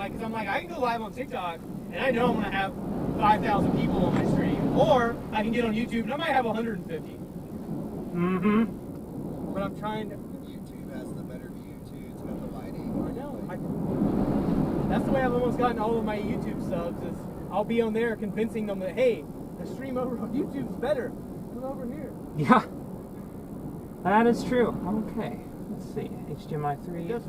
like, because I'm like, I can go live on TikTok, and I know I'm gonna have 5,000 people on my stream, or I can get on YouTube, and I might have 150. Mm-hmm. But I'm trying to. YouTube has the better view too. It's got the lighting. I know. That's the way I've almost gotten all of my YouTube subs. Is I'll be on there convincing them that, hey, the stream over on YouTube's better. Come over here. Yeah. That is true. Okay. Let's see. HDMI 3.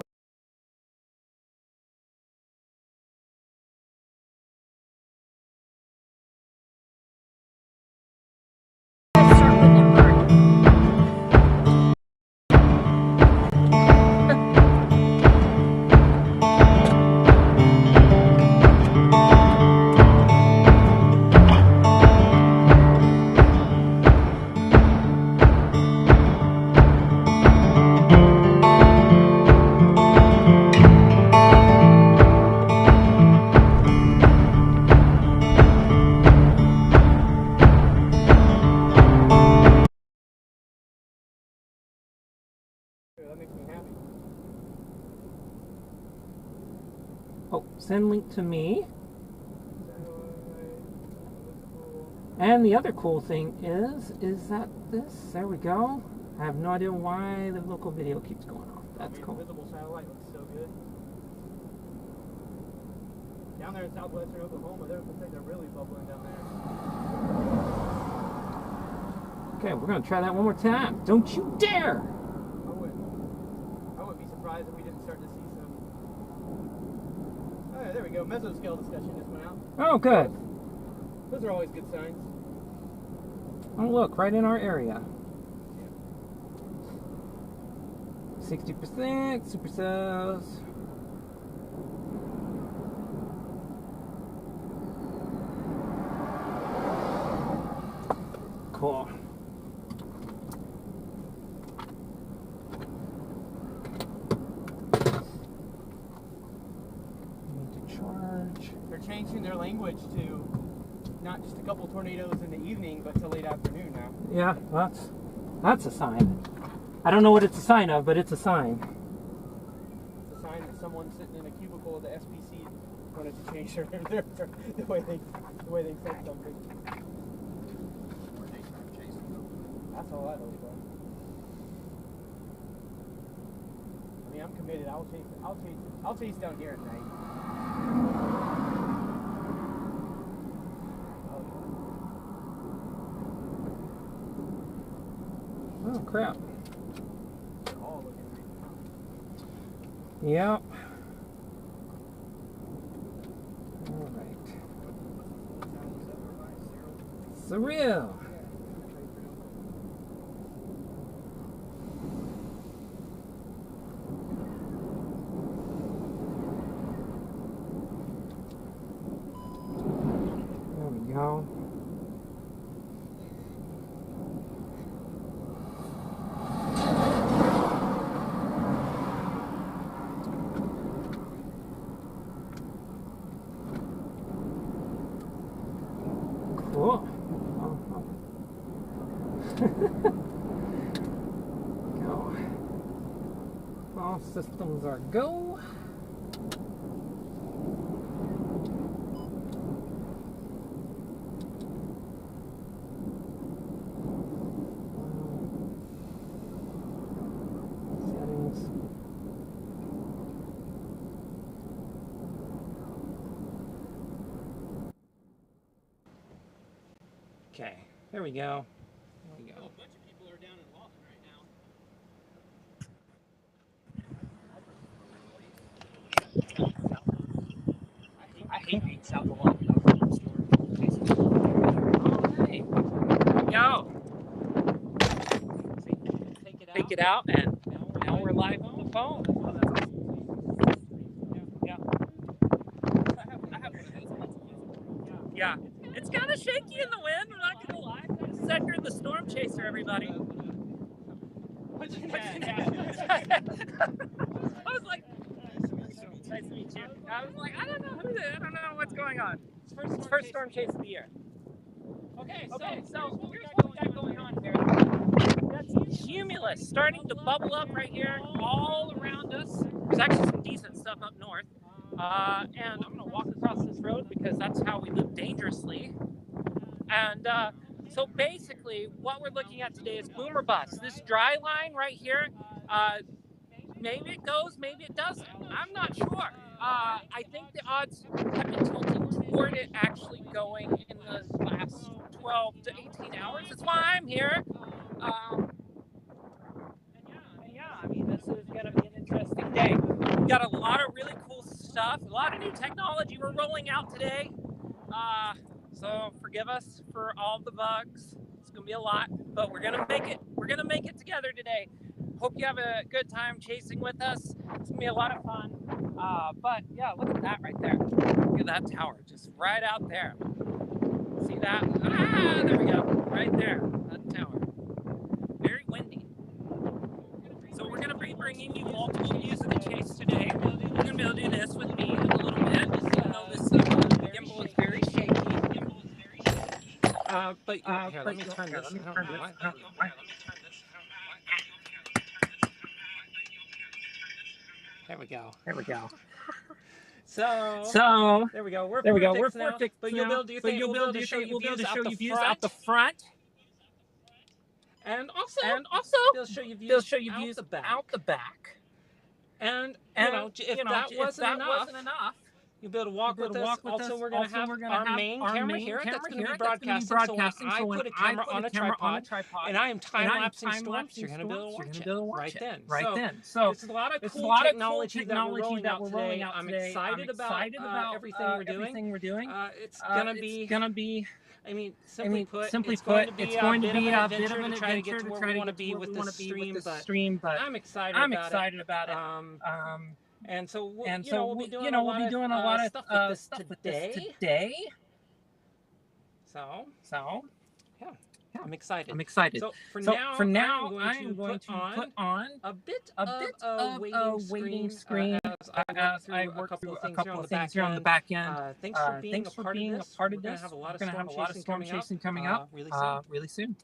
That makes me happy. Oh, send link to me. And the other cool thing is that this? There we go. I have no idea why the local video keeps going off. That's cool. Visible satellite looks so good. Down there in southwestern Oklahoma, they're really bubbling down there. Okay, we're gonna try that one more time. Don't you dare! I wouldn't be surprised if we didn't start to see some. Oh, yeah, there we go. Mesoscale discussion just went out. Oh, good. Those are always good signs. Oh, look, right in our area. 60% supercells. Cool. Need to charge. They're changing their language to not just a couple tornadoes in the evening, but to late afternoon now. Yeah, that's a sign. I don't know what it's a sign of, but it's a sign. It's a sign that someone sitting in a cubicle at the SPC wanted to change the way they said something. That's all I hope for. I mean, I'm committed. I'll chase down here at night. Oh crap. They're all looking right. Yep. All right. Surreal. There we go. Cool. Go. All systems are go. Settings. Okay, there we go. There we go. A bunch of people are down in Lawton right now. I hate being south of Lawton. Hey, there we go. Take it out, and now we're live on the phone. Yeah. Yeah. It's kind of shaky in the wind, I'm not gonna lie. This is after the storm chaser, everybody. I was like, nice to meet you. I was like, I don't know what's going on. It's first storm chase of the year. Okay, so here's what we got going on here. That's cumulus starting to bubble up right here all around us. There's actually some decent stuff up north. and I'm gonna walk across this road because that's how we live dangerously. And so basically, what we're looking at today is boom or bust. This dry line right here, maybe it goes, maybe it doesn't. I'm not sure. I think the odds have been tilting toward it actually going in the last 12 to 18 hours. That's why I'm here. And yeah, I mean, this is going to be an interesting day. We've got a lot of really cool stuff, a lot of new technology we're rolling out today. So forgive us for all the bugs. It's going to be a lot, but we're going to make it. We're going to make it together today. Hope you have a good time chasing with us. It's going to be a lot of fun. But yeah, look at that right there. Look at that tower, just right out there. See that? Ah, there we go. Right there, that tower. Very windy. So we're going to be bringing you multiple views of the chase today. You're going to be able to do this with me in a little bit, even though this gimbal is very shaky. But here, let me turn this. I don't know why. There we go. So there we go. We're perfect now. But you'll be able to do things. We'll be able to show you views out the front. And also they'll show you views out the back. And you know, if that wasn't enough, you'll be able to walk with us. Also, we're going to have our main camera here that's going to be broadcasting. So when I put a camera on a tripod, and I am time-lapsing storms, you're going to be able to watch it right then. So there's a lot of cool technology that we're rolling out today. I'm excited about everything we're doing. It's going to be. I mean, simply put, it's going to be a bit of an adventure to try to get to where we want to be with this stream, but I'm excited about it. And so we'll be doing a lot of stuff with this today. So yeah, I'm excited. So for now, I'm going to put on a bit of a waiting screen as I work through a couple of things here on the back end. Thanks for being a part of this. We're going to have a lot of storm chasing coming up really soon.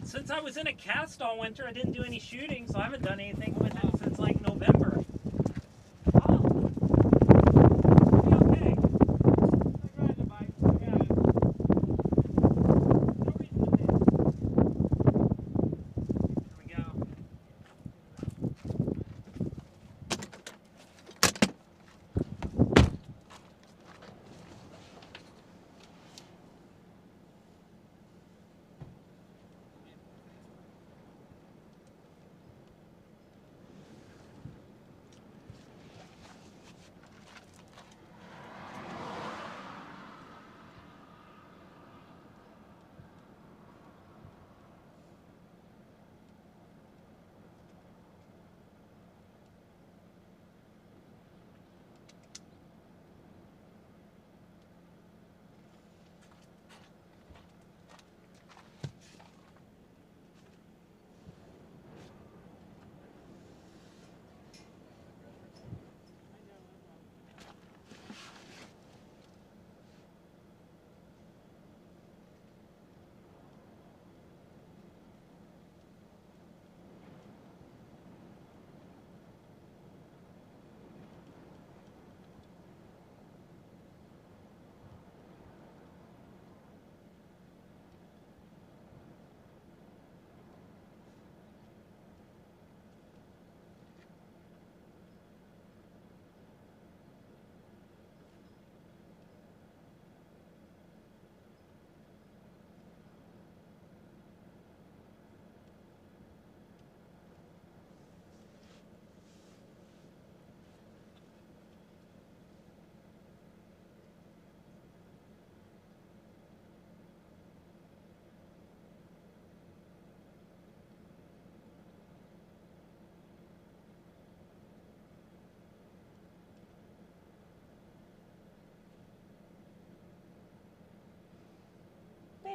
Since I was in a cast all winter, I didn't do any shooting, so I haven't done anything with it since like November. Oh. Okay. Like riding a bike. Yeah.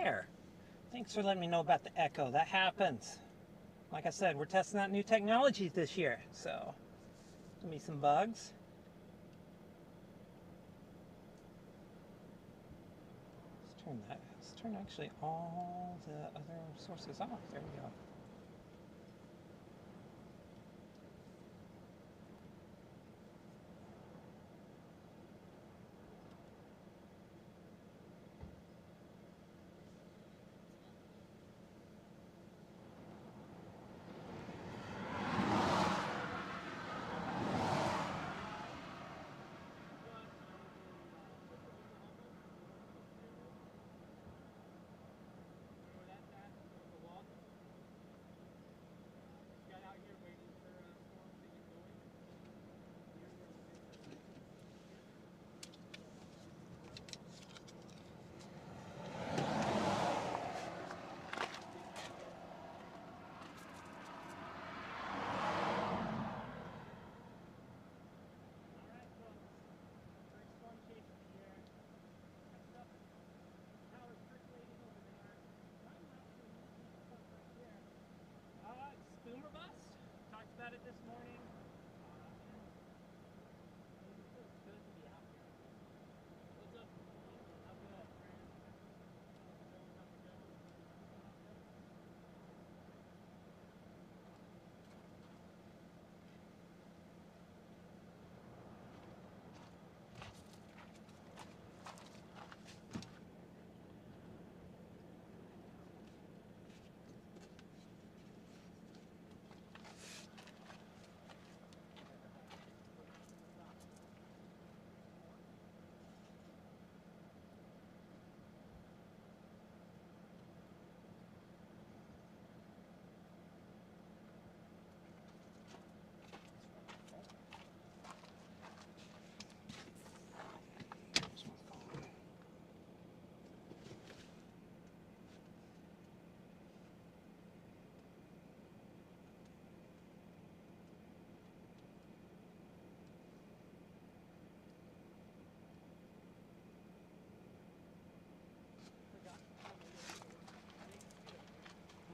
there. Thanks for letting me know about the echo. That happens. Like I said, we're testing out new technologies this year, so give me some bugs. Let's turn actually all the other sources off. There we go. Boomer bust. Talked about it this morning. It's good to be out here. What's up? How good?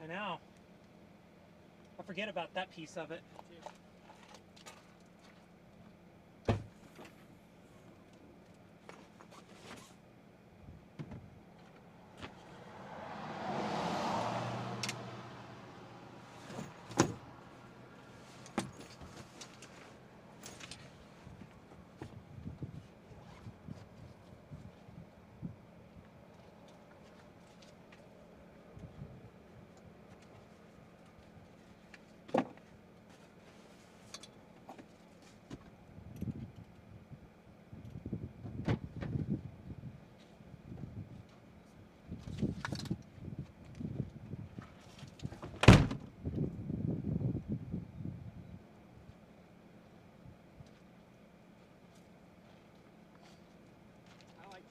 I know. I forget about that piece of it.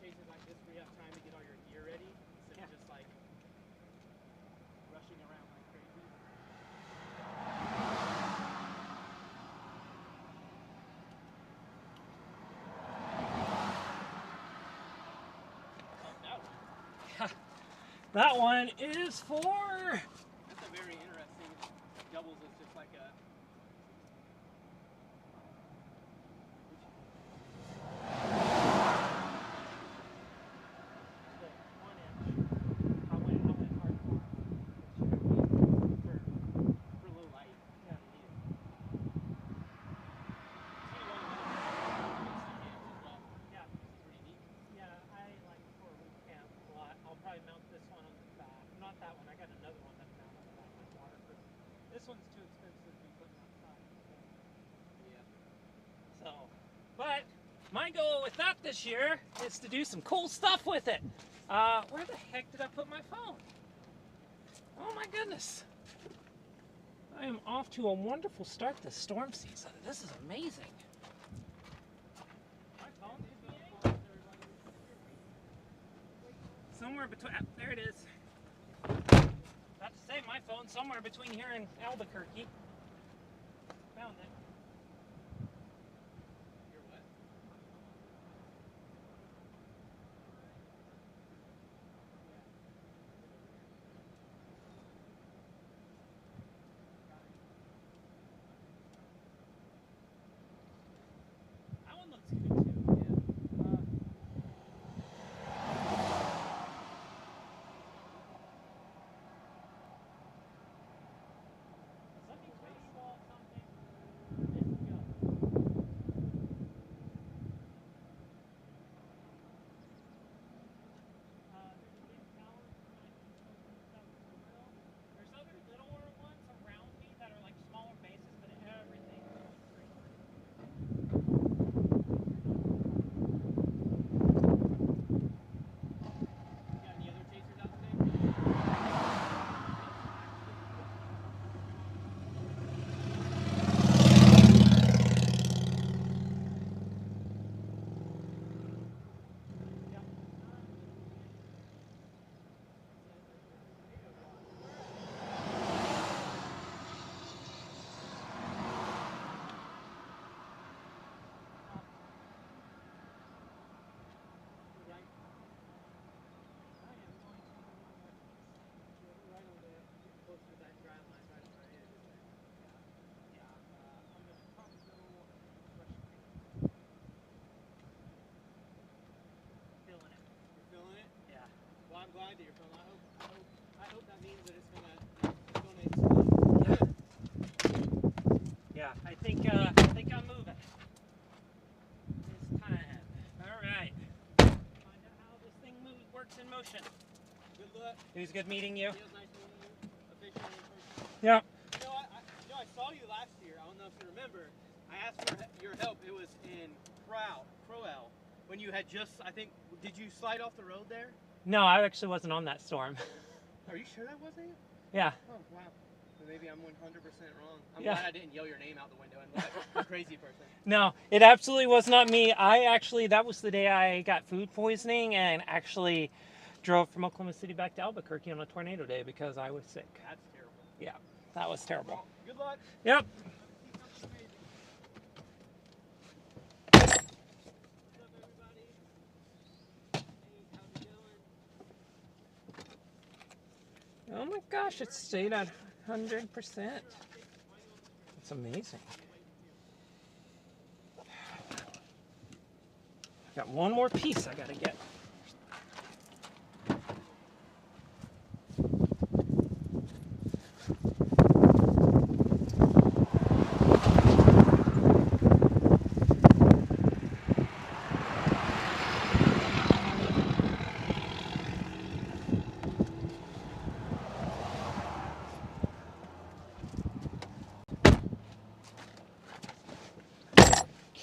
Chases like this where you have time to get all your gear ready instead of just like rushing around like crazy. That one is for... That's a very interesting, doubles as just like a... This one's too expensive to be putting outside. So, but my goal with that this year is to do some cool stuff with it. Where the heck did I put my phone? Oh my goodness. I am off to a wonderful start this storm season. This is amazing. My phone is somewhere between, there it is. About to say my phone somewhere between here and Albuquerque. Found it. Your what? glad that you're filming. I hope that means that it's gonna explode. Yeah, I think I'm moving. It's time. All right. Find out how this thing works in motion. Good luck. It was good meeting you. It was nice meeting you. Officially in person. Yeah. I saw you last year. I don't know if you remember. I asked for your help. It was in Crowell when you had just, I think, did you slide off the road there? No, I actually wasn't on that storm. Are you sure that wasn't you? Yeah. Oh, wow. So maybe I'm 100% wrong. I'm Yeah. glad I didn't yell your name out the window and look like a crazy person. No, it absolutely was not me. That was the day I got food poisoning and actually drove from Oklahoma City back to Albuquerque on a tornado day because I was sick. That's terrible. Yeah, that was terrible. Well, good luck. Yep. Oh my gosh, it stayed at 100%. It's amazing. I got one more piece I gotta get.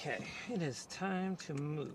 Okay, it is time to move.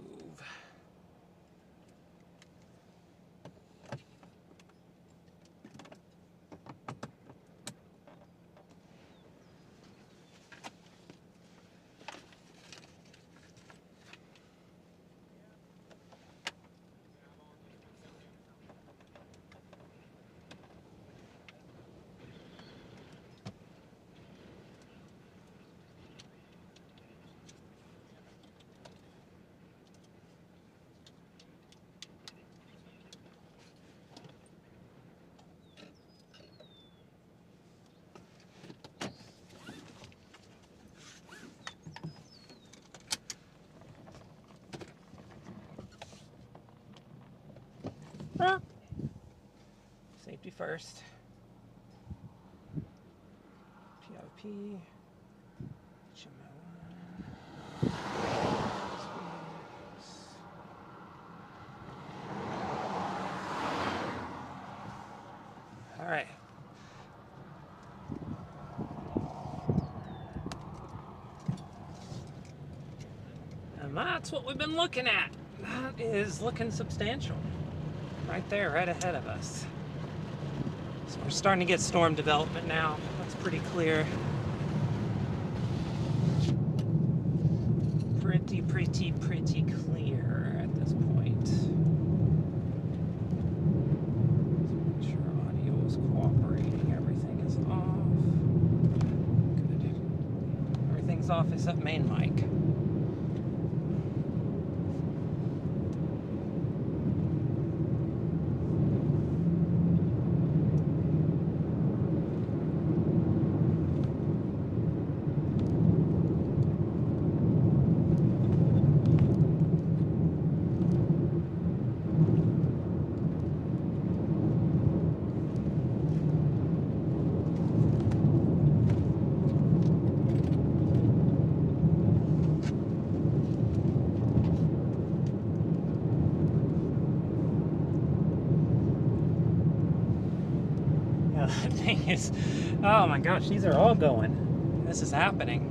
Safety first. PIP. All right. And that's what we've been looking at. That is looking substantial. Right there, right ahead of us. So we're starting to get storm development now. That's pretty clear. Pretty clear at this point. Make sure audio is cooperating. Everything is off. Good. Everything's off except main mic. The thing is, oh my gosh, these are all going. This is happening.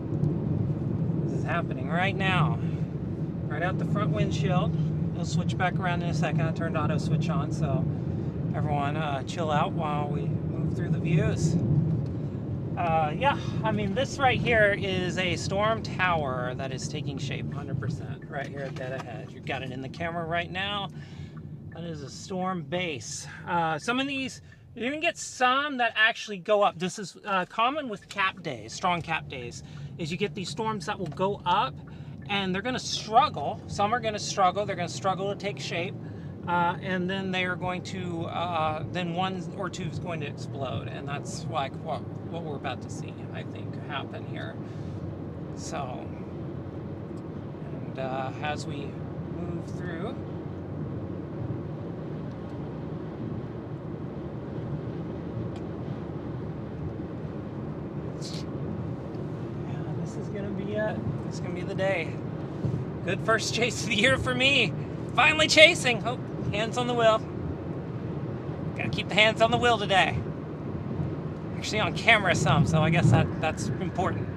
This is happening right now. Right out the front windshield. It'll switch back around in a second. I turned auto switch on, so everyone chill out while we move through the views. Yeah, I mean, this right here is a storm tower that is taking shape 100% right here dead ahead. You've got it in the camera right now. That is a storm base. Some of these, you're gonna get some that actually go up. This is common with cap days, strong cap days, is you get these storms that will go up and they're gonna struggle. Some are gonna struggle. They're gonna struggle to take shape. And then they are going to, then one or two is going to explode. And that's like what we're about to see, I think, happen here. So, and as we move through, It's gonna be the day. Good first chase of the year for me. Finally chasing. Oh, hands on the wheel. Gotta keep the hands on the wheel today. Actually on camera some, so I guess that's important.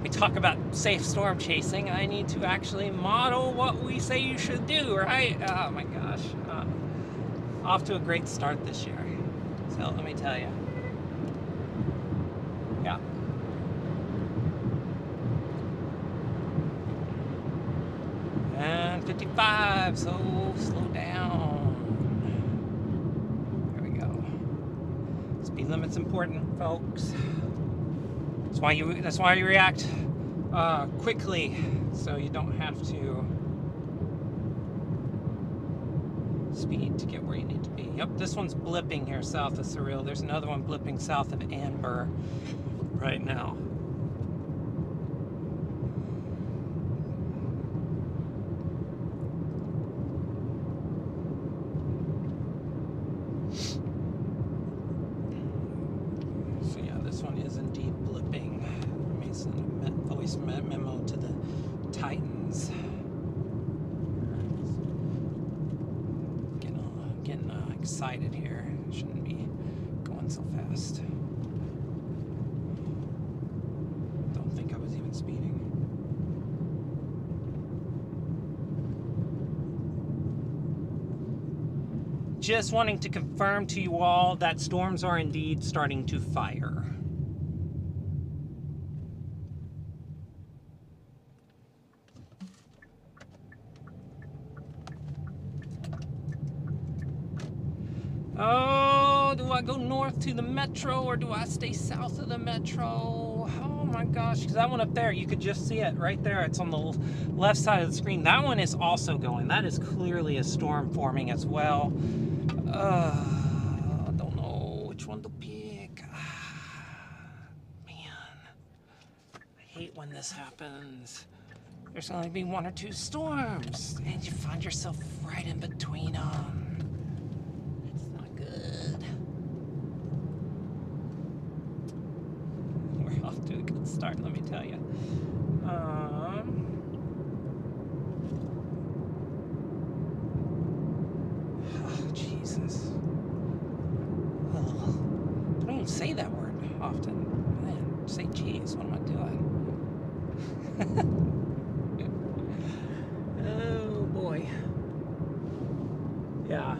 We talk about safe storm chasing. I need to actually model what we say you should do, right? Oh my gosh. Off to a great start this year. So let me tell you. Yeah. And 55, so slow down. There we go. Speed limit's important, folks. That's why you react quickly, so you don't have to speed to get where you need to be. Yep, this one's blipping here south of Surreal. There's another one blipping south of Amber right now. So yeah, this one is indeed blipping. Let me send a voice memo to the Titans. Getting excited here. Shouldn't be going so fast. Don't think I was even speeding. Just wanting to confirm to you all that storms are indeed starting to fire. Oh, do I go north to the metro or do I stay south of the metro? Oh my gosh, because that one up there, you could just see it right there. It's on the left side of the screen. That one is also going. That is clearly a storm forming as well. I don't know which one to pick. Man, I hate when this happens. There's going to be one or two storms, and you find yourself right in between them. It's not good. We're off to a good start, let me tell you. Jesus. Ugh. I don't even say that word often. Man, say geez, what am I doing? Oh boy. Yeah,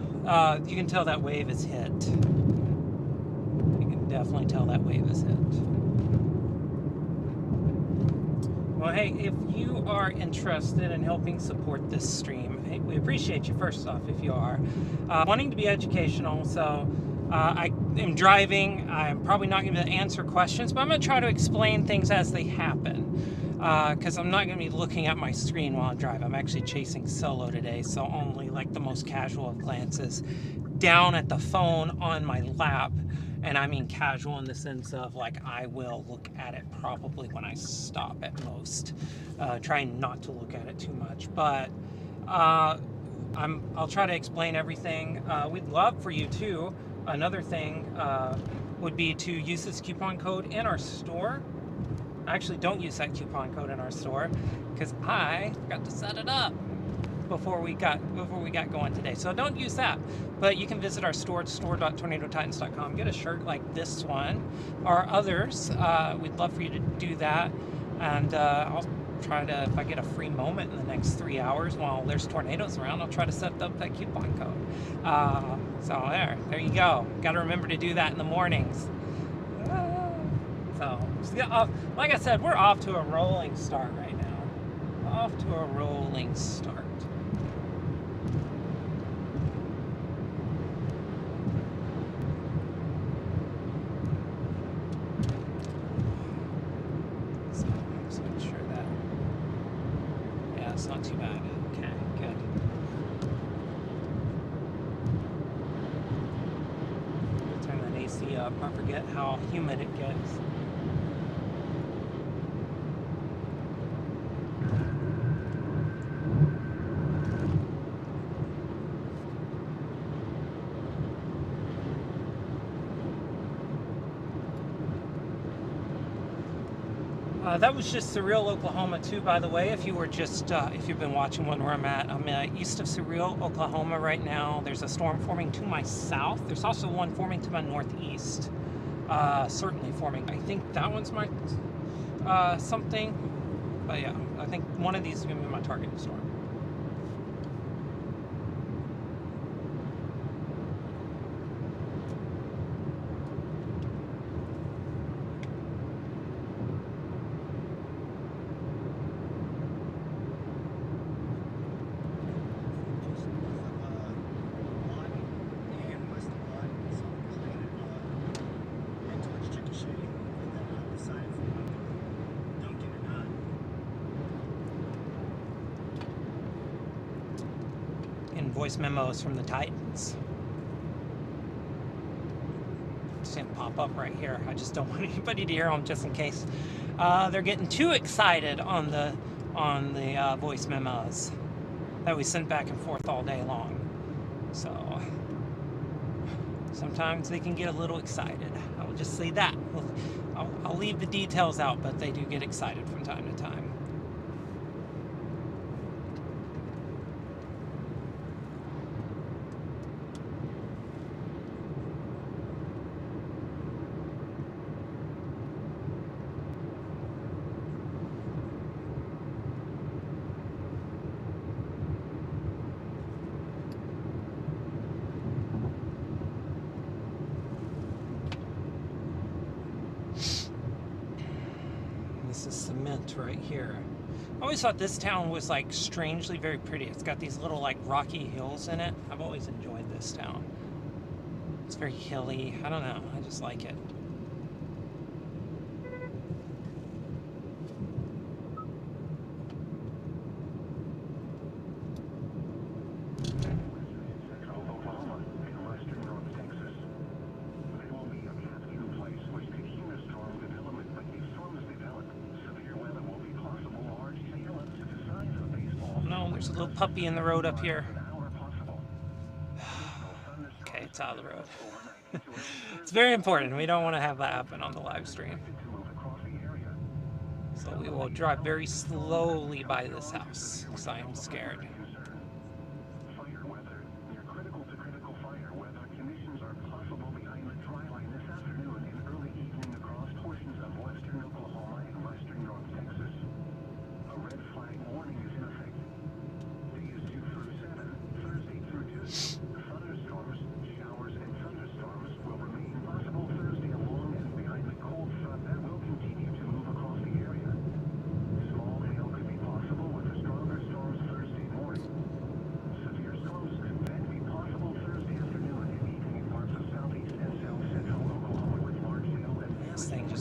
you can tell that wave is hit. You can definitely tell that wave is hit. Well, hey, if you are interested in helping support this stream, hey, we appreciate you first off if you are. Wanting to be educational, so I am driving. I'm probably not going to answer questions, but I'm going to try to explain things as they happen. Because I'm not going to be looking at my screen while I drive. I'm actually chasing solo today, so only like the most casual of glances down at the phone on my lap. And I mean casual in the sense of like I will look at it probably when I stop at most. Trying not to look at it too much. But I'll try to explain everything. We'd love for you too. Another thing would be to use this coupon code in our store. Actually, don't use that coupon code in our store because I forgot to set it up before we got going today. So don't use that. But you can visit our store at store.tornadotitans.com. Get a shirt like this one or others. We'd love for you to do that. And I'll try to, if I get a free moment in the next 3 hours while there's tornadoes around, I'll try to set up that coupon code. So there you go. Got to remember to do that in the mornings. So, like I said, we're off to a rolling start right now. Off to a rolling start. So, just make sure that, yeah, it's not too bad. Okay, good. Turn that AC up. I forget how humid it gets. That was just Surreal, Oklahoma, too, by the way. If you were just, if you've been watching where I'm at, I'm east of Surreal, Oklahoma right now. There's a storm forming to my south. There's also one forming to my northeast. Certainly forming. I think that one's my something. But yeah, I think one of these is going to be my target storm. Voice memos from the Titans. Just gonna pop up right here. I just don't want anybody to hear them, just in case they're getting too excited on the voice memos that we sent back and forth all day long. So sometimes they can get a little excited. I will just say that. I'll leave the details out, but they do get excited from time to time. This is cement right here. I always thought this town was like strangely very pretty. It's got these little like rocky hills in it. I've always enjoyed this town. It's very hilly. I don't know. I just like it. There's a little puppy in the road up here. Okay, it's out of the road. It's very important. We don't want to have that happen on the live stream. So we will drive very slowly by this house because I am scared.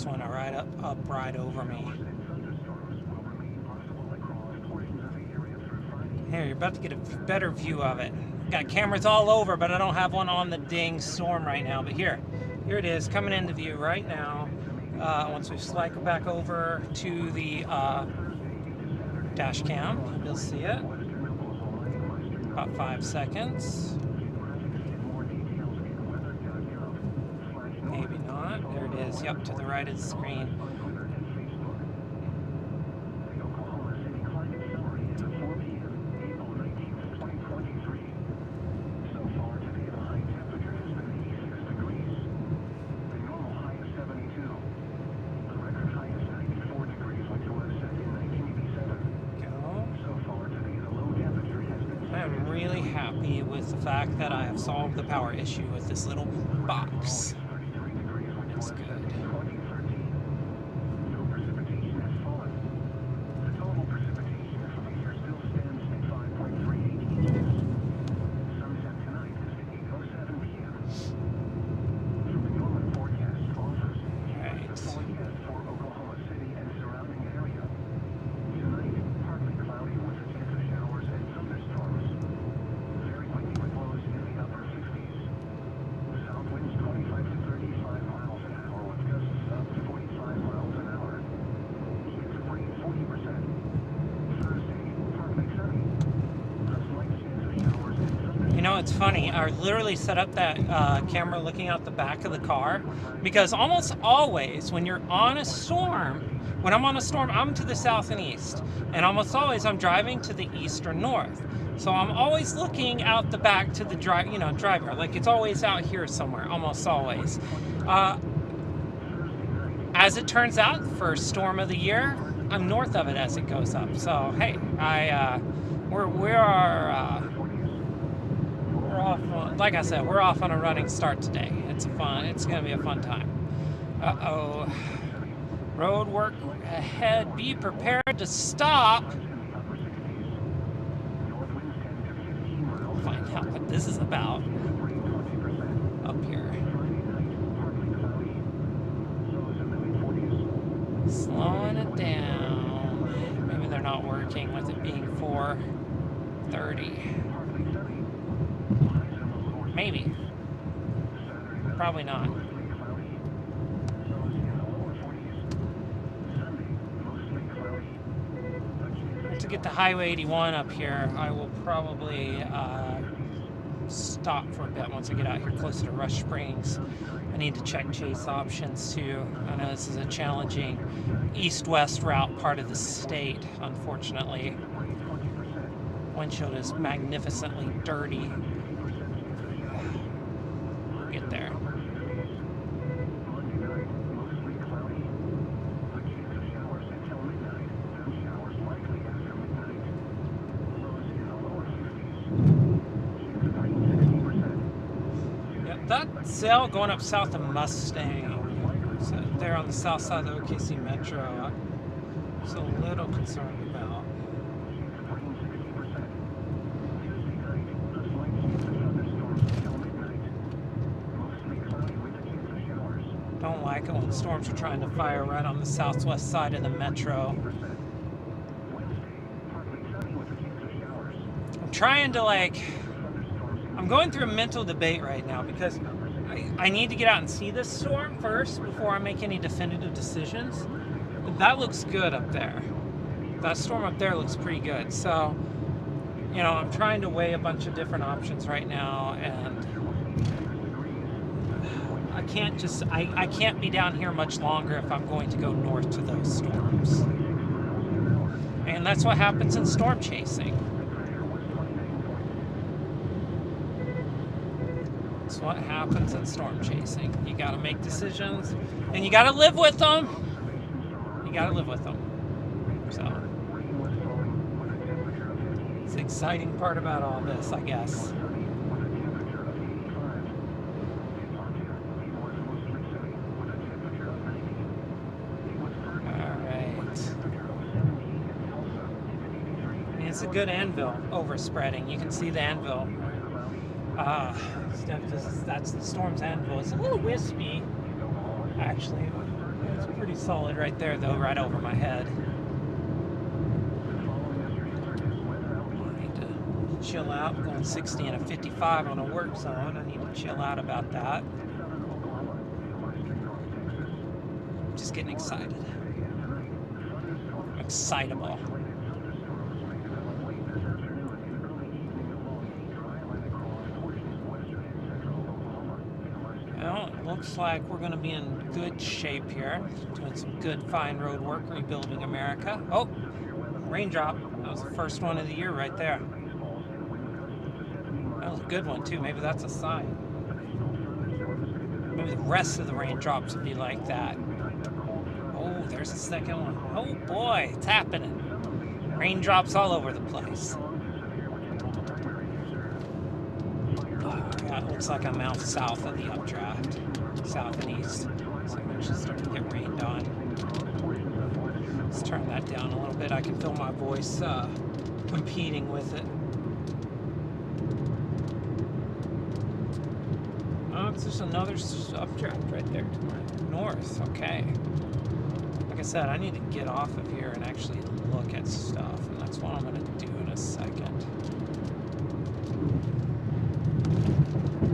Want to ride up right over me. Here, you're about to get a better view of it. Got cameras all over, but I don't have one on the dang storm right now. But here it is, coming into view right now. Once we slide back over to the dash cam, you'll see it. About 5 seconds. Maybe not. There it is. Yep, to the right of the screen. I'm really happy with the fact that I have solved the power issue with this little box. It's good. It's funny, I literally set up that camera looking out the back of the car because almost always when you're on a storm, when I'm on a storm, I'm to the south and east, and almost always I'm driving to the east or north. So I'm always looking out the back to the driver. Like it's always out here somewhere, almost always. As it turns out, first storm of the year, I'm north of it as it goes up. So hey, we're off. Like I said, we're off on a running start today. It's gonna be a fun time. Uh-oh. Road work ahead. Be prepared to stop. Find out what this is about up here. Slowing it down. Maybe they're not working with it being 4:30. Maybe. Probably not. To get to Highway 81 up here, I will probably stop for a bit once I get out here closer to Rush Springs. I need to check chase options too. I know this is a challenging east-west route part of the state, unfortunately. Windshield is magnificently dirty. We'll get there. That cell going up south of Mustang, so there on the south side of the OKC Metro, I'm a little concerned about. Don't like it when storms are trying to fire right on the southwest side of the Metro. I'm trying to I'm going through a mental debate right now because I need to get out and see this storm first before I make any definitive decisions. But that looks good up there. That storm up there looks pretty good. So, I'm trying to weigh a bunch of different options right now, and I can't be down here much longer if I'm going to go north to those storms. And that's what happens in storm chasing. That's what happens in storm chasing. You gotta make decisions, and you gotta live with them. You gotta live with them. So, it's the exciting part about all this, I guess. It's a good anvil overspreading. You can see the anvil. That's the storm's anvil. It's a little wispy, actually. It's pretty solid right there, though, right over my head. I need to chill out. I'm going 60 and a 55 on a work zone. I need to chill out about that. I'm just getting excited. I'm excitable. Well, it looks like we're going to be in good shape here. Doing some good, fine road work, rebuilding America. Oh, raindrop. That was the first one of the year right there. That was a good one, too. Maybe that's a sign. Maybe the rest of the raindrops will be like that. Oh, there's the second one. Oh, boy, it's happening. Raindrops all over the place. It looks like I'm out south of the updraft, south and east. So I'm actually starting to get rained on. Let's turn that down a little bit. I can feel my voice competing with it. Oh, it's just another updraft right there to my north. Okay. Like I said, I need to get off of here and actually look at stuff, and that's what I'm going to do in a second.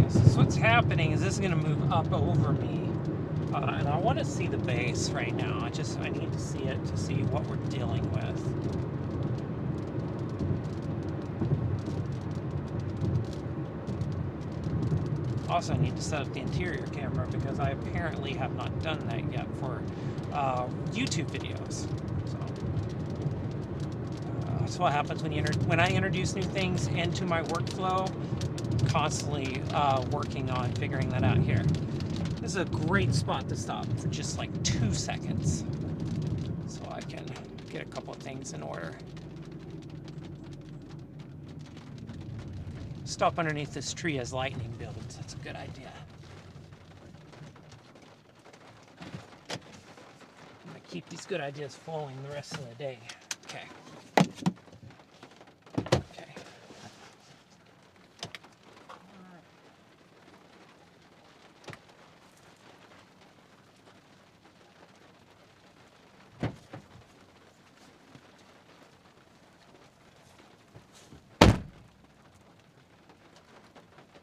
So what's happening is this is going to move up over me, and I want to see the base right now. I need to see it to see what we're dealing with. Also, I need to set up the interior camera because I apparently have not done that yet for YouTube videos. So that's what happens when I introduce new things into my workflow. Constantly working on figuring that out here. This is a great spot to stop for just like 2 seconds, so I can get a couple of things in order. Stop underneath this tree as lightning builds. That's a good idea. I'm gonna keep these good ideas flowing the rest of the day. Okay. Okay.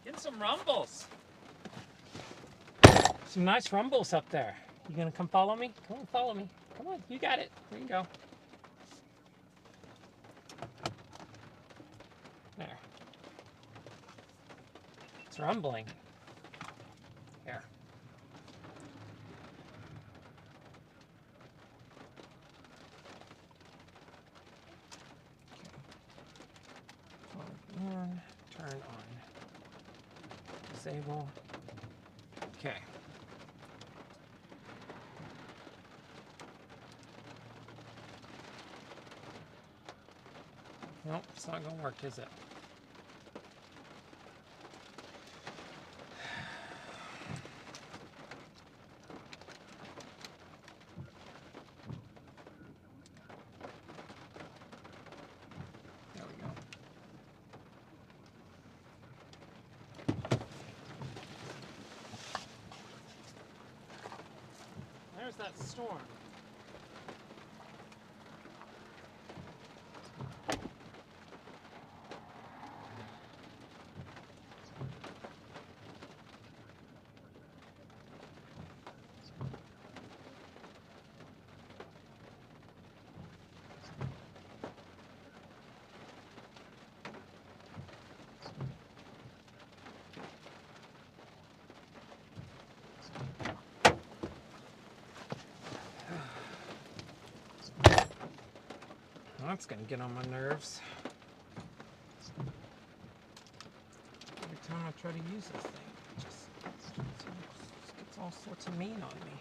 Getting some rumbles. Some nice rumbles up there. You gonna come follow me? Come on, follow me. Come on, you got it. There you go. There. It's rumbling. Here. Okay. On, turn on. Disable. Okay. Nope, it's not gonna work, is it? There we go. There's that storm. That's gonna get on my nerves. Every time I try to use this thing, it just gets all sorts of mean on me.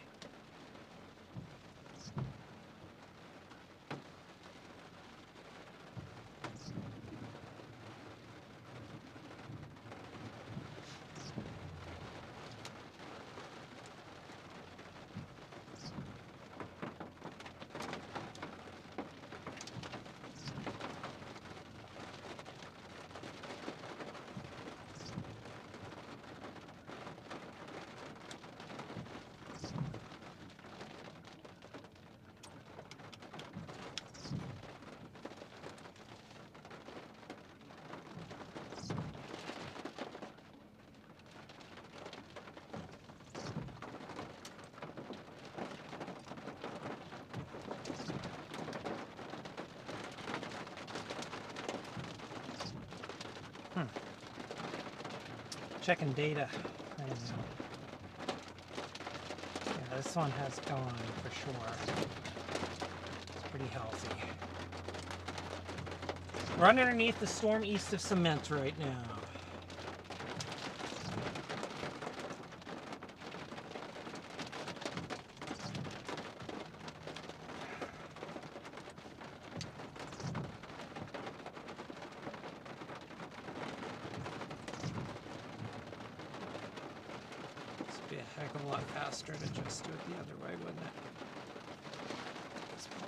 Checking data. Yeah, this one has gone for sure. It's pretty healthy. We're underneath the storm east of Cement right now. Be a heck of a lot faster to just do it the other way, wouldn't it? At this point.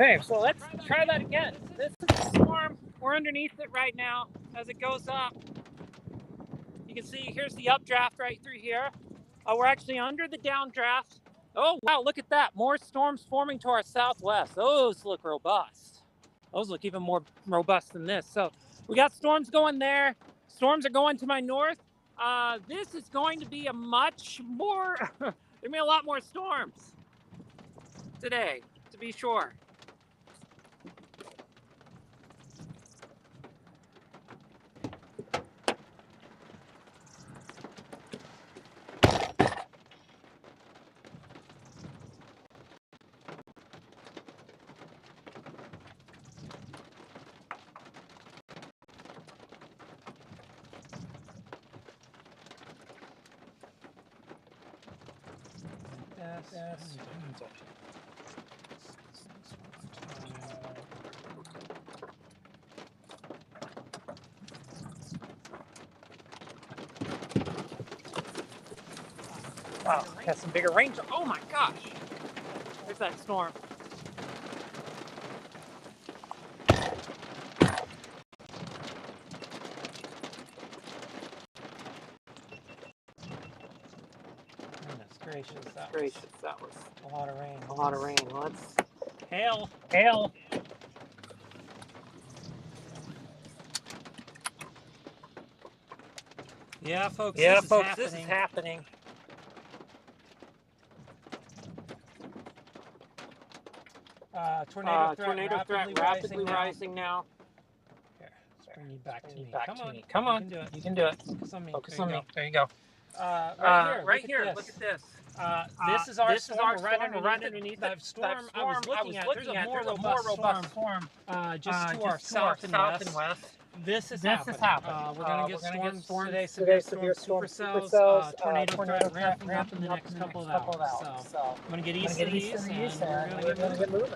Okay, so let's try that again. This is the storm. We're underneath it right now as it goes up. You can see here's the updraft right through here. We're actually under the downdraft. Oh, wow, look at that. More storms forming to our southwest. Those look robust. Those look even more robust than this. So we got storms going there. Storms are going to my north. This is going to be a much more, there'll be a lot more storms today, to be sure. Wow, got some bigger range. Oh my gosh! There's that storm. Gracious, that was a lot of rain. A lot of rain. Let's hail. Yeah, folks. This is happening. Tornado threat rapidly rising now. Here, let's bring you back to me. Come on. You can do it. Focus on me. There you go. Right here. Look at this. This is our storm. We're right underneath that storm I was looking at. There's a more robust storm just to our south and west. This is happening. We're going to get storms today, severe supercells, tornado threat ramping up in the next couple of hours. So I'm going to get east of these and we're going to get moving.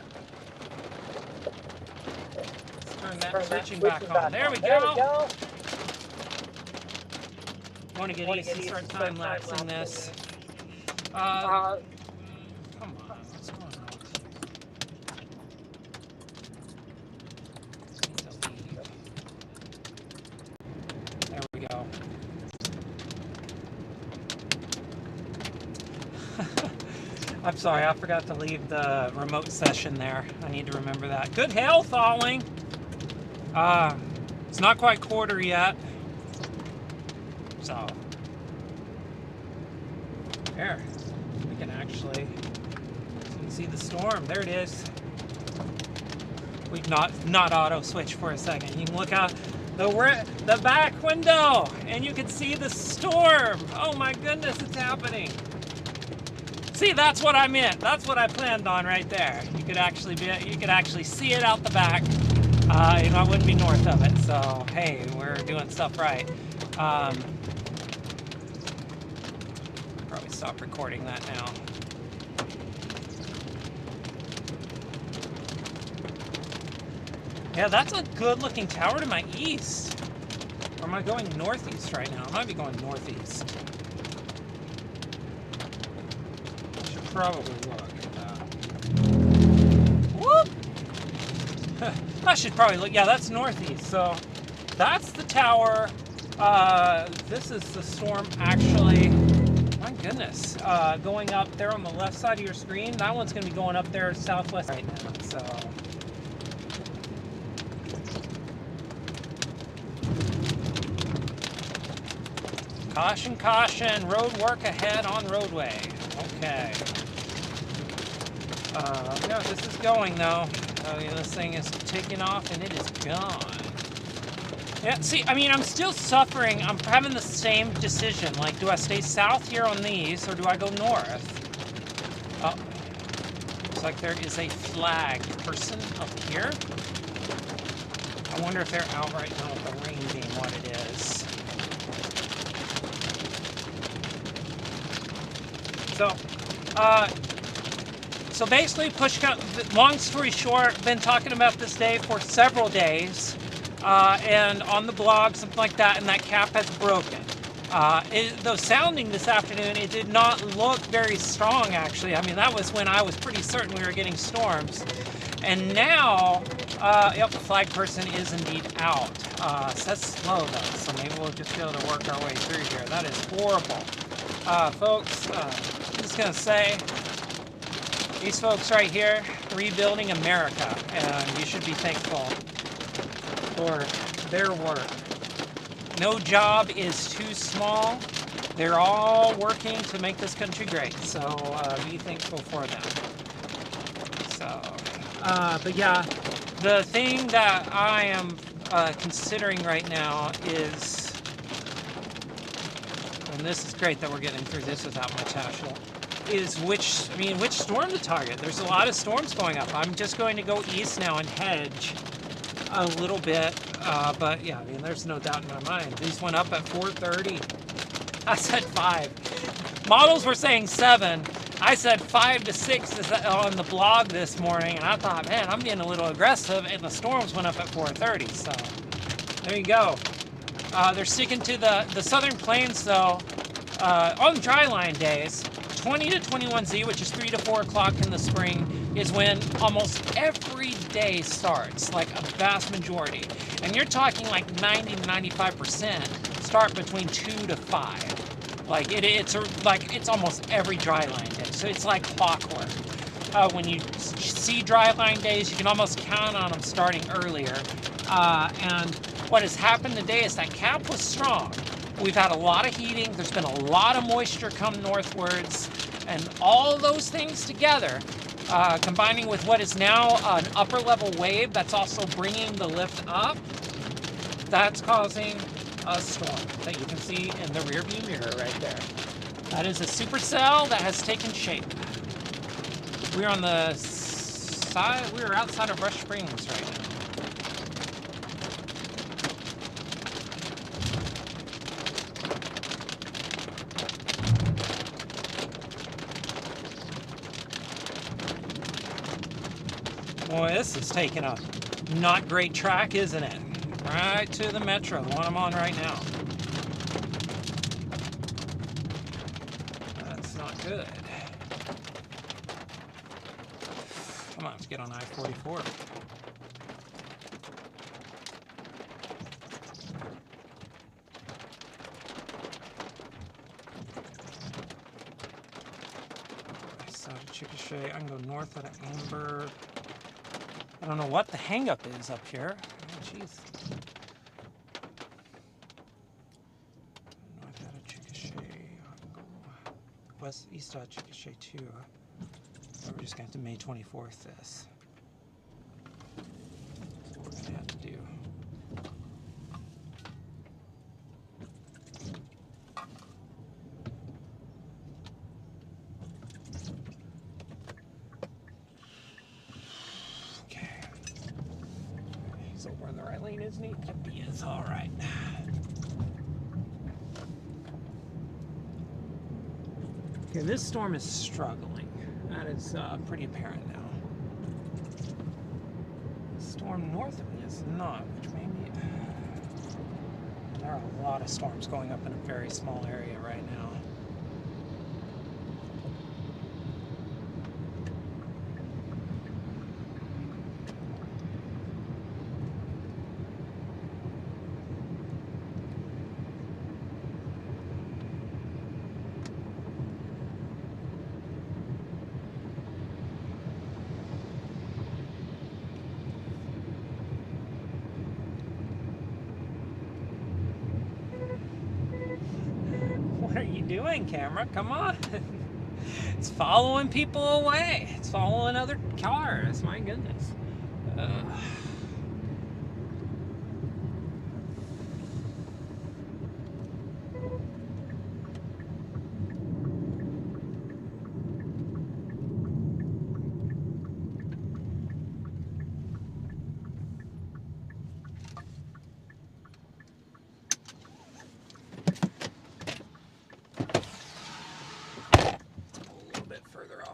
Let's turn that switching back on. There we go. I want to get east and start time-lapsing this. Come on, what's going on? There we go. I'm sorry, I forgot to leave the remote session there. I need to remember that. Good hail falling. It's not quite quarter yet. So, there. We can actually see the storm. There it is. We've not auto switch for a second. You can look out the back window and you can see the storm. Oh my goodness, it's happening. See, that's what I meant. That's what I planned on right there. You could actually see it out the back. I wouldn't be north of it. So hey, we're doing stuff right. Probably stop recording that now. Yeah, that's a good looking tower to my east. Or am I going northeast right now? I might be going northeast. I should probably look. Whoop! I should probably look. Yeah, that's northeast. So that's the tower. This is the storm actually. My goodness. Going up there on the left side of your screen. That one's going to be going up there southwest right now. So. Caution, caution. Road work ahead on roadway. Okay. Yeah, this is going though. This thing is taking off and it is gone. Yeah, see, I mean, I'm still suffering. I'm having the same decision. Like, do I stay south here on these, or do I go north? Oh, looks like there is a flagged person up here. I wonder if they're out right now with the rain being what it is. So basically, long story short, been talking about this day for several days. And on the blog, something like that, and that cap has broken. Though sounding this afternoon, it did not look very strong, actually. I mean, that was when I was pretty certain we were getting storms. And now, yep, the flag person is indeed out. Says slow though, so maybe we'll just be able to work our way through here. That is horrible. Folks, I'm just gonna say, these folks right here, rebuilding America, and you should be thankful for their work. No job is too small. They're all working to make this country great, so be thankful for them. So, but yeah, the thing that I am considering right now is, and this is great that we're getting through this without much hassle, is which storm to target. There's a lot of storms going up. I'm just going to go east now and hedge a little bit, but yeah, I mean, there's no doubt in my mind. These went up at 4:30. I said 5. Models were saying 7. I said 5 to 6 on the blog this morning, and I thought, man, I'm getting a little aggressive, and the storms went up at 4:30. So there you go. They're sticking to the southern plains, though. On dry line days, 20 to 21Z, which is 3 to 4 o'clock in the spring, is when almost every day starts, like a vast majority. And you're talking like 90 to 95% start between 2 to 5. Like it's almost every dry line day. So it's like clockwork. When you see dry line days, you can almost count on them starting earlier. And what has happened today is that cap was strong. We've had a lot of heating. There's been a lot of moisture come northwards. And all those things together, combining with what is now an upper level wave that's also bringing the lift up, that's causing a storm that you can see in the rear view mirror right there. That is a supercell that has taken shape. We're on the side, we're outside of Rush Springs right now. Boy, this is taking a not great track, isn't it? Right to the metro, the one I'm on right now. That's not good. Come on, let's get on I-44. South of Chickasha, I can go north out of Amber. I don't know what the hang-up is up here. Oh, jeez. North out of Chickasha. West, east out of Chickasha too. We're just going to have to May 24th this. That's what we're going to have to do. Over in the right lane, isn't he? Yep, he is. All right. Okay, this storm is struggling. That is pretty apparent now. The storm north of me is not, which maybe... There are a lot of storms going up in a very small area right now. What are you doing, camera? Come on. It's following people away. It's following other cars. My goodness.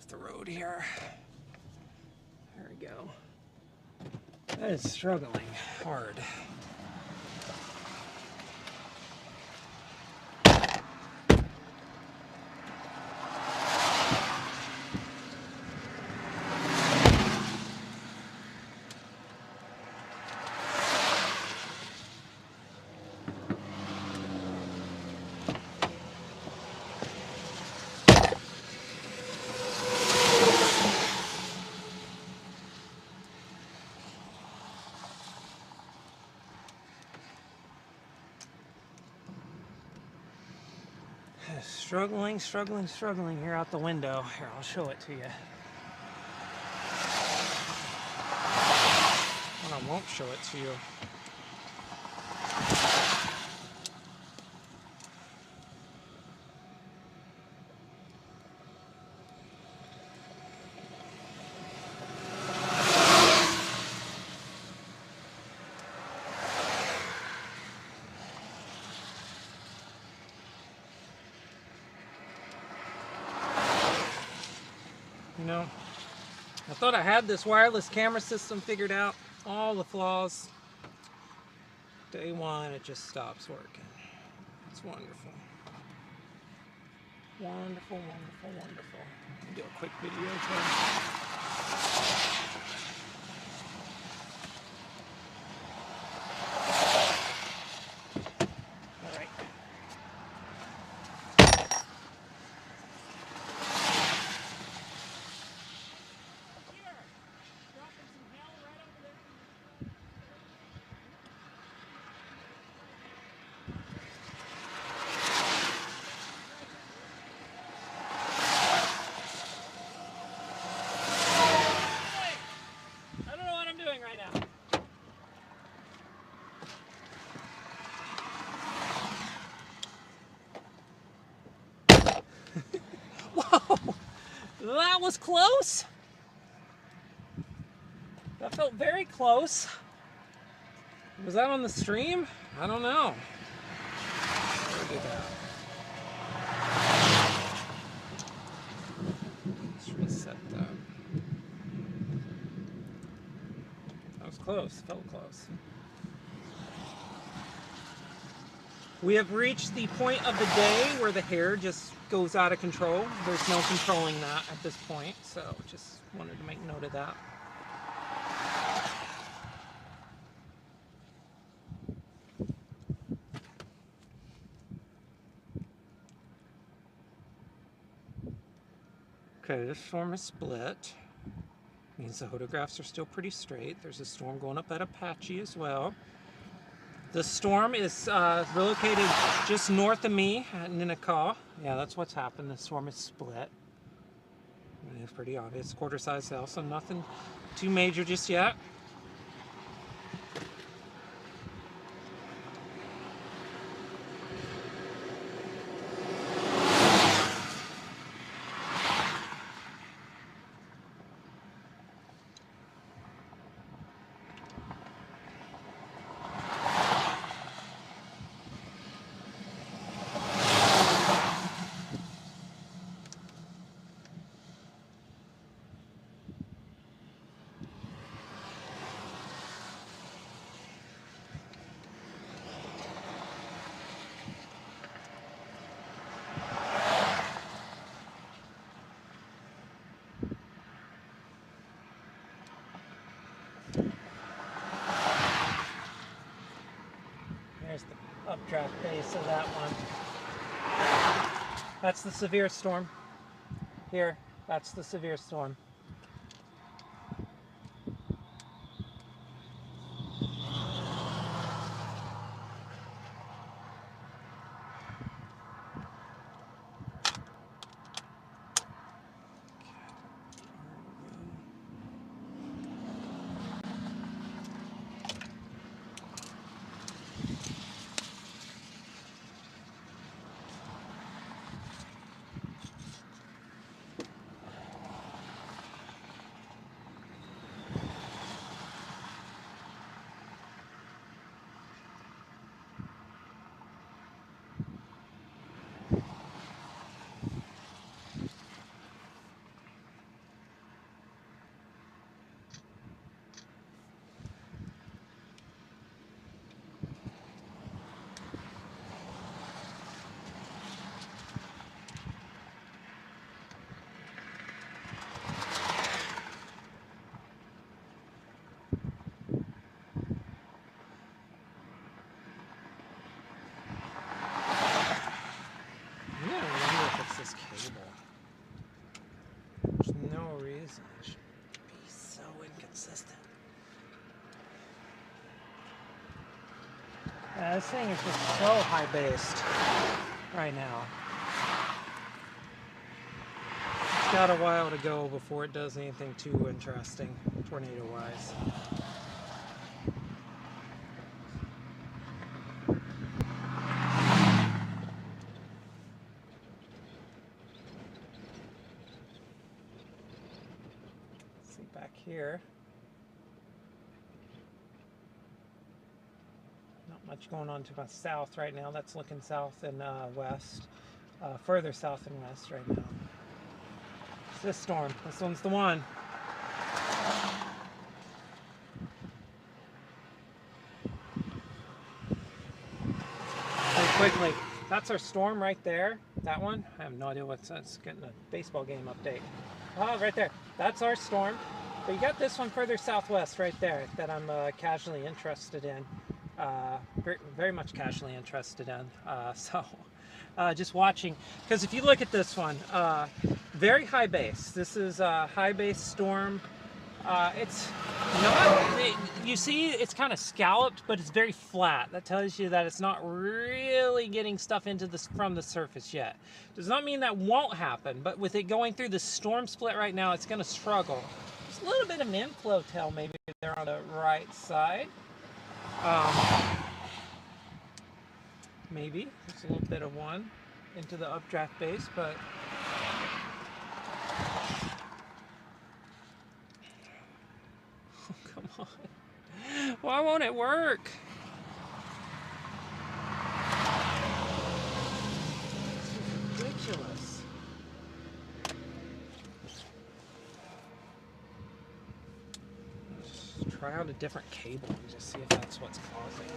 The road here. There we go. That is struggling hard. Struggling here out the window. Here, I'll show it to you. Well, I won't show it to you. You know, I thought I had this wireless camera system figured out, all the flaws. Day one, it just stops working. It's wonderful. Wonderful, wonderful, wonderful. I'll do a quick video too. All right. I don't know what I'm doing right now. Whoa! That was close! That felt very close. Was that on the stream? I don't know. Look at that. Let's reset that. That was close. Felt close. We have reached the point of the day where the hair just goes out of control. There's no controlling that at this point, so just wanted to make note of that. Okay, this storm is split. Means the photographs are still pretty straight. There's a storm going up at Apache as well. The storm is relocated just north of me at Ninnekah. Yeah, that's what's happened. The storm is split. It's pretty obvious. Quarter-size cell, so nothing too major just yet. There's the updraft base of that one. That's the severe storm. Here, that's the severe storm. This cable. There's no reason it should be so inconsistent. This thing is just so high based right now. got a while to go before it does anything too interesting, tornado-wise. See back here. Not much going on to my south right now. That's looking south and west. Further south and west right now. It's this storm. This one's the one. Very quickly, that's our storm right there. That one. I have no idea what's that's getting a baseball game update. Oh, right there. That's our storm. But you got this one further southwest right there that I'm casually interested in. Very, very much casually interested in. Just watching, because if you look at this one, very high base. This is a high base storm. It's not, you see it's kind of scalloped, but it's very flat. That tells you that it's not really getting stuff into this from the surface yet. Does not mean that won't happen, but with it going through the storm split right now, it's going to struggle. There's a little bit of inflow tail maybe there on the right side. Maybe just a little bit of one into the updraft base, but oh, come on, why won't it work? It's ridiculous. Let's try out a different cable and just see if that's what's causing this.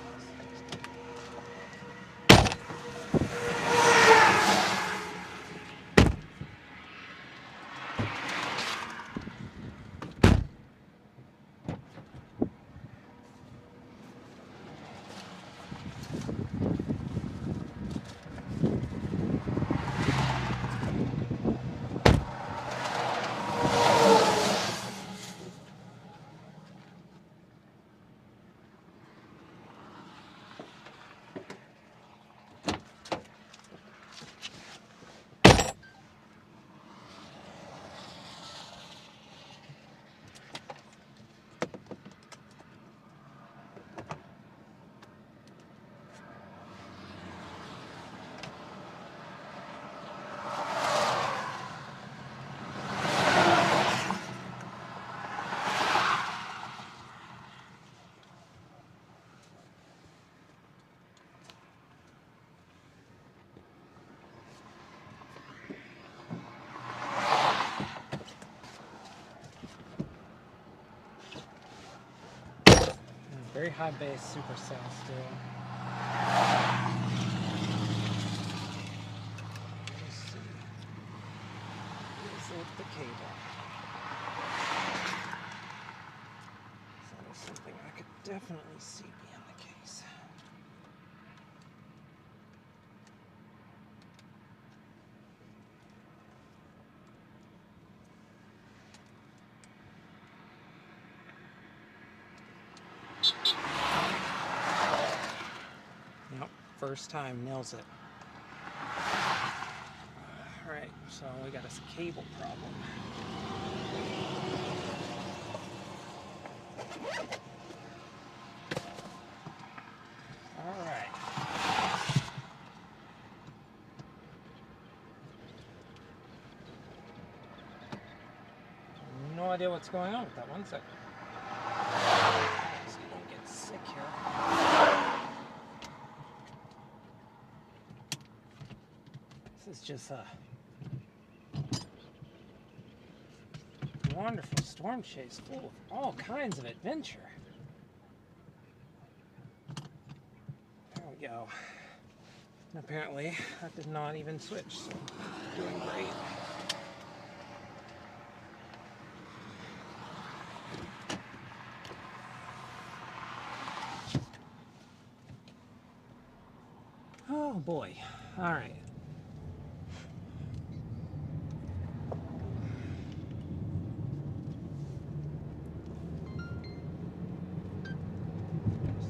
Very high base supercell still. Let's see. Is it the cable? That is something I could definitely see being the case. Yep, first time nails it. Alright, so we got a cable problem. Alright. No idea what's going on with that. 1 second. So you don't get sick here. This is just a wonderful storm chase full of all kinds of adventure. There we go. And apparently that did not even switch, so doing great. Oh boy. All right.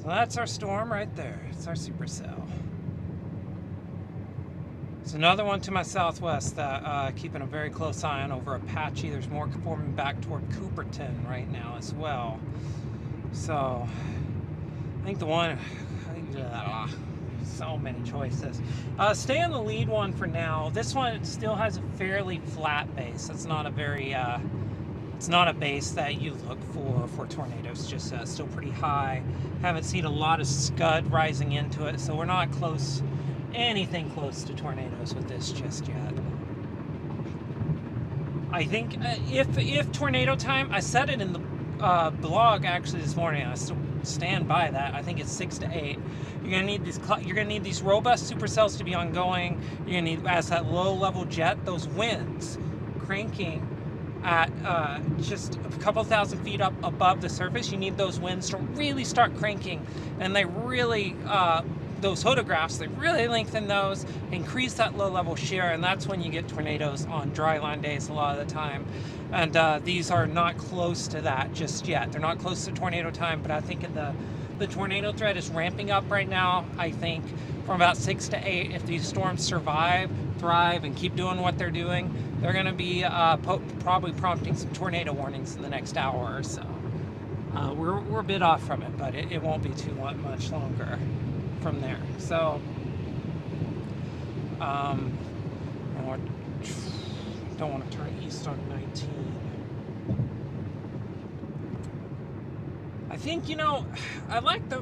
So that's our storm right there. It's our supercell. There's another one to my southwest that keeping a very close eye on over Apache. There's more forming back toward Cooperton right now as well. So I think so many choices. Stay on the lead one for now. This one still has a fairly flat base. It's not a very it's not a base that you look for tornadoes. Just still pretty high. Haven't seen a lot of scud rising into it, so we're not anything close to tornadoes with this just yet. I think if tornado time, I said it in the blog actually this morning. I still stand by that. I think it's 6 to 8. You're gonna need these robust supercells to be ongoing. You're gonna need, as that low-level jet, those winds cranking at just a couple thousand feet up above the surface. You need those winds to really start cranking, and they really those photographs, they really lengthen those, increase that low-level shear, and that's when you get tornadoes on dry line days a lot of the time. And these are not close to that just yet. They're not close to tornado time, but I think the tornado threat is ramping up right now. I think from about 6 to 8, if these storms survive, thrive, and keep doing what they're doing, they're going to be probably prompting some tornado warnings in the next hour or so. We're a bit off from it, but it won't be too much longer from there. So don't want to turn east on 19. I think, you know, I like the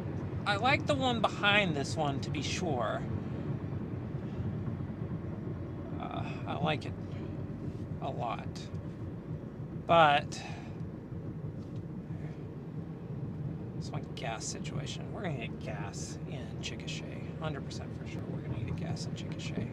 one behind this one, to be sure. I like it a lot, but it's one gas situation. We're gonna get gas in Chickasha, 100% for sure. We're gonna get gas in Chickasha.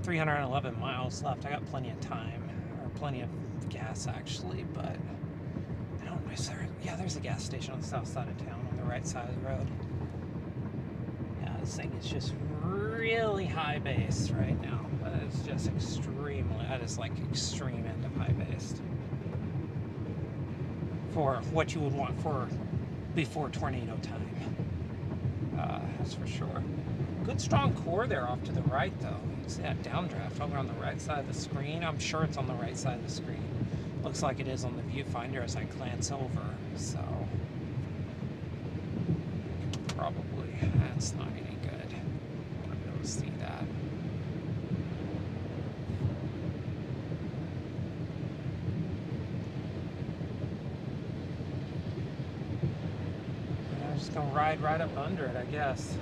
$311 miles left. I got plenty of time, or plenty of gas actually, but I don't know. Yeah, there's a gas station on the south side of town on the right side of the road. Yeah, this thing is just really high based right now, but it's just extremely, that is like extreme end of high based for what you would want for before tornado time. That's for sure. Good strong core there off to the right though. You can see that downdraft over on the right side of the screen. I'm sure it's on the right side of the screen. Looks like it is on the viewfinder as I glance over, so probably that's not any good. I want to be able to see that. I'm just gonna ride right up under it, I guess.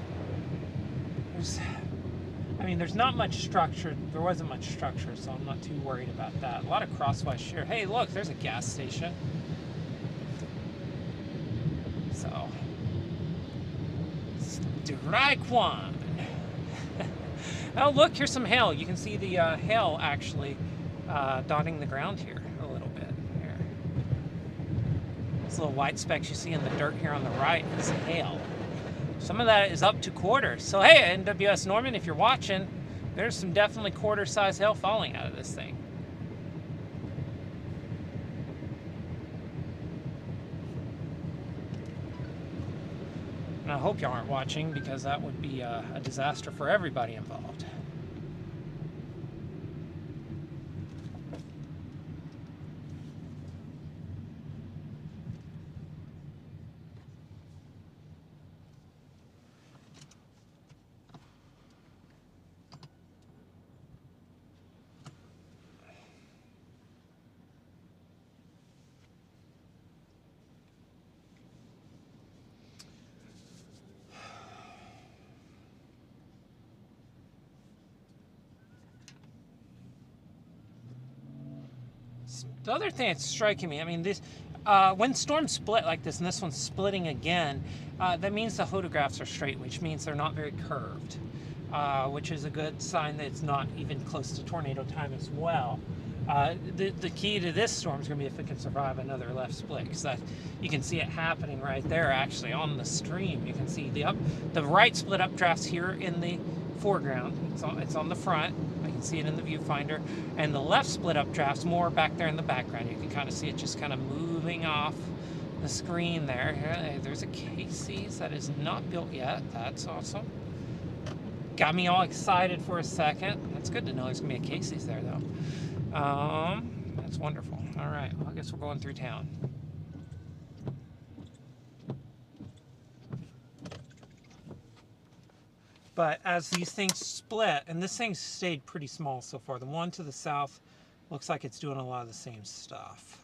There's not much structure. There wasn't much structure, so I'm not too worried about that. A lot of crosswise shear. Hey, look, there's a gas station. So, strike one. Oh, look, here's some hail. You can see the hail actually dotting the ground here a little bit. Here, those little white specks you see in the dirt here on the right is hail. Some of that is up to quarters. So hey, NWS Norman, if you're watching, there's some definitely quarter-size hail falling out of this thing. And I hope you aren't watching, because that would be a disaster for everybody involved. The other thing that's striking me, this, when storms split like this, and this one's splitting again, that means the photographs are straight, which means they're not very curved, which is a good sign that it's not even close to tornado time as well. The key to this storm is going to be if it can survive another left split, because you can see it happening right there actually on the stream. You can see the right split updrafts here in the foreground. It's on the front. I can see it in the viewfinder. And the left split up draft's more back there in the background. You can kind of see it just kind of moving off the screen there. Here, there's a Casey's that is not built yet. That's awesome. Got me all excited for a second. That's good to know there's going to be a Casey's there, though. That's wonderful. All right, well, I guess we're going through town. But as these things split, and this thing's stayed pretty small so far. The one to the south looks like it's doing a lot of the same stuff.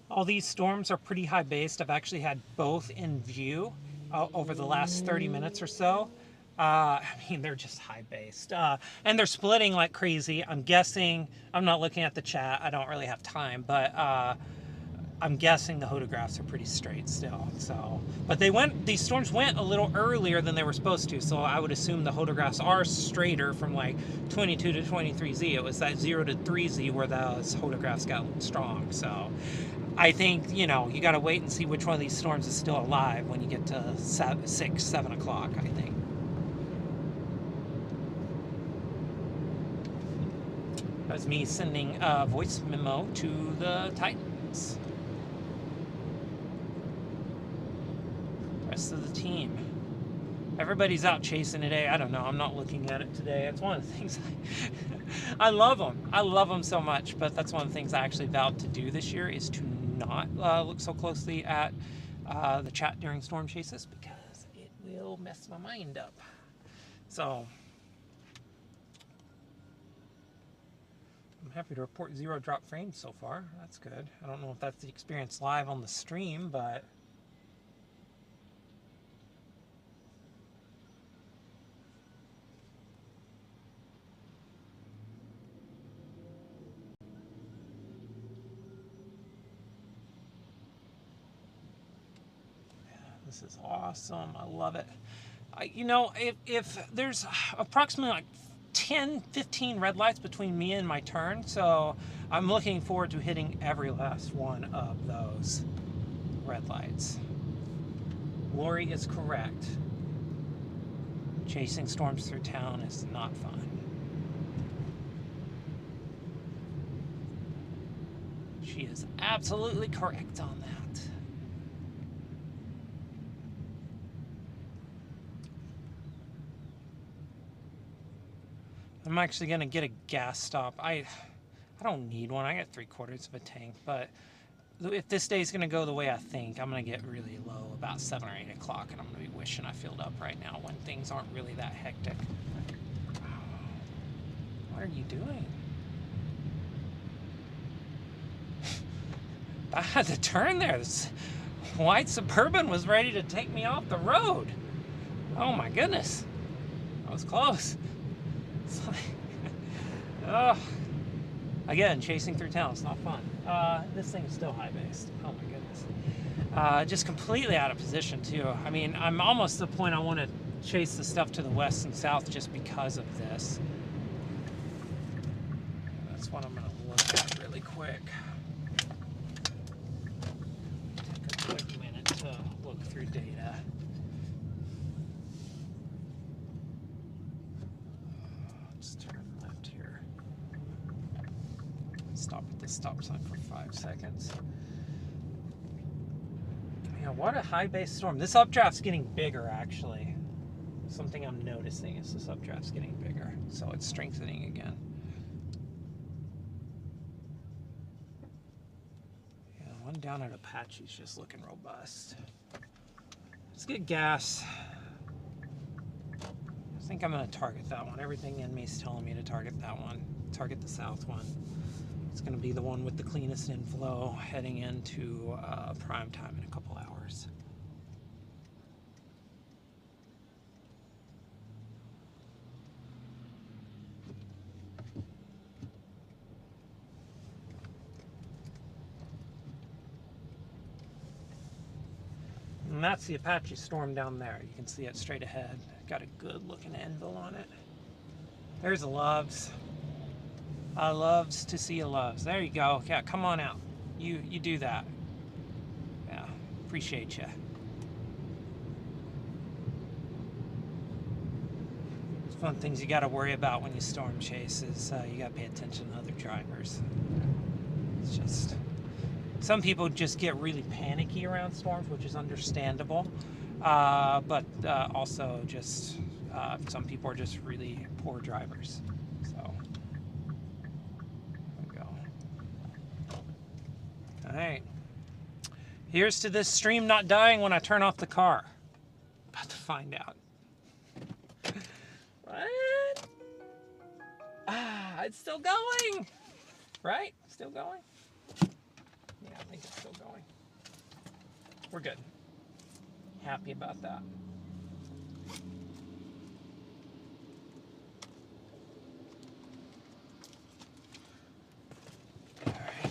All these storms are pretty high based. I've actually had both in view over the last 30 minutes or so. I mean, they're just high based. And they're splitting like crazy. I'm guessing, I'm not looking at the chat, I don't really have time, but I'm guessing the photographs are pretty straight still. So, but these storms went a little earlier than they were supposed to, so I would assume the photographs are straighter from like 22 to 23Z. It was that 0 to 3Z where those photographs got strong. So I think, you know, you got to wait and see which one of these storms is still alive when you get to 6, 7 o'clock, I think. That was me sending a voice memo to the Titans. Rest of the team. Everybody's out chasing today. I don't know. I'm not looking at it today. It's one of the things I love them. I love them so much, but that's one of the things I actually vowed to do this year is to not look so closely at the chat during storm chases because it will mess my mind up. So I'm happy to report 0 drop frames so far. That's good. I don't know if that's the experience live on the stream, but this is awesome. I love it. You know, if there's approximately like 10, 15 red lights between me and my turn, so I'm looking forward to hitting every last one of those red lights. Lori is correct. Chasing storms through town is not fun. She is absolutely correct on that. I'm actually going to get a gas stop. I don't need one. I got 3/4 of a tank, but if this day's going to go the way I think, I'm going to get really low about 7 or 8 o'clock, and I'm going to be wishing I filled up right now when things aren't really that hectic. What are you doing? I had to turn there. This white Suburban was ready to take me off the road. Oh my goodness. That was close. It's like, oh. Again, chasing through town, it's not fun. This thing's still high based. Oh my goodness. Just completely out of position too. I mean, I'm almost to the point I want to chase the stuff to the west and south just because of this. That's what I'm going to look at really quick. Take a quick minute to look through data. Stop at the stop sign for 5 seconds. Yeah, what a high base storm. This updraft's getting bigger, actually. Something I'm noticing is this updraft's getting bigger, so it's strengthening again. Yeah, one down at Apache's just looking robust. Let's get gas. I think I'm going to target that one. Everything in me is telling me to target that one. Target the south one. It's going to be the one with the cleanest inflow heading into prime time in a couple hours. that's the Apache Storm down there. You can see it straight ahead. Got a good looking anvil on it. There's a Loves. I loves to see a Loves. There you go. Yeah, come on out. You do that. Yeah, appreciate you. One of the things you got to worry about when you storm chase is you got to pay attention to other drivers. It's just, some people just get really panicky around storms, which is understandable, but also just some people are just really poor drivers. So there we go. All right, here's to this stream not dying when I turn off the car. About to find out. What? Ah, it's still going, right? Still going? Yeah, I think it's still going. We're good. Happy about that. All right.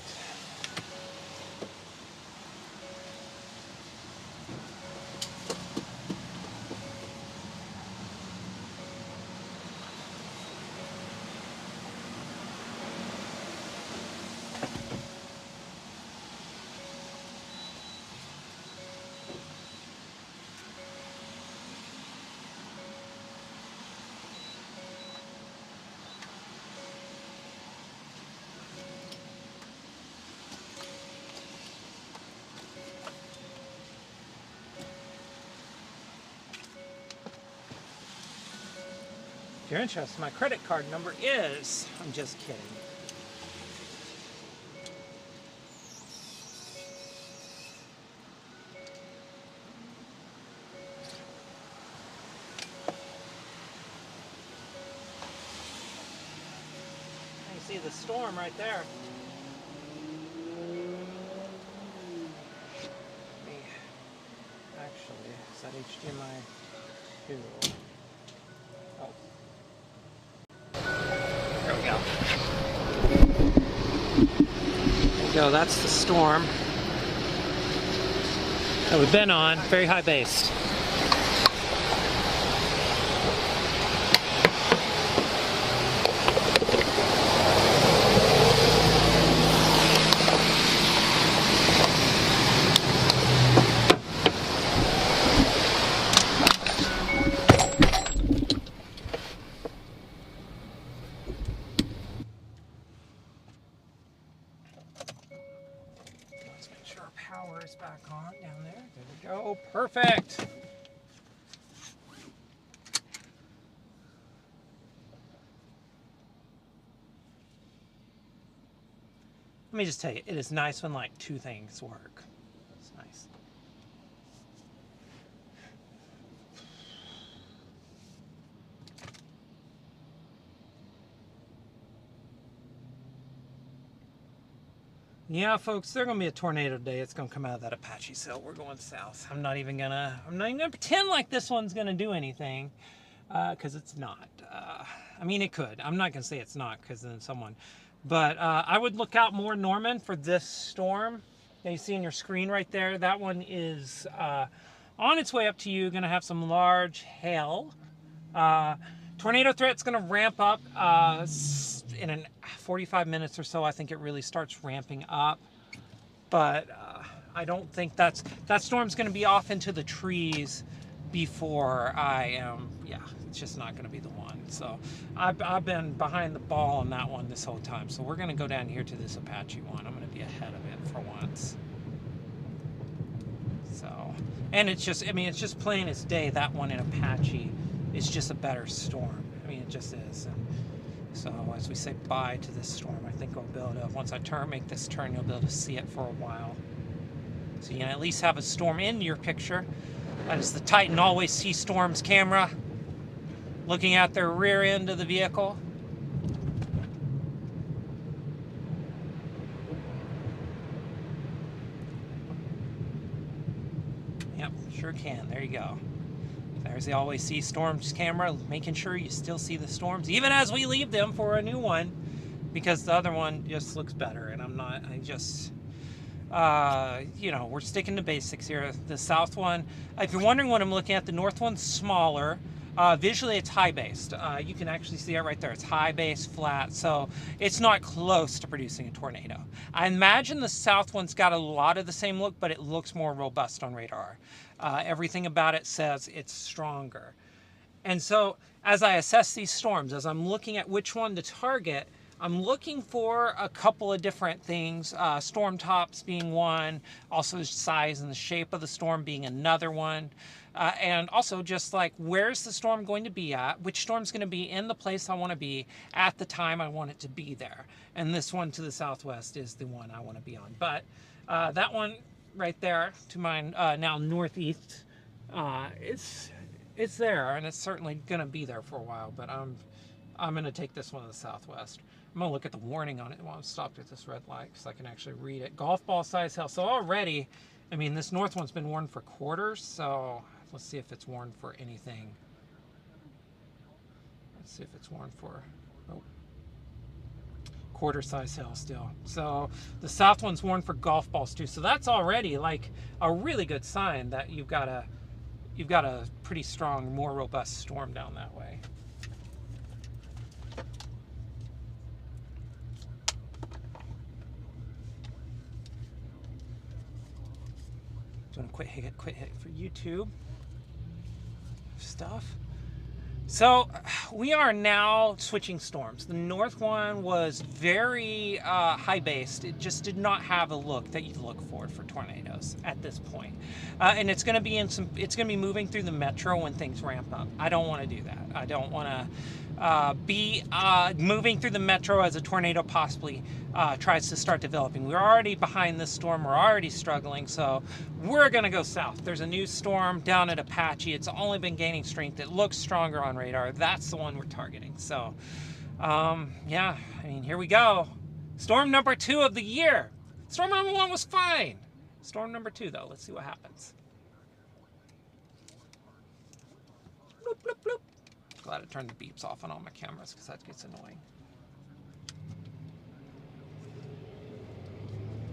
If you're interested, my credit card number is, I'm just kidding. You see the storm right there. Actually, is that HDMI 2? Oh. There we go. There we go, that's the storm that we've been on, very high based. Back on down there. There we go. Perfect. Let me just tell you, it is nice when like two things work. It's nice. Yeah, folks, there's gonna be a tornado day. It's gonna come out of that Apache cell. We're going south. I'm not even gonna pretend like this one's gonna do anything, because it's not. I mean, it could. I'm not gonna say it's not, because then someone. But I would look out more, Norman, for this storm that you see on your screen right there. That one is on its way up to you. Gonna have some large hail. Tornado threat's gonna ramp up in 45 minutes or so. I think it really starts ramping up, but I don't think that storm's going to be off into the trees before I am. Yeah, it's just not going to be the one. So I've been behind the ball on that one this whole time. So we're going to go down here to this Apache one. I'm going to be ahead of it for once. So, and it's just, I mean, it's just plain as day. That one in Apache is just a better storm. I mean, it just is. And so as we say bye to this storm, I think I'll be able to, once I make this turn, you'll be able to see it for a while. So you can at least have a storm in your picture. That is the Titan Always See Storms camera looking at their rear end of the vehicle. Yep, sure can. There you go. There's the Always See Storms camera, making sure you still see the storms, even as we leave them for a new one, because the other one just looks better, and You know, we're sticking to basics here. The south one, if you're wondering what I'm looking at, the north one's smaller. Visually, it's high-based. You can actually see it right there. It's high-based, flat, so it's not close to producing a tornado. I imagine the south one's got a lot of the same look, but it looks more robust on radar. Everything about it says it's stronger. And so as I assess these storms, as I'm looking at which one to target, I'm looking for a couple of different things, storm tops being one, also the size and the shape of the storm being another one, and also just like where's the storm going to be at, which storm's going to be in the place I want to be at the time I want it to be there. And this one to the southwest is the one I want to be on. But that one right there to my now northeast, it's there, and it's certainly going to be there for a while, but I'm going to take this one to the southwest. I'm going to look at the warning on it while I'm stopped at this red light so I can actually read it. Golf ball size hail. So already, I mean, this north one's been warned for quarters, so let's see if it's warned for anything. Let's see if it's warned for quarter size hail still. So the south one's warned for golf balls too. So that's already like a really good sign that you've got a pretty strong, more robust storm down that way. Doing a quick hit for YouTube stuff. So we are now switching storms. The north one was very high-based. It just did not have a look that you'd look for tornadoes at this point. And it's going to be it's going to be moving through the metro when things ramp up. I don't want to do that. I don't want to be moving through the metro as a tornado possibly tries to start developing. We're already behind this storm. We're already struggling, so we're going to go south. There's a new storm down at Apache. It's only been gaining strength. It looks stronger on radar. That's the one we're targeting. So, yeah, I mean, here we go. Storm number 2 of the year. Storm number 1 was fine. Storm number 2, though. Let's see what happens. Bloop, bloop, bloop. Glad I turned the beeps off on all my cameras because that gets annoying.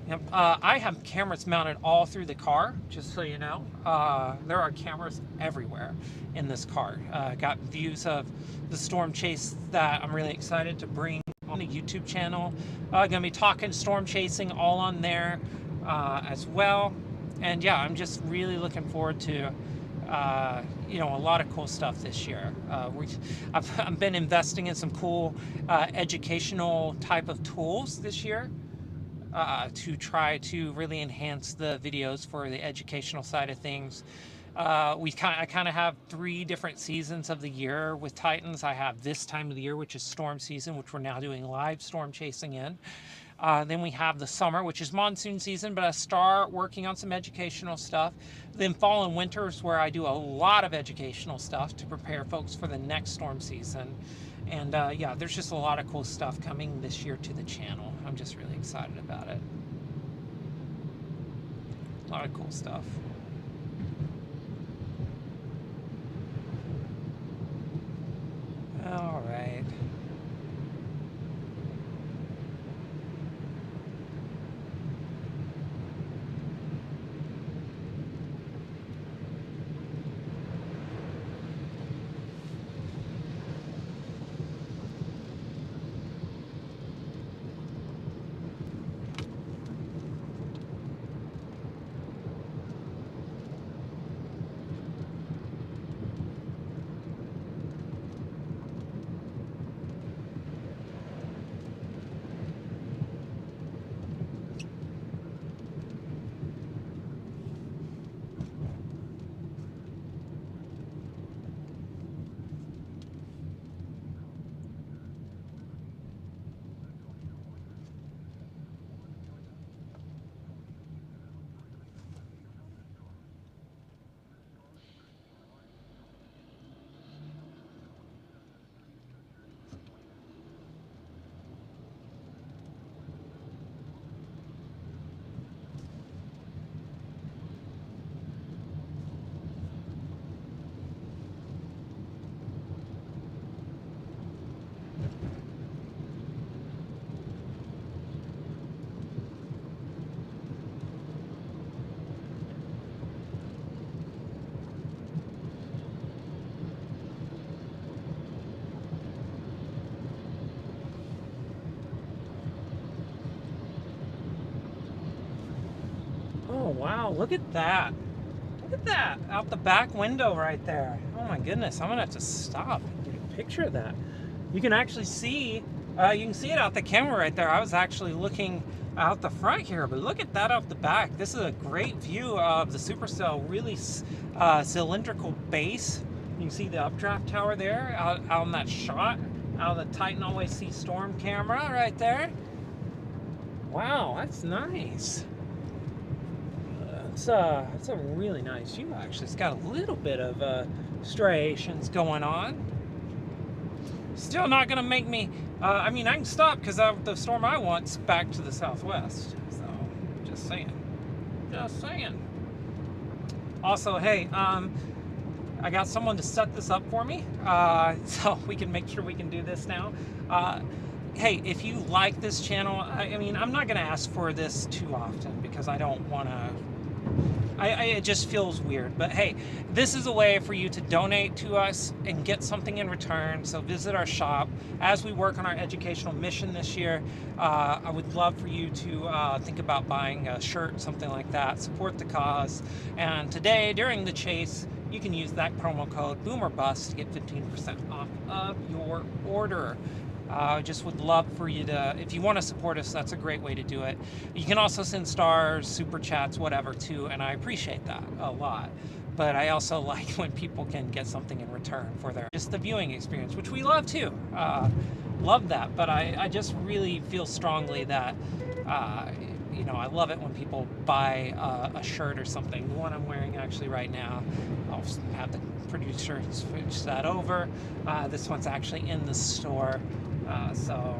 Yep. I have cameras mounted all through the car, just so you know. There are cameras everywhere in this car. Got views of the storm chase that I'm really excited to bring on the YouTube channel. Going to be talking storm chasing all on there as well. And yeah, I'm just really looking forward to you know, a lot of cool stuff this year. I've been investing in some cool educational type of tools this year. To try to really enhance the videos for the educational side of things. I kind of have 3 different seasons of the year with Titans. I have this time of the year, which is storm season, which we're now doing live storm chasing in. Then we have the summer, which is monsoon season, but I start working on some educational stuff. Then fall and winter is where I do a lot of educational stuff to prepare folks for the next storm season. And yeah, there's just a lot of cool stuff coming this year to the channel. I'm just really excited about it. A lot of cool stuff. All right. wow, look at that. Look at that, out the back window right there. Oh my goodness, I'm gonna have to stop and get a picture of that. You can actually see, you can see it out the camera right there. I was actually looking out the front here, but look at that out the back. This is a great view of the Supercell, really cylindrical base. You can see the updraft tower there, out on that shot, out of the Titan Always See Storm camera right there. Wow, that's nice. It's a really nice view, actually. It's got a little bit of striations going on. Still not gonna make me, I mean, I can stop because the storm I want's back to the southwest. So, just saying. Just saying. Also, hey, I got someone to set this up for me, so we can make sure we can do this now. Hey, if you like this channel, I mean, I'm not gonna ask for this too often because I don't wanna, it just feels weird, but hey, this is a way for you to donate to us and get something in return. So visit our shop as we work on our educational mission this year. I would love for you to think about buying a shirt, something like that, support the cause. And today, during the chase, you can use that promo code BOOMERBUST to get 15% off of your order. Just would love for you to, if you want to support us, that's a great way to do it. You can also send stars, super chats, whatever too, and I appreciate that a lot. But I also like when people can get something in return for their, just the viewing experience, which we love too. Love that, but I just really feel strongly that, you know, I love it when people buy a shirt or something. The one I'm wearing actually right now, I'll have the producer switch that over. This one's actually in the store. So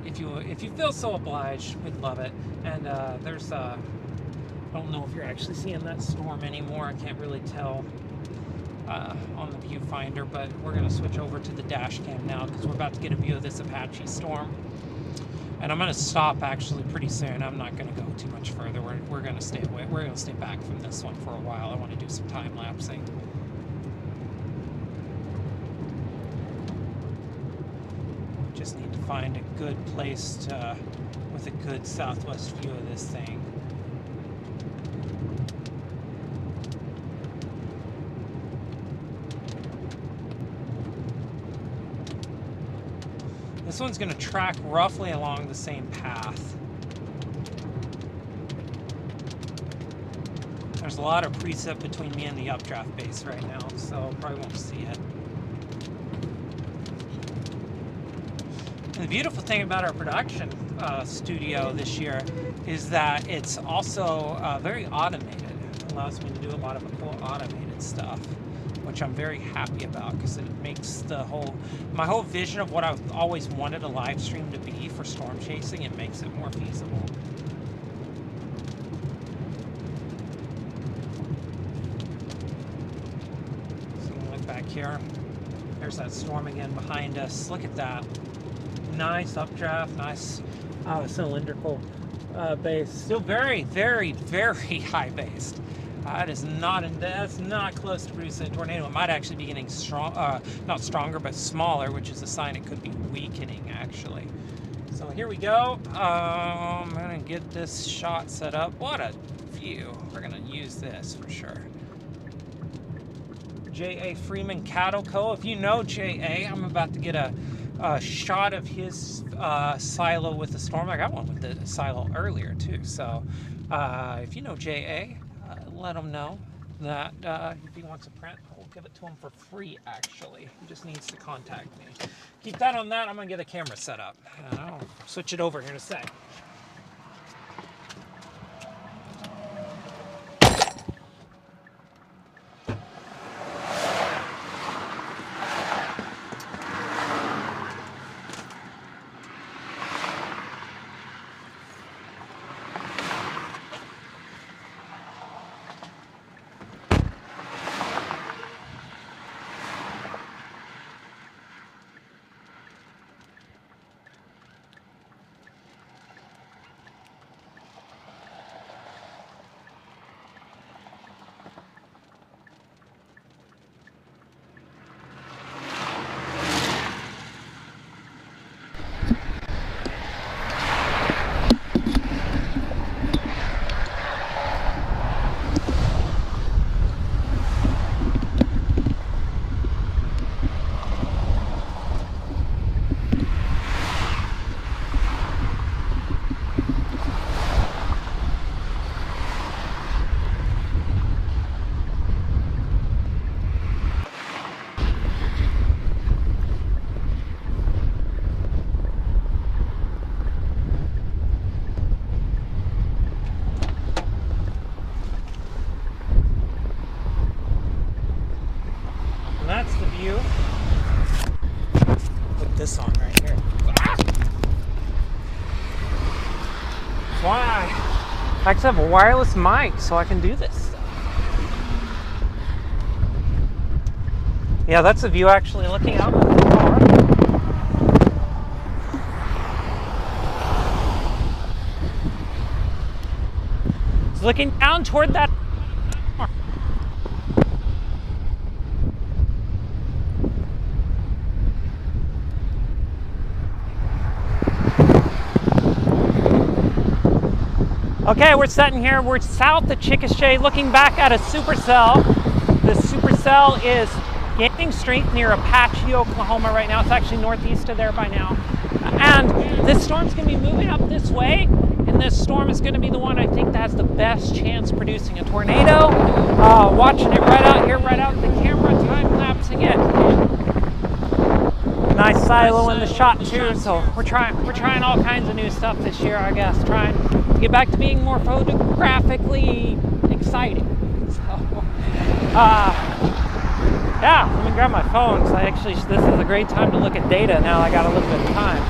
if you feel so obliged, we'd love it. And there's I don't know if you're actually seeing that storm anymore. I can't really tell on the viewfinder, but we're going to switch over to the dash cam now because we're about to get a view of this Apache storm. And I'm going to stop actually pretty soon. I'm not going to go too much further. We're going to stay away. We're going to stay back from this one for a while. I want to do some time lapsing. Just need to find a good place to, with a good southwest view of this thing. This one's going to track roughly along the same path. There's a lot of precip between me and the updraft base right now, so probably won't see it. And the beautiful thing about our production studio this year is that it's also very automated. It allows me to do a lot of cool automated stuff, which I'm very happy about because it makes my whole vision of what I've always wanted a live stream to be for storm chasing, it makes it more feasible. So I'm gonna look back here. There's that storm again behind us. Look at that. Nice updraft, nice cylindrical base. Still very, very, very high based. That's not close to producing a tornado. It might actually be getting strong, not stronger, but smaller, which is a sign it could be weakening, actually. So here we go. I'm gonna get this shot set up. What a view. We're gonna use this for sure. J.A. Freeman Cattle Co. If you know J.A., I'm about to get a shot of his silo with the storm. I got one with the silo earlier too. So if you know J.A., let him know that if he wants a print, we'll give it to him for free, actually. He just needs to contact me. Keep that on that. I'm going to get a camera set up. And I'll switch it over here in a sec. why I actually have a wireless mic so I can do this stuff. Yeah, that's a view actually looking out of the car. It's looking down toward that. Okay, we're sitting here. We're south of Chickasha, looking back at a supercell. The supercell is gaining strength near Apache, Oklahoma right now. It's actually northeast of there by now. And this storm's going to be moving up this way, and this storm is going to be the one I think that has the best chance producing a tornado. Watching it right out here, right out the camera, time-lapsing it. Nice silo in the shot too, so we're trying all kinds of new stuff this year, I guess. Trying to get back to being more photographically exciting. So, yeah, let me grab my phone. So this is a great time to look at data now I got a little bit of time.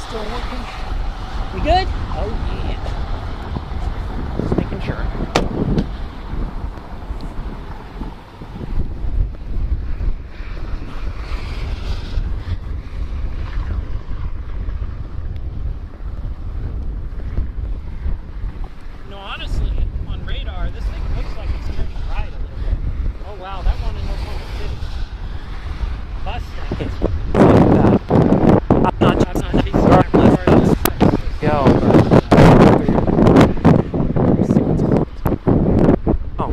Still working. We good? Oh yeah. Just making sure. No, honestly, on radar, this thing looks like it's turning right a little bit. Oh wow, that one in Oklahoma City. Mustang. I'm not chasing that. Go. See what's going on. Oh.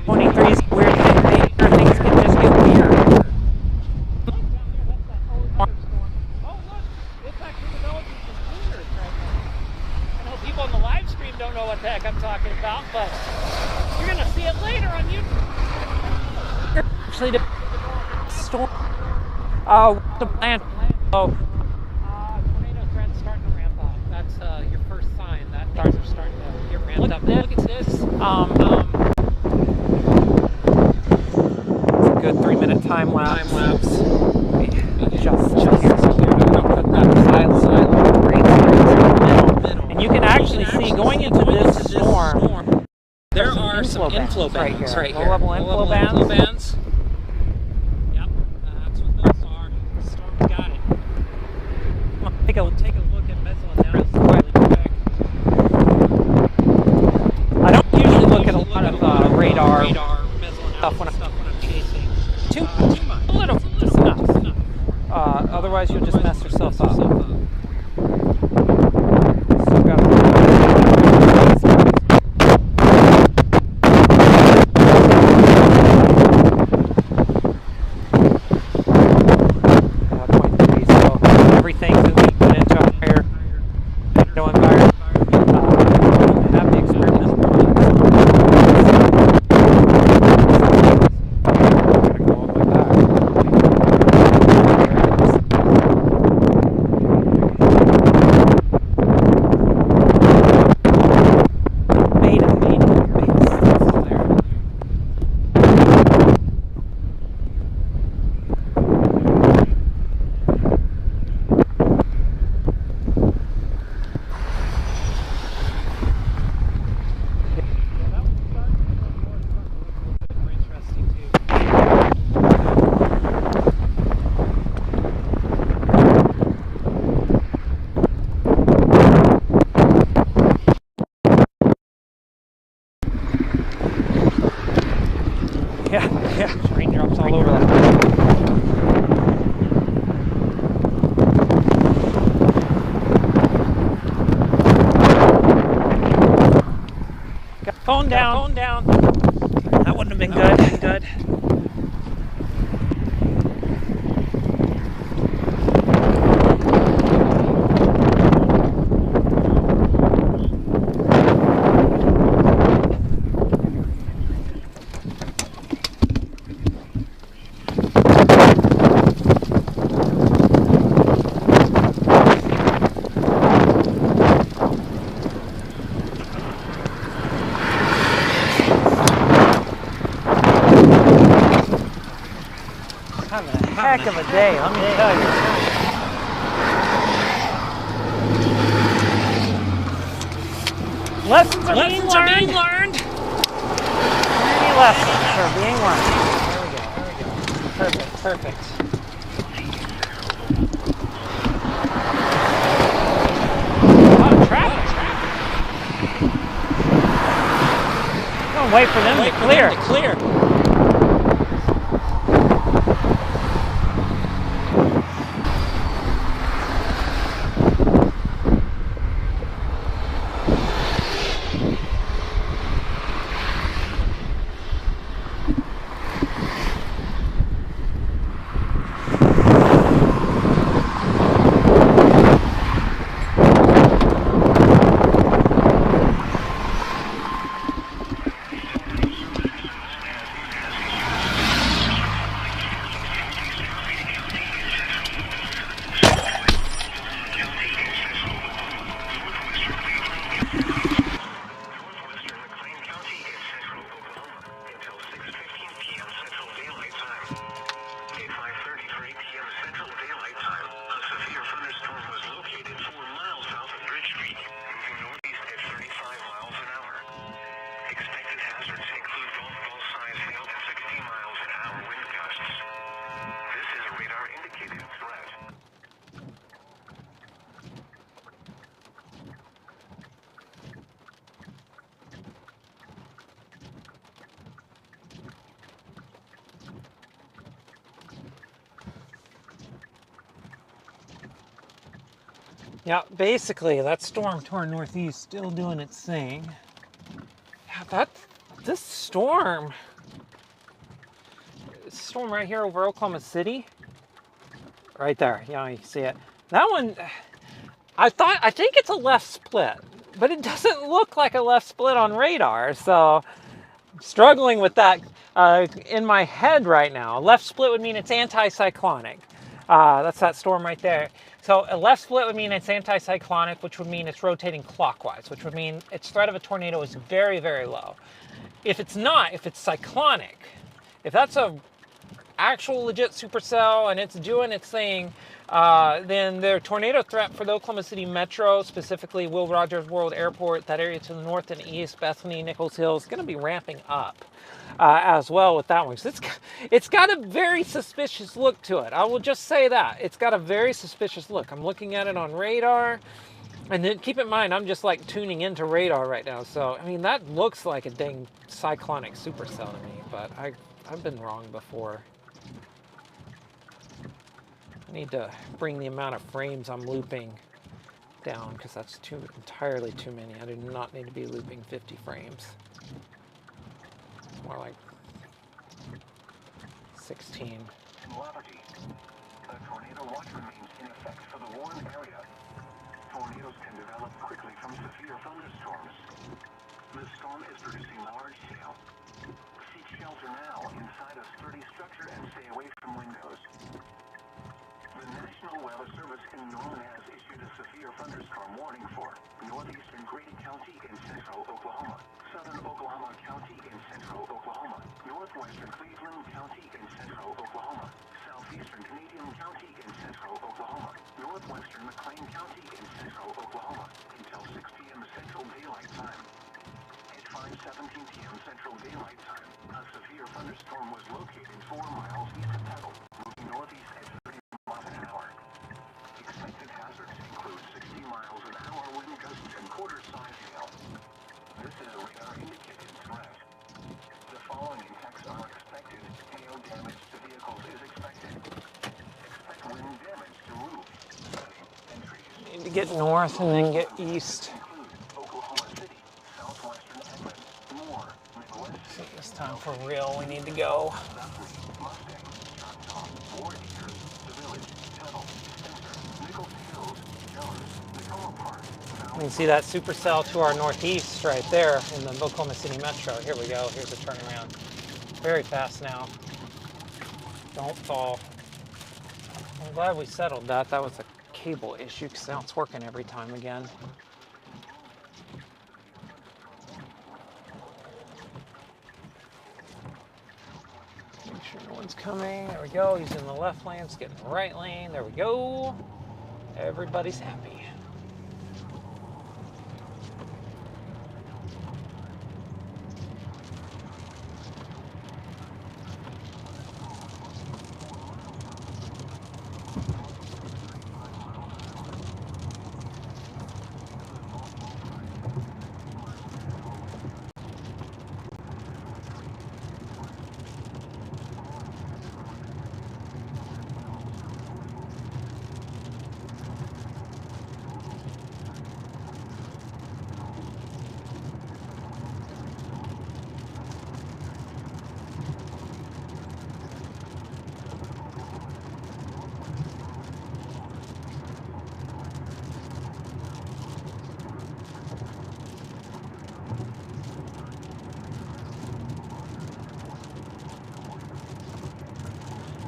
23 is weird. Things can just get weird. Oh, look. It's actually developing some coolers right now. I know people on the live stream don't know what the heck I'm talking about, but you're going to see it later on YouTube. Actually, the storm. The plant. Tornado threat's starting to ramp up. That's your first sign that stars are starting to get ramped up. Look at this. It's a good 3-minute time lapse. Just here. Put that middle. And you can actually see going into this storm, there are some inflow bands right here. Low-level inflow bands. Yep, that's what those are. The storm's got it. Take a look at missile analysis really quick. I don't usually look at a lot of radar stuff when I'm chasing. Too much. A little, just enough. Otherwise, you'll just mess yourself up. Still got everything's going to be put into a higher environment. Have the experiments. Yeah, raindrops all over that. Got phone down. That wouldn't have been good. heck of a day, let me tell you. Lessons are being learned. Many lessons are being learned. There we go. Perfect. Traffic. Don't wait for them to clear. Yeah, basically that storm to our northeast still doing its thing. Yeah, this storm right here over Oklahoma City, right there, you can see it. That one, I think it's a left split, but it doesn't look like a left split on radar, so I'm struggling with that in my head right now. A left split would mean it's anticyclonic. That's that storm right there. So a left split would mean it's anticyclonic, which would mean it's rotating clockwise, which would mean its threat of a tornado is very, very low. If it's not, if it's cyclonic, if that's a actual legit supercell and it's doing its thing, then their tornado threat for the Oklahoma City metro, specifically Will Rogers World Airport, that area to the north and east, Bethany, Nichols Hill, is going to be ramping up as well with that one. So it's got a very suspicious look to it. I will just say that. It's got a very suspicious look. I'm looking at it on radar. And then keep in mind, I'm just like tuning into radar right now. So, I mean, that looks like a dang cyclonic supercell to me, but I've been wrong before. I need to bring the amount of frames I'm looping down because that's entirely too many. I do not need to be looping 50 frames. It's more like 16. In Laverty, a tornado watch remains in effect for the Warren area. Tornadoes can develop quickly from severe thunderstorms. The storm is producing large hail. Seek shelter now inside a sturdy structure and stay away from windows. The National Weather Service in Norman has issued a severe thunderstorm warning for northeastern Grady County in central Oklahoma, southern Oklahoma County in central Oklahoma, northwestern Cleveland County in central Oklahoma, southeastern Canadian County in central Oklahoma, northwestern McLean County in central Oklahoma until 6 p.m. Central Daylight Time. At 5:17 p.m. Central Daylight Time, a severe thunderstorm was located 4 miles east of Tuttle, moving northeast at 30 miles an hour. Expected hazards include 60 miles an hour wind gusts and quarter-size hail. This is a radar-indicated threat. The following impacts are expected. Hail damage to vehicles is expected. Expect wind damage to roofs, siding, and trees. Need to get north and then get east. Oklahoma City, southwestern Edmond, Moore, Midwest. So this time for real, we need to go. Mustang, Choctaw, Ward Acres, The Village, Tuttle, Spencer, Nichols Hills, Sellers, Tacoma Park. You can see that supercell to our northeast right there in the Oklahoma City metro. Here we go. Here's a turnaround. Very fast now. Don't fall. I'm glad we settled that. That was a cable issue because now it's working every time again. Make sure no one's coming. There we go. He's in the left lane. Let's get in the right lane. There we go. Everybody's happy.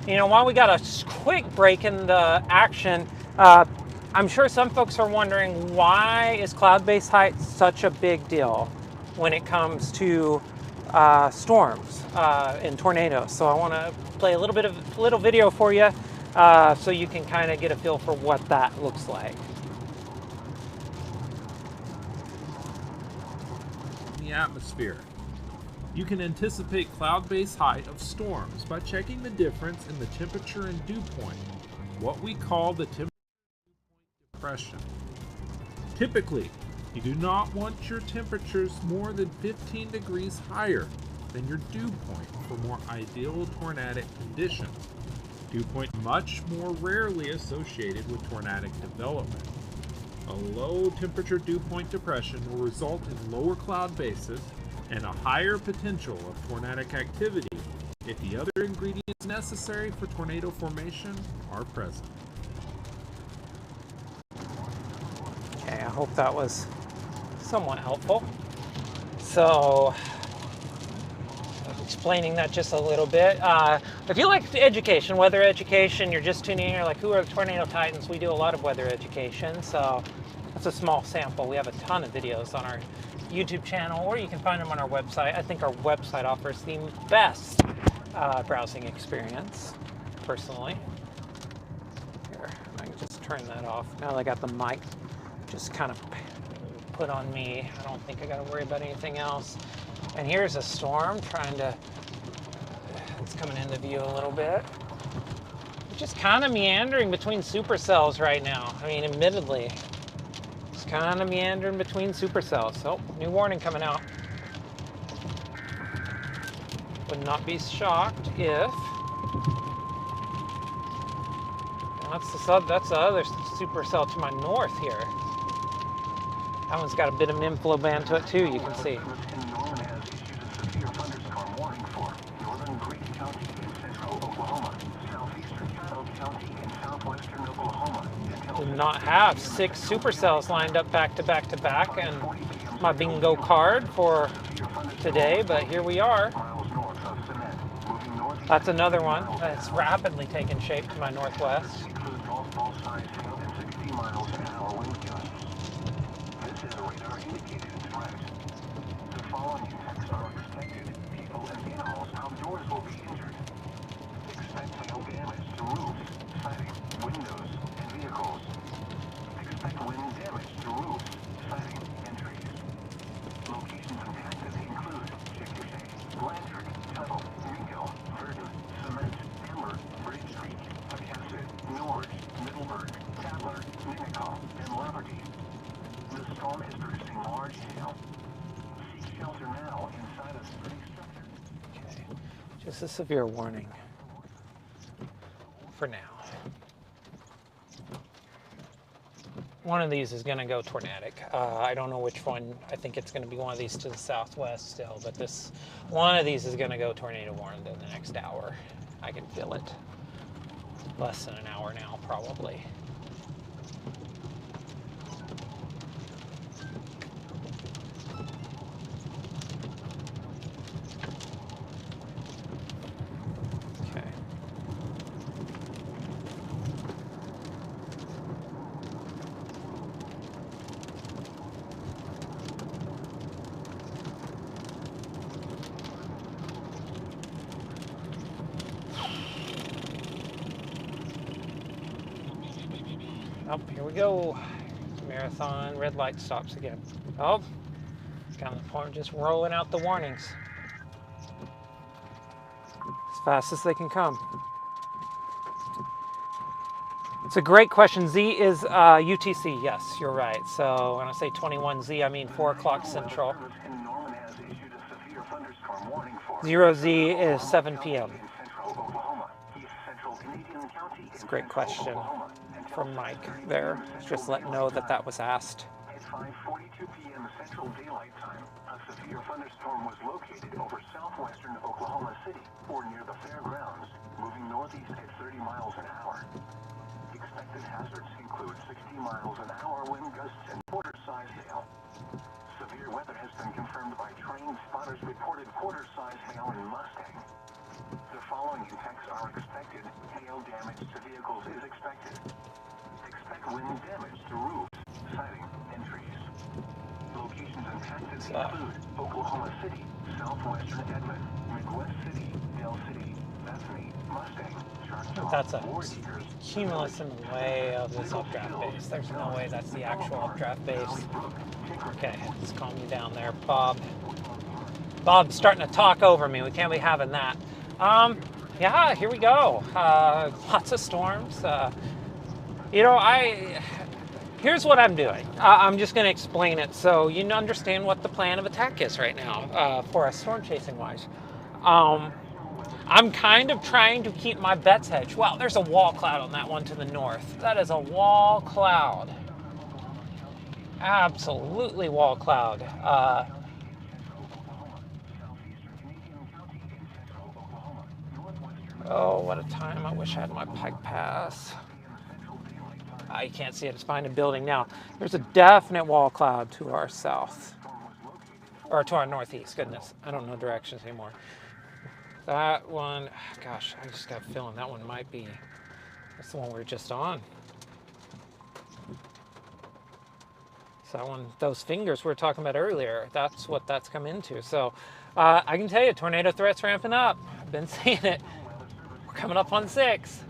You know, while we got a quick break in the action, I'm sure some folks are wondering, why is cloud-based height such a big deal when it comes to storms and tornadoes? So I want to play a little video for you so you can kind of get a feel for what that looks like. The atmosphere. You can anticipate cloud-based height of storms by checking the difference in the temperature and dew point, what we call the temperature depression. Typically, you do not want your temperatures more than 15 degrees higher than your dew point for more ideal tornadic conditions. Dew point much more rarely associated with tornadic development. A low temperature dew point depression will result in lower cloud bases and a higher potential of tornadic activity if the other ingredients necessary for tornado formation are present. Okay, I hope that was somewhat helpful. So, explaining that just a little bit. If you like education, weather education, you're just tuning in, you're like, who are the Tornado Titans? We do a lot of weather education, so that's a small sample. We have a ton of videos on our YouTube channel, or you can find them on our website. I think our website offers the best browsing experience, personally. Here, I can just turn that off. Now that I got the mic just kind of put on me, I don't think I got to worry about anything else. And here's a storm it's coming into view a little bit. Just kind of meandering between supercells right now. I mean, admittedly, it's kind of meandering between supercells. Oh, new warning coming out. Would not be shocked if that's the other supercell to my north here. That one's got a bit of an inflow band to it too, you can see. Did not have 6 supercells lined up back to back to back and my bingo card for today, but here we are. That's another one that's rapidly taking shape to my northwest. Just a severe warning for now. One of these is going to go tornadic. I don't know which one. I think it's going to be one of these to the southwest still, but one of these is going to go tornado warned in the next hour. I can feel it. Less than an hour now, probably. Oh, here we go. Marathon red light stops again. Oh, it's got the form just rolling out the warnings as fast as they can come. It's a great question. Z is UTC. Yes, you're right. So when I say 21Z, I mean 4 o'clock Central. 0Z is 7 p.m. It's a great question from Mike there. Just let know that that was asked. At 5:42 p.m. Central Daylight Time, a severe thunderstorm was located over southwestern Oklahoma City or near the fairgrounds, moving northeast at 30 miles an hour. Expected hazards include 60 miles an hour wind gusts and quarter-size hail. Severe weather has been confirmed by trained spotters reported quarter-size hail in Mustang. The following impacts are expected. Hail damage to vehicles is expected. Expect wind damage to roofs, siding, and trees. Locations impacted include Oklahoma City, southwestern Edmond, Midwest City, Dell City, Bethany, Mustang, Churchill, That's a Ward Acres, cumulus in the way of this updraft base. There's no way that's the actual updraft base. Okay, let's calm you down there, Bob. Bob's starting to talk over me. We can't be having that. Yeah, here we go. Lots of storms. You know, here's what I'm doing. I'm just going to explain it so you understand what the plan of attack is right now for us storm chasing wise. I'm kind of trying to keep my bets hedged. Well, there's a wall cloud on that one to the north. That is a wall cloud. Absolutely wall cloud. Oh, what a time. I wish I had my pike pass. You can't see it. It's behind a building now. There's a definite wall cloud to our south. Or to our northeast. Goodness, I don't know directions anymore. That one, gosh, I just got a feeling that one might be, that's the one we were just on. So that one, those fingers we were talking about earlier, that's what that's come into. So I can tell you, tornado threat's ramping up. I've been seeing it. We're coming up on 6.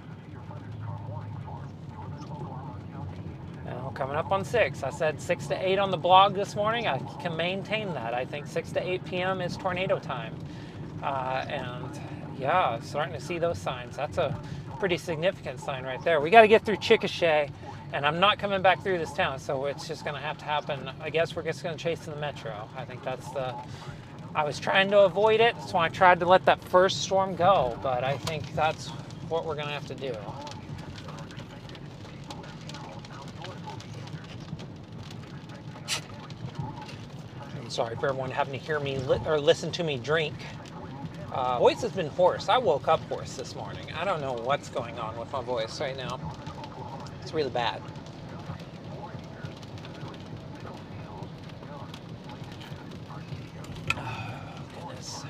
Coming up on 6. I said 6 to 8 on the blog this morning. I can maintain that. I think 6 to 8 p.m. is tornado time. And yeah, starting to see those signs. That's a pretty significant sign right there. We got to get through Chickasha, and I'm not coming back through this town, so it's just going to have to happen. I guess we're just going to chase to the metro. I think that's I was trying to avoid it, so I tried to let that first storm go, but I think that's what we're going to have to do. I'm sorry for everyone having to hear me or listen to me drink. Voice has been hoarse. I woke up hoarse this morning. I don't know what's going on with my voice right now. It's really bad. Oh, goodness.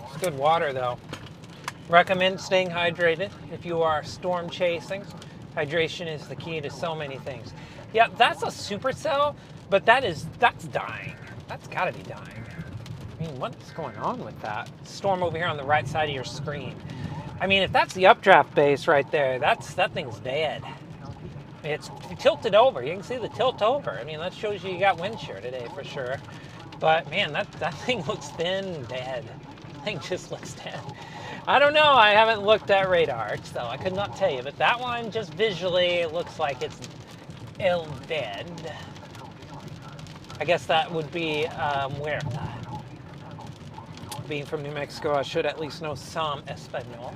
It's good water, though. Recommend staying hydrated if you are storm chasing. Hydration is the key to so many things. Yeah, that's a supercell, but that's dying. That's gotta be dying. I mean, what's going on with that? Storm over here on the right side of your screen. I mean, if that's the updraft base right there, that thing's dead. It's tilted over. You can see the tilt over. I mean, that shows you got wind shear today for sure. But man, that thing looks thin and dead. That thing just looks dead. I don't know. I haven't looked at radar, so I could not tell you. But that one, just visually, it looks like it's ill dead. I guess that would be Muerta. Being from New Mexico, I should at least know some Espanol.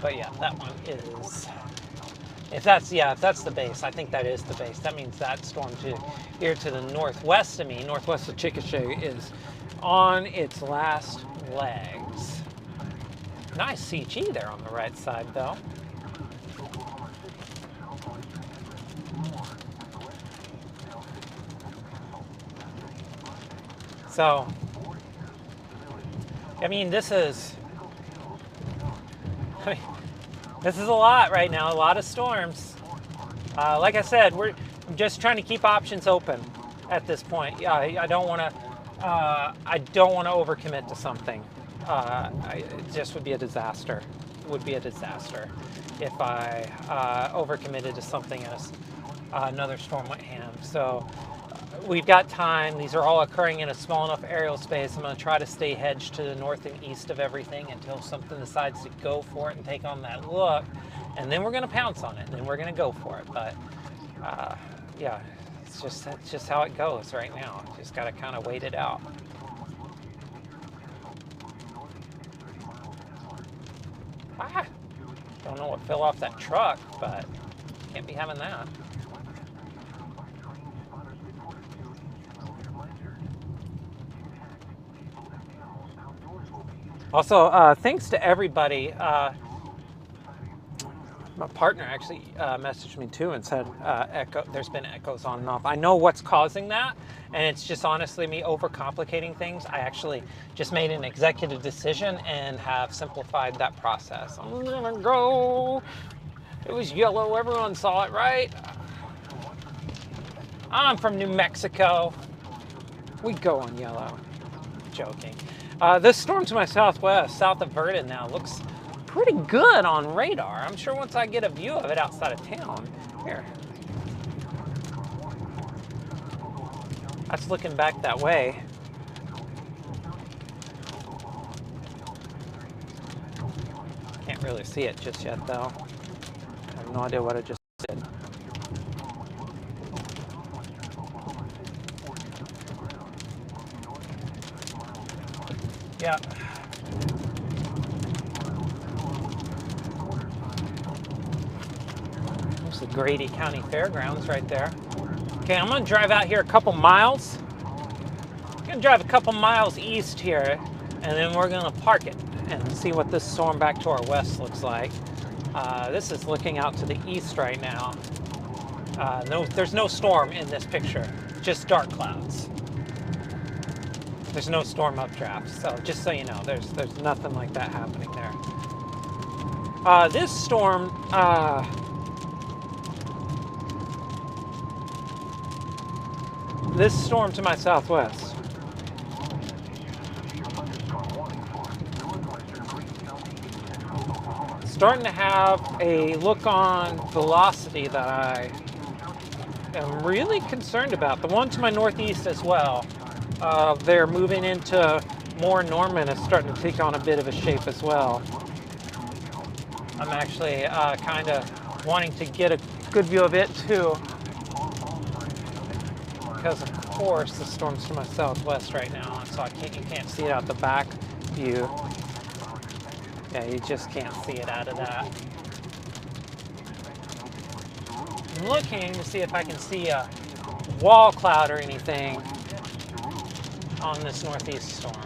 But yeah, that one is. If that's the base, I think that is the base. That means that storm here to the northwest of me, northwest of Chickasha, is on its last legs. Nice CG there on the right side, though. So, I mean, this is a lot right now, a lot of storms. Like I said, I'm just trying to keep options open at this point. Yeah, I don't want to overcommit to something. It just would be a disaster. would be a disaster if I overcommitted to something as another storm went ham. So we've got time. These are all occurring in a small enough aerial space. I'm going to try to stay hedged to the north and east of everything until something decides to go for it and take on that look. And then we're going to pounce on it. And then we're going to go for it. But yeah, it's just how it goes right now. Just got to kind of wait it out. Don't know what fell off that truck, but can't be having that. Also, thanks to everybody. My partner actually messaged me too and said there's been echoes on and off. I know what's causing that, and it's just honestly me overcomplicating things. I actually just made an executive decision and have simplified that process. I'm gonna go. It was yellow. Everyone saw it, right? I'm from New Mexico. We go on yellow. Joking. This storm to my southwest, south of Verdon now, looks pretty good on radar. I'm sure once I get a view of it outside of town. Here. That's looking back that way. Can't really see it just yet though. I have no idea what I just did. Yeah. There's the Grady County Fairgrounds right there. Okay, I'm gonna drive out here a couple miles. I'm gonna drive a couple miles east here, and then we're gonna park it and see what this storm back to our west looks like. This is looking out to the east right now. No, there's no storm in this picture, just dark clouds. There's no storm updraft, so just so you know, there's nothing like that happening there. This storm, to my southwest. Starting to have a look on velocity that I am really concerned about. The one to my northeast as well. They're moving into more Norman is starting to take on a bit of a shape as well. I'm actually kind of wanting to get a good view of it too. Because of course the storm's to my southwest right now, so you can't see it out the back view. Yeah, you just can't see it out of that. I'm looking to see if I can see a wall cloud or anything on this northeast storm.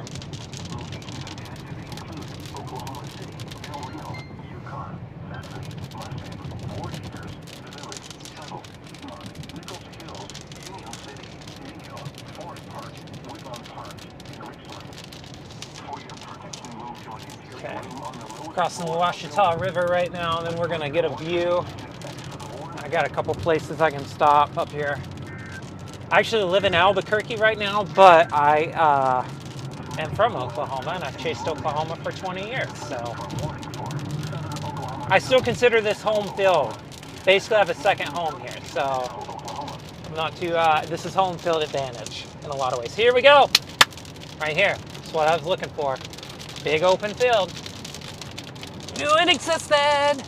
Okay, crossing the Washita River right now, and then we're gonna get a view. I got a couple places I can stop up here. I actually live in Albuquerque right now, but I am from Oklahoma, and I've chased Oklahoma for 20 years, so I still consider this home field. Basically, I have a second home here, so I'm not too, this is home field advantage in a lot of ways. Here we go, right here. That's what I was looking for. Big open field. Knew it existed.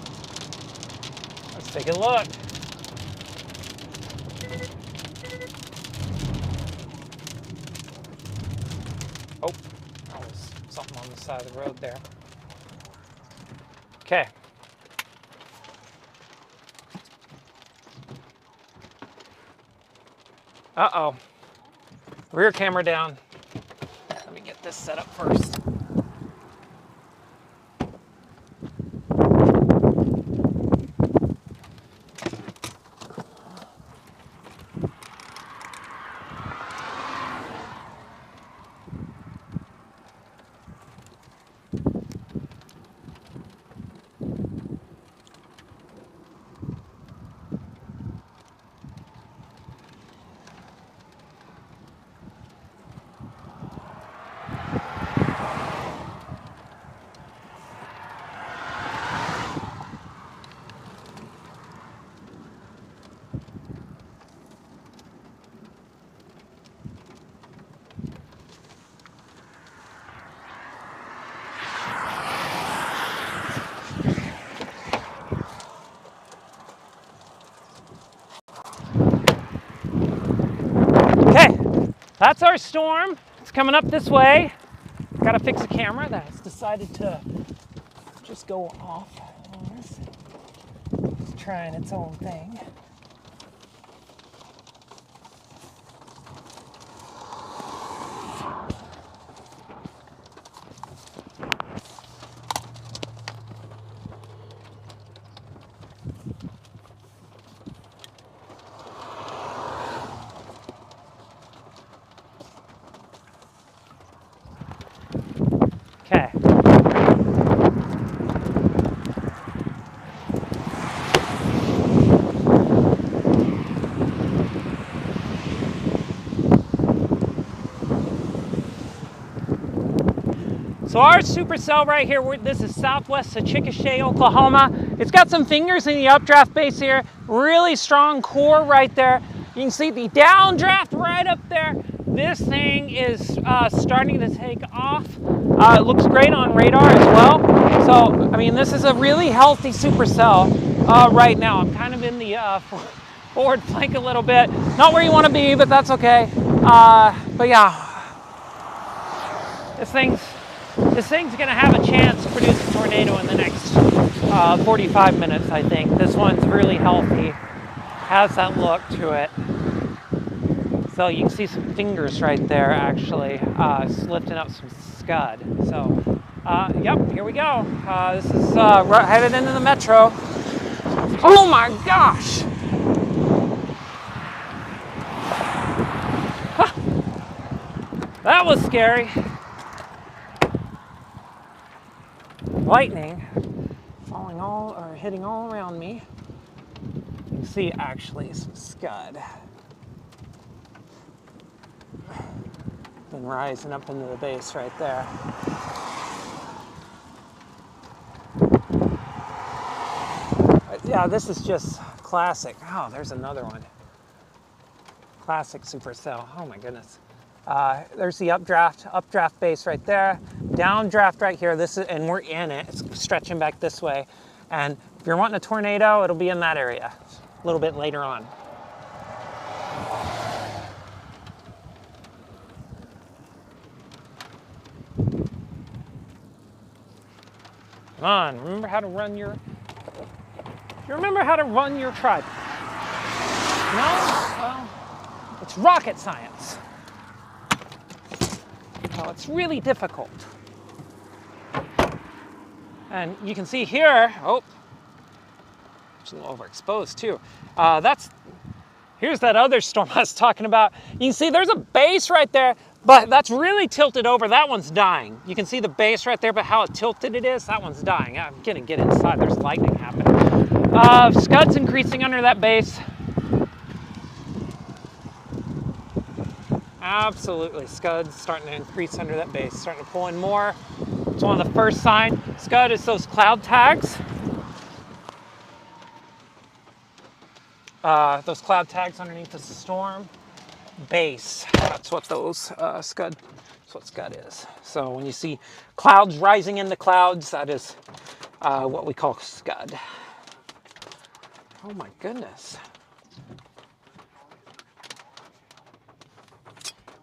Let's take a look. Oh, that was something on the side of the road there. Okay. Uh-oh. Rear camera down. Let me get this set up first. that's our storm. It's coming up this way. Got to fix a camera that has decided to just go off on us. It's trying its own thing. Okay. So our supercell right here, this is southwest of Chickasha, Oklahoma. It's got some fingers in the updraft base here, really strong core right there. You can see the downdraft right up there. This thing is starting to take off. It looks great on radar as well. So, I mean, this is a really healthy supercell right now. I'm kind of in the forward flank a little bit. Not where you want to be, but that's okay. But yeah, this thing's gonna have a chance to produce a tornado in the next 45 minutes, I think. This one's really healthy, has that look to it. So you can see some fingers right there, actually, lifting up some scud. So, yep, here we go. This is headed into the metro. Oh my gosh! That was scary. Lightning falling hitting all around me. You can see actually some scud. Been rising up into the base right there. Yeah, this is just classic. Oh, there's another one. Classic supercell. Oh my goodness. There's the updraft base right there. Downdraft right here. This is, and we're in it. It's stretching back this way. And if you're wanting a tornado, it'll be in that area a little bit later on. Come on, remember how to run your. You remember how to run your tribe? No? Well, it's rocket science. So it's really difficult. And you can see here, oh, it's a little overexposed too. Here's that other storm I was talking about. You can see there's a base right there, but that's really tilted over. That one's dying. You can see the base right there, but how tilted it is, that one's dying. I'm gonna get inside, there's lightning happening. Scud's increasing under that base. Absolutely, Scud's starting to increase under that base, starting to pull in more. It's one of the first signs. Scud is those cloud tags. Those cloud tags underneath the storm base. That's what those Scud. That's what Scud is. So when you see clouds rising in the clouds, that is what we call Scud. Oh my goodness.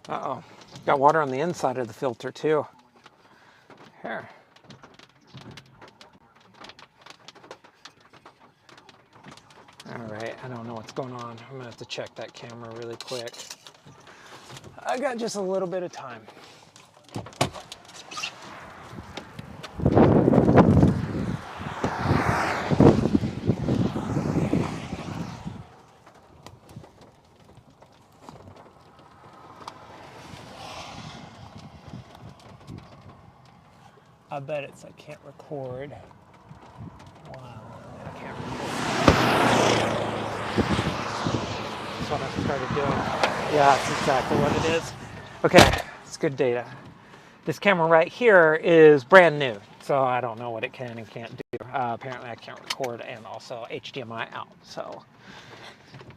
Uh-oh. Got water on the inside of the filter too. Here. All right, I don't know what's going on. I'm gonna have to check that camera really quick. I got just a little bit of time. I bet I can't record. Wow, I can't record. That's what I started doing. Yeah, that's exactly what it is. Okay, it's good data. This camera right here is brand new, so I don't know what it can and can't do. Apparently I can't record and also HDMI out, so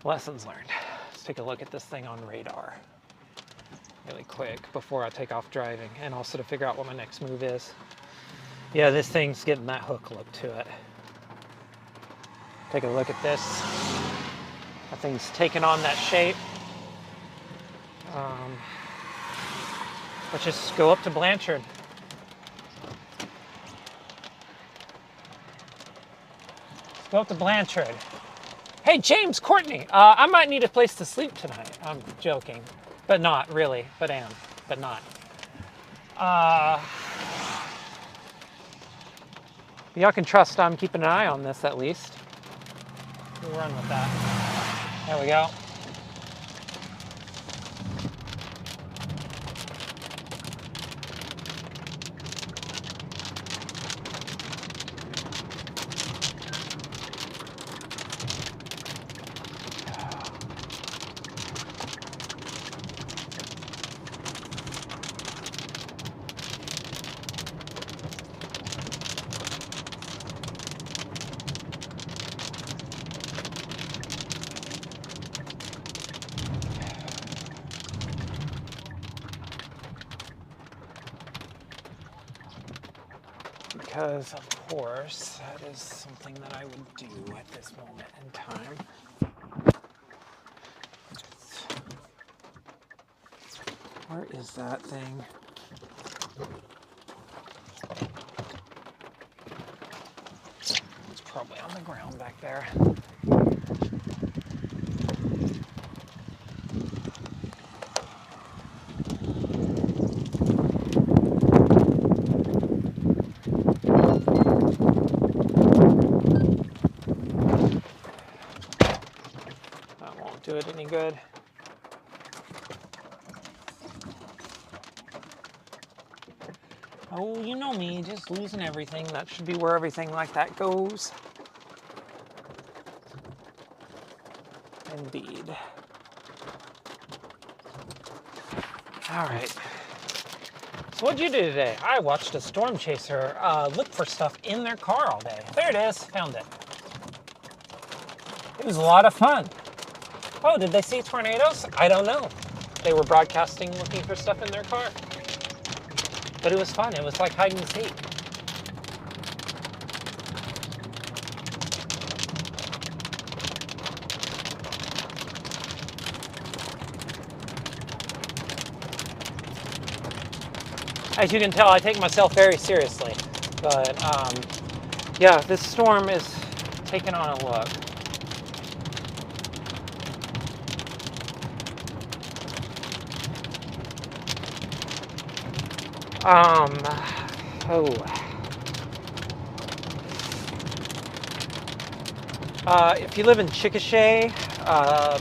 lessons learned. Let's take a look at this thing on radar really quick before I take off driving, and also to figure out what my next move is. Yeah, this thing's getting that hook look to it. Take a look at this. That thing's taking on that shape. Let's just go up to Blanchard. Let's go up to Blanchard. Hey, James, Courtney, I might need a place to sleep tonight. I'm joking, but not really, but am, but not. Y'all can trust I'm keeping an eye on this at least. We'll run with that. There we go. Because, of course, that is something that I would do at this moment in time. Where is that thing? It's probably on the ground back there. Do it any good. Oh, you know me, just losing everything. That should be where everything like that goes. Indeed. All right. So what'd you do today? I watched a storm chaser look for stuff in their car all day. There it is, found it. It was a lot of fun. Oh, did they see tornadoes? I don't know. They were broadcasting looking for stuff in their car. But it was fun. It was like hide and seek. As you can tell, I take myself very seriously. But yeah, this storm is taking on a look. If you live in Chickasha,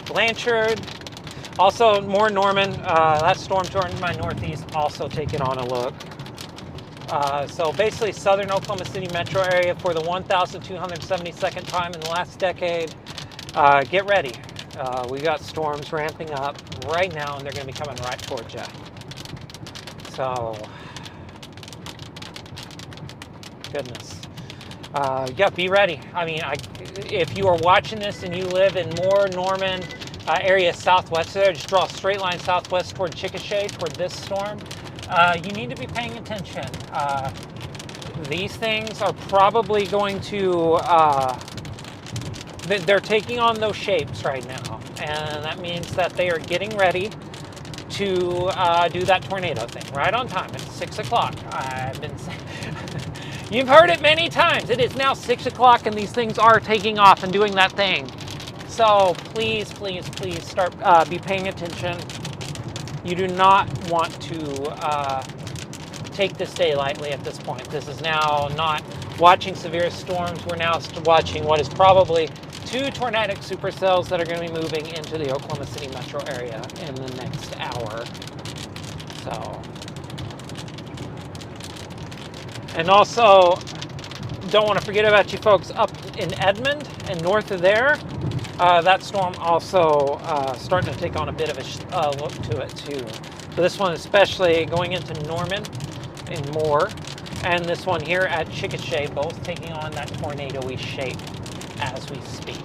Blanchard, also more Norman, that storm toward my northeast, also taking on a look. So basically southern Oklahoma City metro area for the 1,272nd time in the last decade. Get ready. We got storms ramping up right now and they're going to be coming right towards you. So, goodness. Yeah, be ready. I mean, if you are watching this and you live in more Norman area southwest there, just draw a straight line southwest toward Chickasha, toward this storm. You need to be paying attention. These things are probably going to, they're taking on those shapes right now. And that means that they are getting ready to do that tornado thing right on time. It's 6 o'clock. I've been saying, you've heard it many times. It is now 6 o'clock and these things are taking off and doing that thing. So please, please, please start, be paying attention. You do not want to take this day lightly at this point. This is now not watching severe storms. We're now watching what is probably 2 tornadic supercells that are going to be moving into the Oklahoma City metro area in the next hour. So, and also, don't want to forget about you folks up in Edmond and north of there. That storm also starting to take on a bit of a look to it too. So this one especially going into Norman and more, and this one here at Chickasha, both taking on that tornado-y shape as we speak.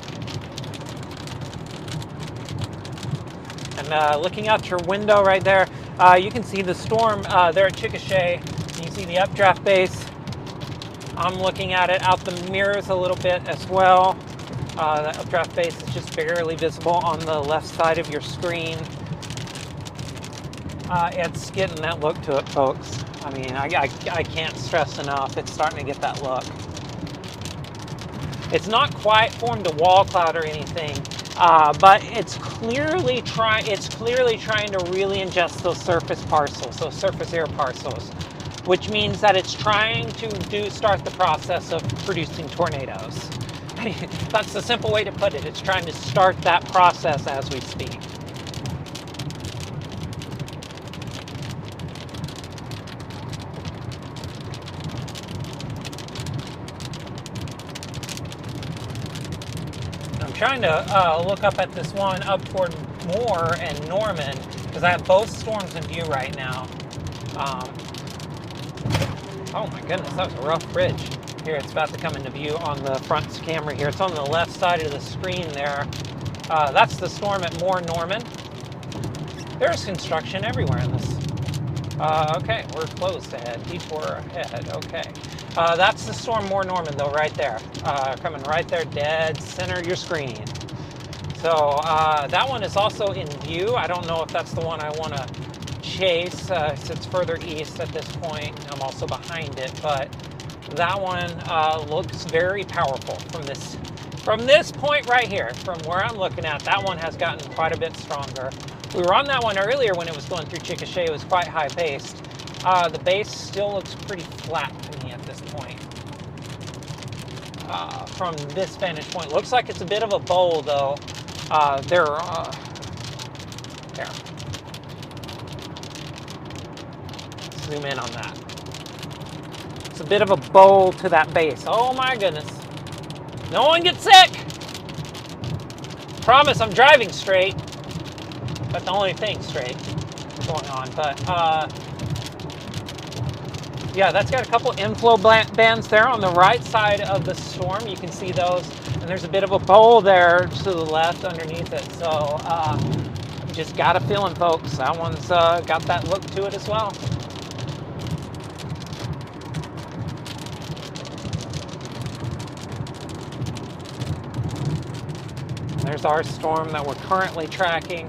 And looking out your window right there, you can see the storm there at Chickasha. You can see the updraft base. I'm looking at it out the mirrors a little bit as well. The updraft base is just barely visible on the left side of your screen. It's getting that look to it, folks. I mean, I can't stress enough. It's starting to get that look. It's not quite formed a wall cloud or anything, but it's clearly trying to really ingest those surface parcels, those surface air parcels, which means that it's trying to start the process of producing tornadoes. That's the simple way to put it. It's trying to start that process as we speak. I'm trying to look up at this one up toward Moore and Norman because I have both storms in view right now. Oh my goodness, that was a rough bridge. Here, it's about to come into view on the front camera here. It's on the left side of the screen there. That's the storm at Moore Norman. There's construction everywhere in this. Okay, we're closed ahead. Detour ahead. Okay. That's the storm Moore Norman though, right there. Coming right there, dead center of your screen. So that one is also in view. I don't know if that's the one I want to chase. It's further east at this point. I'm also behind it, but that one looks very powerful from this point right here, from where I'm looking at. That one has gotten quite a bit stronger. We were on that one earlier when it was going through Chickasha. It was quite high paced. The base still looks pretty flat to me at this point. From this vantage point, looks like it's a bit of a bowl though. There. Zoom in on that. It's a bit of a bowl to that base. Oh my goodness. No one gets sick. Promise I'm driving straight. That's the only thing straight going on. But yeah, that's got a couple inflow bands there on the right side of the storm. You can see those. And there's a bit of a bowl there to the left underneath it. So just got a feeling, folks. That one's got that look to it as well. There's our storm that we're currently tracking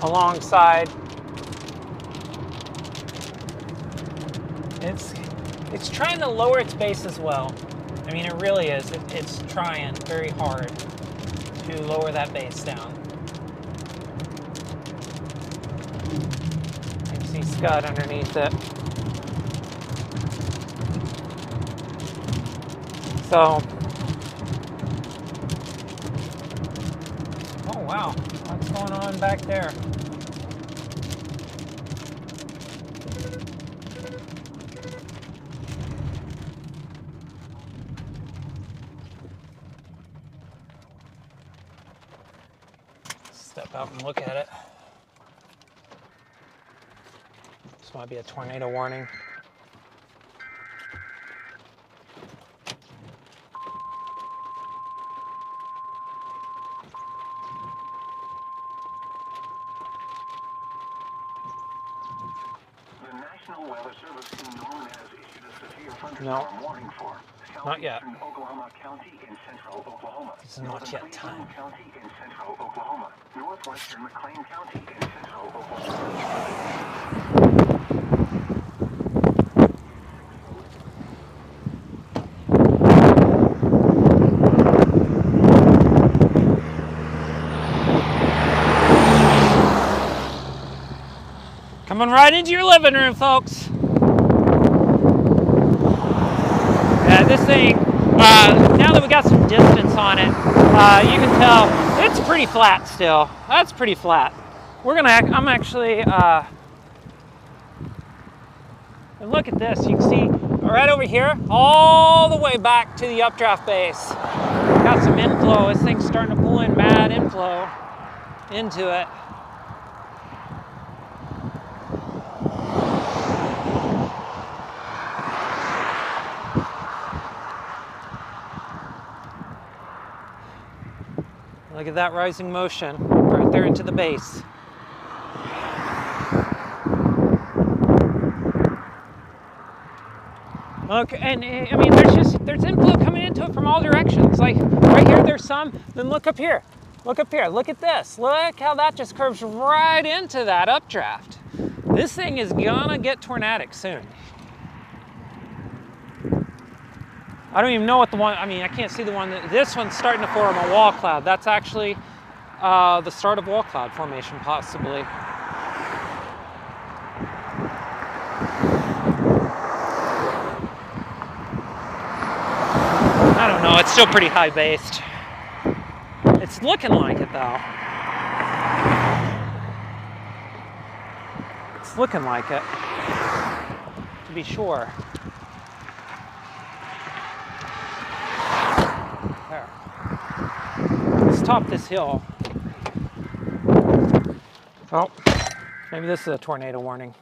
alongside. It's trying to lower its base as well. I mean, it really is. It's trying very hard to lower that base down. You can see Scud underneath it. So, oh wow, what's going on back there? Step out and look at it. This might be a tornado warning. The National Weather Service in Norman has issued a severe thunderstorm No. warning for Not yet. southeastern Oklahoma County in central Oklahoma. It's not yet time. Cleveland County in central Oklahoma. Northwestern McLean County in central Oklahoma. Coming right into your living room, folks. Yeah, this thing, now that we got some distance on it, you can tell it's pretty flat still. That's pretty flat. I'm actually, look at this. You can see right over here, all the way back to the updraft base. Got some inflow. This thing's starting to pull in mad inflow into it. Look at that rising motion right there into the base. Look, and I mean, there's inflow coming into it from all directions. Like right here, there's some. Then look up here. Look up here. Look at this. Look how that just curves right into that updraft. This thing is gonna get tornadic soon. I don't even know what the one, I mean, I can't see the one, this one's starting to form a wall cloud. That's actually the start of wall cloud formation, possibly. I don't know, it's still pretty high based. It's looking like it though. It's looking like it, to be sure. There. Let's top this hill. Oh, maybe this is a tornado warning.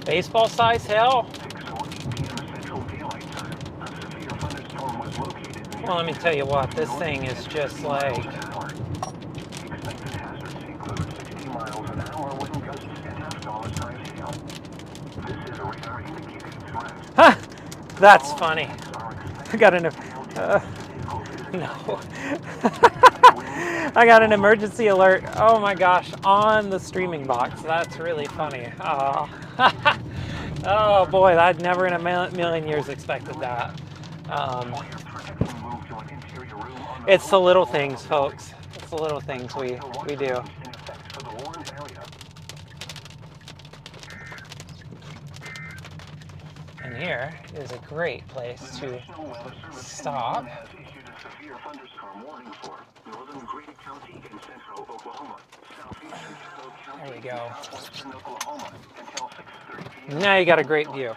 Baseball size hail? Well, let me tell you what, this thing is just like... Huh! That's funny. I got an... no. I got an emergency alert. Oh my gosh, on the streaming box. That's really funny. Oh, oh boy, I'd never in a million years expected that. It's the little things, folks. It's the little things we do. And here is a great place to stop. There we go. Now you got a great view.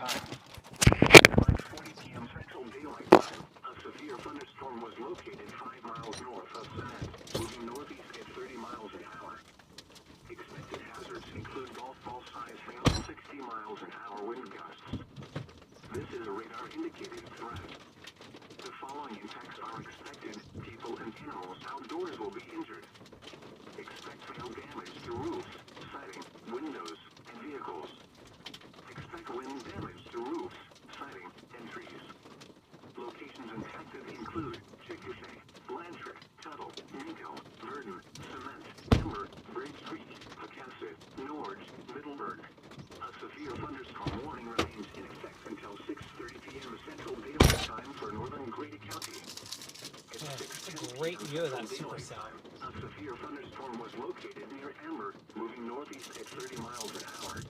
Great view of that supercell. A severe thunderstorm was located near Amber, moving northeast at 30 miles an hour.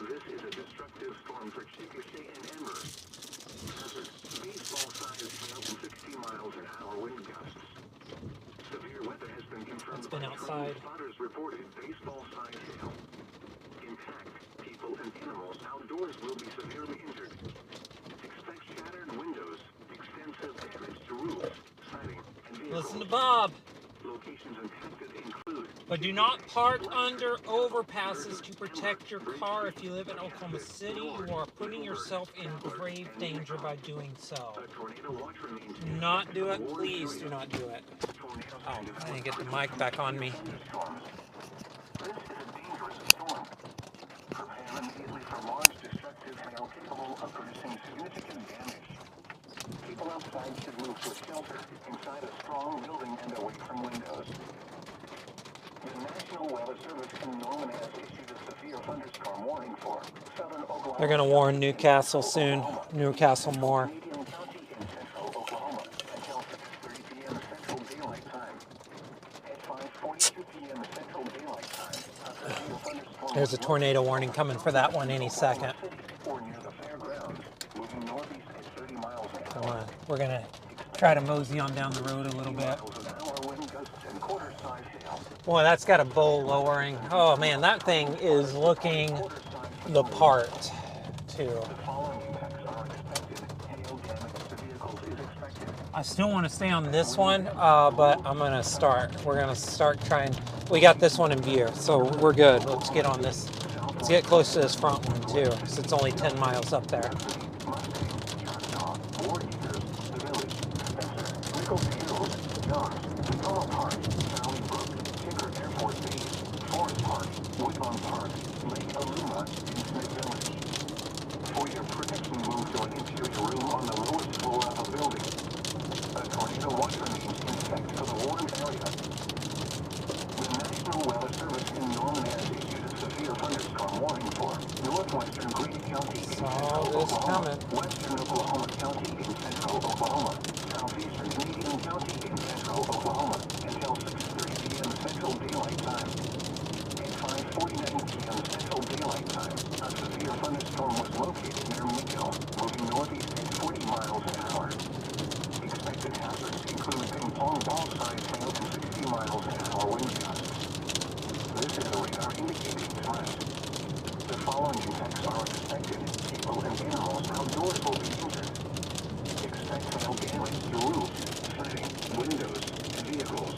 This is a destructive storm for Chickasha and Amber. Hazard, baseball-sized hail and 60 miles an hour wind gusts. Severe weather has been confirmed. It's been outside. Spotters reported baseball-sized hail. Intact, people and animals outdoors will be severely injured. Expect shattered windows, extensive damage to roofs, siding, and vehicles. Listen to Bob. Locations infected include... But do not park under overpasses to protect your car. If you live in Oklahoma City, you are putting yourself in grave danger by doing so. Do not do it. Please do not do it. Oh, I didn't get the mic back on me. This is a dangerous storm. Prepare immediately for large destructive hail capable of producing significant damage. People outside should move to a shelter inside a strong building and away from windows. The National Weather Service in Norman has issued a severe thunderstorm warning for southern Oklahoma. They're going to warn Newcastle soon. Newcastle more. Medium County in central Oklahoma until 6:30 p.m. Central Daylight Time. At 5:42 p.m. Central Daylight Time, a severe thunderstorm. There's a tornado warning coming for that one any second. Or near the fairgrounds, moving northeast at 30 miles an hour. We're going to try to mosey on down the road a little bit. Boy, that's got a bow lowering. Oh man, that thing is looking the part too. I still want to stay on this one, but I'm going to start. We're going to start trying. We got this one in view, so we're good. Let's get on this. Let's get close to this front one, too, because it's only 10 miles up there. For your protection, move to an interior room on the lowest floor of the building. A tornado watch remains in effect for the warm area. The National Weather Service in Norman has issued a severe thunderstorm warning for northwestern Grady County in central Oklahoma, western Oklahoma County in central Oklahoma, southeastern Canadian County in central Oklahoma until 6:30 p.m. Central Daylight Time. At 5:49 p.m. Central Daylight Time, a severe thunderstorm was located near Miko, moving northeast at 40 miles an hour. Expected hazards include ping pong ball-sized hail and 60 miles an hour wind gusts. This is a radar indicating threat. The following effects are expected. People and animals outdoors will be injured. Expect hail damage to roofs, siding, windows, and vehicles.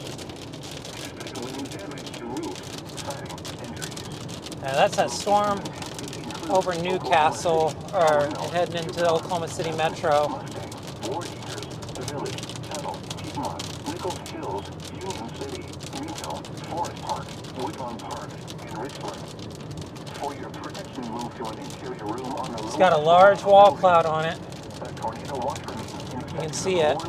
Expect wind damage to roofs, siding, and trees. Now that's that storm over Newcastle, or heading into the Oklahoma City Metro. War Eaters, the Village, Tuttle, Piedmont, Nichols Hills, Union City, Miko, Forest Park, Woodlawn Park, and Richland. For your protection, move to an interior room on the It's got a large wall cloud on it. A tornado watch remains in effect. You can see it.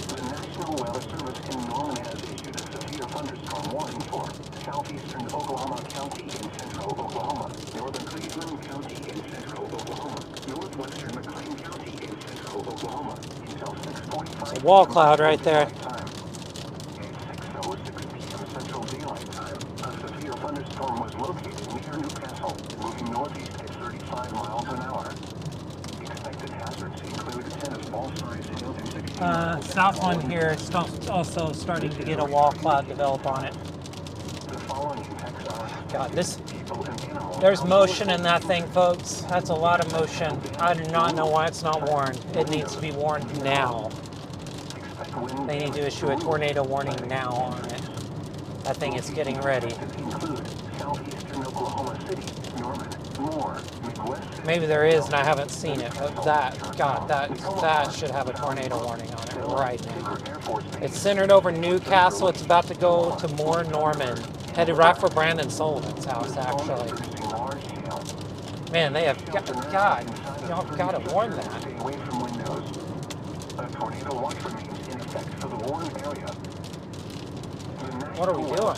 The National Weather Service in Norman has issued a severe thunderstorm warning for southeastern Oklahoma County in central Oklahoma, northern Cleveland County in central Oklahoma, northwestern McLean County in central Oklahoma until 6:45. It's a wall cloud right there. At 6:06 p.m. Central Daylight Time, a severe thunderstorm was located near Newcastle, moving northeast at 35 miles an hour. Expected hazards include tennis ball-sized hail and 60 South one here is also starting to get a wall cloud develop on it. The following effects are God, people and animals. there's motion in that thing, folks. That's a lot of motion. I do not know why it's not warned. It needs to be warned now. Expect wind They need to issue a tornado warning now on it. That thing is getting ready. include southeastern Oklahoma City, Norman, Moore, Midwest. Maybe there is and I haven't seen it, but that should have a tornado warning on it right now. It's centered over Newcastle. It's about to go to Moore, Norman. Headed right for Brandon Sullivan's house, actually. Man, they have God, y'all got to warn that. Stay away from windows. A tornado watch remains in effect for the warm area. What are we doing?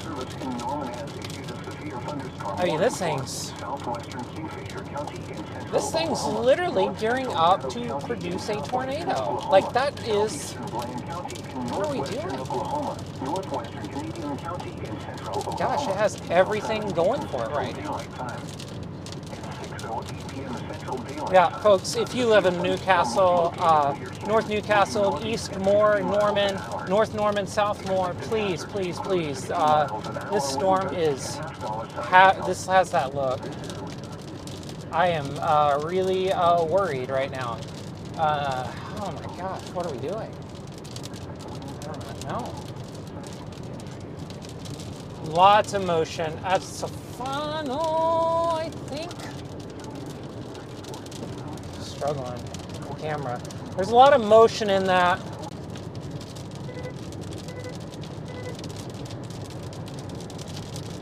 I mean, this thing's literally gearing up to produce a tornado. Like, that is, what are we doing? Gosh, it has everything going for it right now. Yeah, folks, if you live in Newcastle, North Newcastle, East Moore, Norman, North Norman, South Moore, please, please, please. This storm is, this has that look. I am really worried right now. Oh my gosh, what are we doing? I don't know. Lots of motion. That's a funnel, I think. Struggling with the camera. There's a lot of motion in that.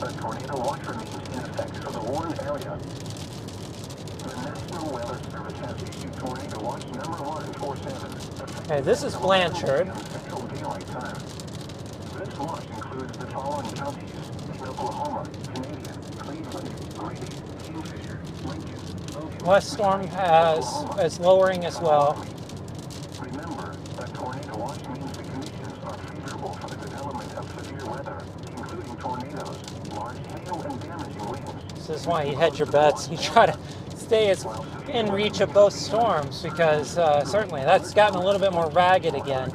A tornado watch remains in effect for the warned area. The National Weather Service has issued tornado watch number 147. Okay, this is Blanchard. Central Daylight Time. This watch includes the following counties: Oklahoma, Canadian, Cleveland, Grady, Kingfisher, Lincoln, Logan. West Storm is lowering as well. Remember, a tornado watch means the conditions are favorable for the development of severe weather, including tornadoes, large hail, and damaging winds. This is why you hedge your bets. You try to stay in reach of both storms, because certainly that's gotten a little bit more ragged again.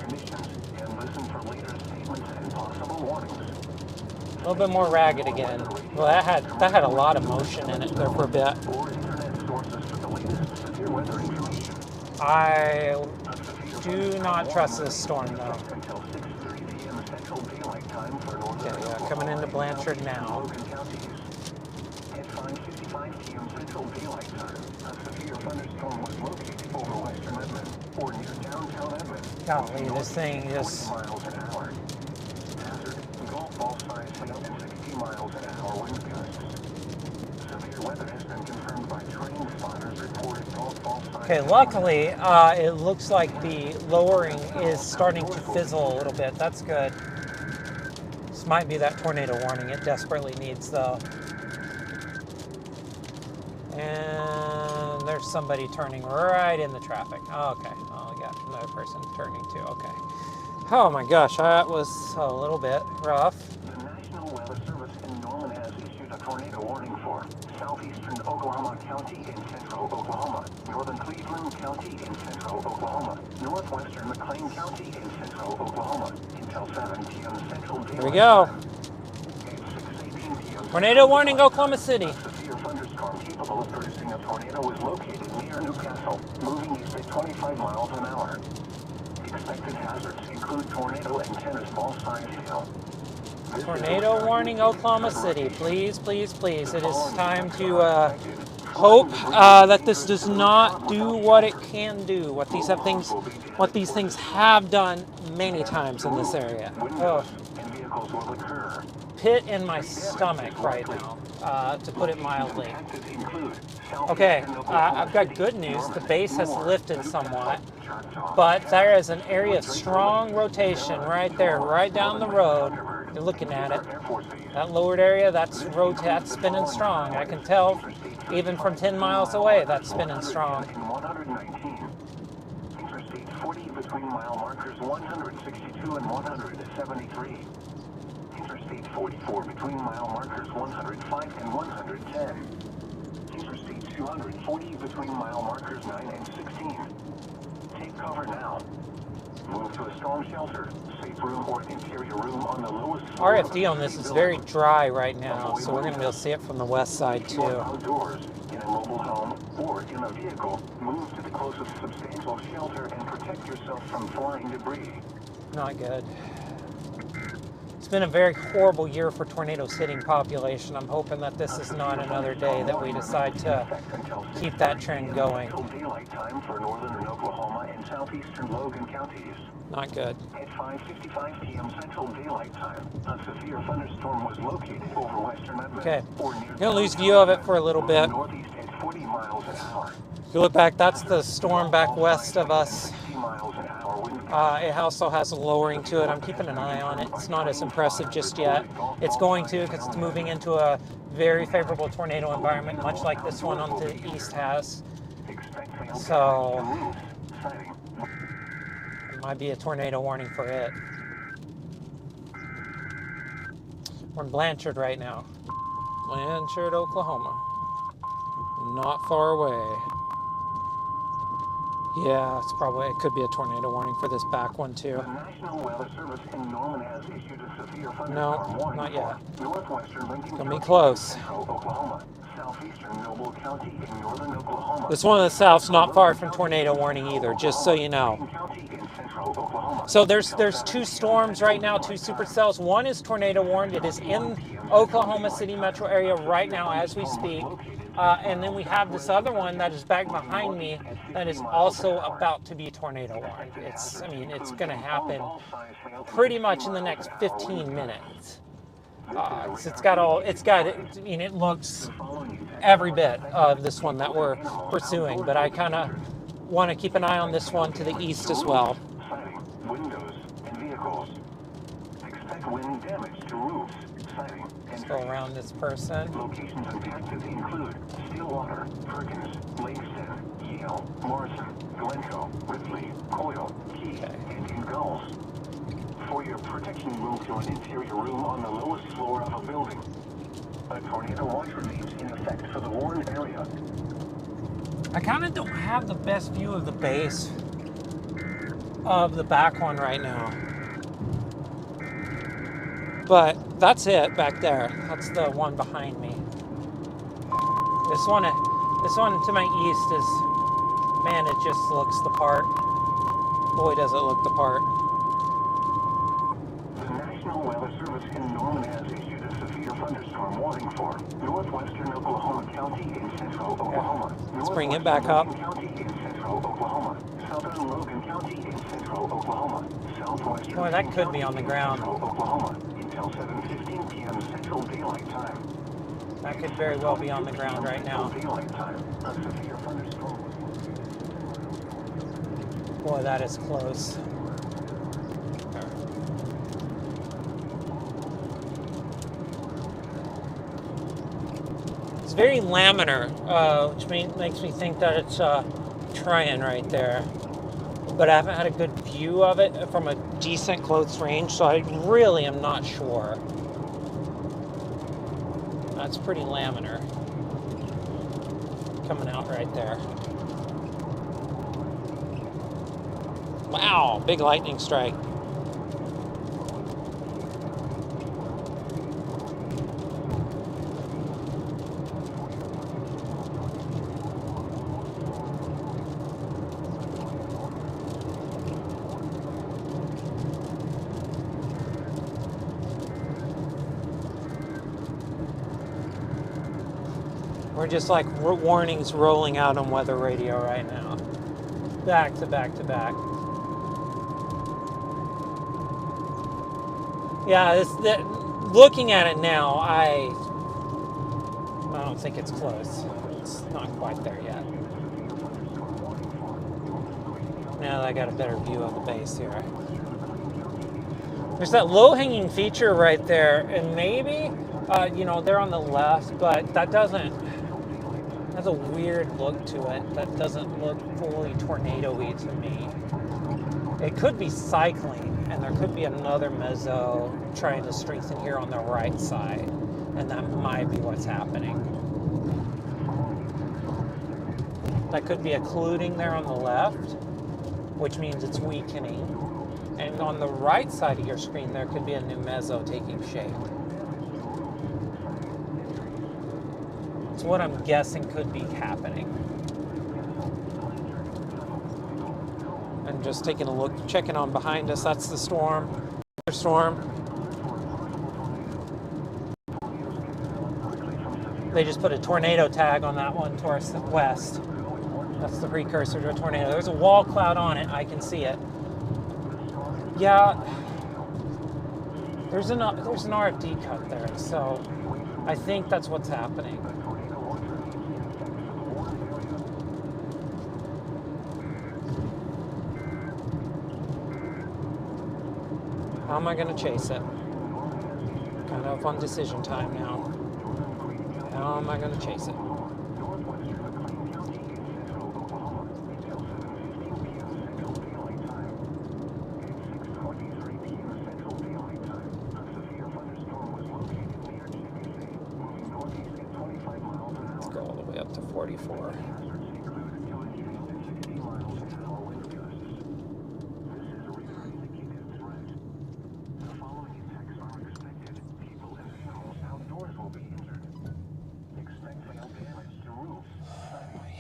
A little bit more ragged again. Well, that had a lot of motion in it there for a bit. do not trust this storm though. Until 6:30 p.m. Central Daylight Time for northern Okay, yeah, Oklahoma coming into and Blanchard southeastern now. Logan counties. At 5:55 p.m. Central Daylight Time, a severe thunderstorm was located over western Edmond or near downtown Edmond. Golly, this thing 40 is... miles an hour. Hazard, golf ball size hail and 60 miles an hour wind gusts. Severe weather has been confirmed by train spotters reported golf ball size. Okay, luckily, it looks like the lowering is starting to fizzle a little bit. That's good. This might be that tornado warning it desperately needs, though. And there's somebody turning right in the traffic. Oh, okay. Oh, we got another person turning too. Okay. Oh my gosh, that was a little bit rough. The National Weather Service in Norman has issued a tornado warning for southeastern Oklahoma County in central Oklahoma, northern Cleveland County in central Oklahoma, northwestern McLean County in central Oklahoma until 7 p.m. Central Daylight. Here we go. Time. At 6:18 p.m. Tornado warning, Oklahoma City. A severe thunderstorm capable of producing a tornado was located near Newcastle, moving east at 25 miles an hour. Expected hazards include tornado and tennis ball size hail. Tornado warning, Oklahoma City. Please, please, please. It is time to hope that this does not do what it can do. What these things have done many times in this area. Oh. And vehicles will occur. Pit in my stomach right now, to put it mildly. Okay, I've got good news. The base has lifted somewhat, but there is an area of strong rotation right there, right down the road. You're looking at it. That lowered area, that's spinning strong. I can tell even from 10 miles away that's spinning strong. 119. Interstate 40 between mile markers 162 and 173. Interstate 44 between mile markers 105 and 110. Interstate 240 between mile markers 9 and 16. Take cover now. Move to a storm shelter, safe room or interior room on the lowest floor. RFD on this is very dry right now, so we're going to be able to see it from the west side too. Outdoors, in a mobile home, or in a vehicle, move to the closest substantial shelter and protect yourself from flying debris. Not good. It's been a very horrible year for tornadoes hitting population. I'm hoping that this is not another day that we decide to keep that trend going. Daylight time for northern Oklahoma and southeastern Logan counties. Not good. At 5:55 p.m. Central Daylight Time, a severe thunderstorm was located over western Edmond. Okay, or near I'm going to lose view of it for a little bit. northeast at 40 miles an hour. If you look back, that's the storm back west of us. 60 miles an hour wind It also has a lowering to it. I'm keeping an eye on it. It's not as impressive just yet. It's going to, because it's moving into a very favorable tornado environment, much like this one on the east has. So it might be a tornado warning for it. We're in Blanchard right now. Blanchard, Oklahoma. Not far away. Yeah, it could be a tornado warning for this back one too. The National Weather Service in Norman has issued a severe thunderstorm No, warning not yet. for northwestern Lincoln Gonna be County, close. central Oklahoma, southeastern Noble County in northern Oklahoma. This one in the south's not far from tornado warning either, just so you know. County in central Oklahoma. So there's two storms right now, two supercells. One is tornado warned. It is in Oklahoma City metro area right now as we speak. And then we have this other one that is back behind me that is also about to be tornado warned. It's going to happen pretty much in the next 15 minutes. It looks every bit of this one that we're pursuing, but I kind of want to keep an eye on this one to the east as well. Windows and vehicles. Expect wind damage to roofs, siding, Let's and go around this person. locations impacted include Stillwater, Perkins, Langston, Yale, Morrison, Glencoe, Ripley, Coyle, Key, and Ingalls. For your protection, move to an interior room on the lowest floor of a building. A tornado watch remains in effect for the warned area. I kind of don't have the best view of the base of the back one right now. But that's it back there. That's the one behind me. This one to my east is, man, it just looks the part. Boy, does it look the part. The National Weather Service in Norman has issued a severe thunderstorm warning for northwestern Oklahoma County in central Oklahoma. Let's bring it back up. County in central Oklahoma. Southern Logan County in central Oklahoma. Southwestern Boy, that could be on the ground. Oklahoma until 7:15 p.m. Central Daylight Time. That could very well be on the ground right now. Daylight time. A severe thunderstorm was Boy, that is close. It's very laminar, which makes me think that it's trying right there. But I haven't had a good view of it from a decent close range, so I really am not sure. That's pretty laminar. Coming out right there. Wow, big lightning strike. We're just like warnings rolling out on weather radio right now. Back to back to back. Yeah, looking at it now, I don't think it's close. It's not quite there yet. Now that I got a better view of the base here. There's that low-hanging feature right there, and maybe, they're on the left, but that doesn't. Has a weird look to it that doesn't look fully tornado-y to me. It could be cycling, and there could be another mezzo trying to strengthen here on the right side, and that might be what's happening. That could be occluding there on the left, which means it's weakening. And on the right side of your screen, there could be a new mezzo taking shape. It's what I'm guessing could be happening. And just taking a look, checking on behind us, that's the storm. Storm. They just put a tornado tag on that one towards the west. That's the precursor to a tornado. There's a wall cloud on it, I can see it. Yeah, there's an RFD cut there, so I think that's what's happening. How am I going to chase it? Kind of on decision time now. How am I going to chase it? Let's go all the way up to 44.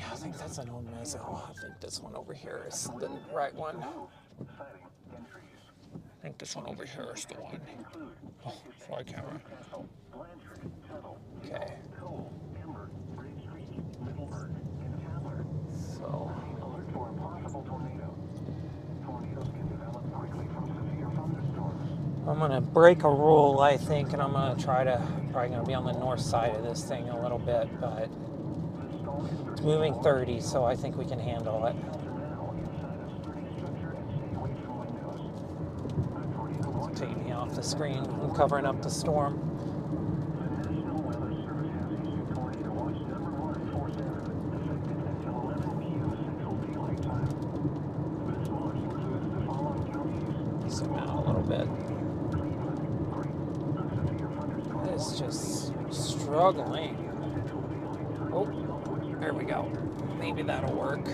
I think that's an old mezzo. I think this one over here is the right one. I think this one over here is the one. Oh, fly camera. Okay. So. I'm gonna break a rule, I think, and I'm gonna probably gonna be on the north side of this thing a little bit, but it's moving 30, so I think we can handle it. It's taking me off the screen. I'm covering up the storm. Zoom out a little bit. It's just struggling. Oh. There we go. Maybe that'll work.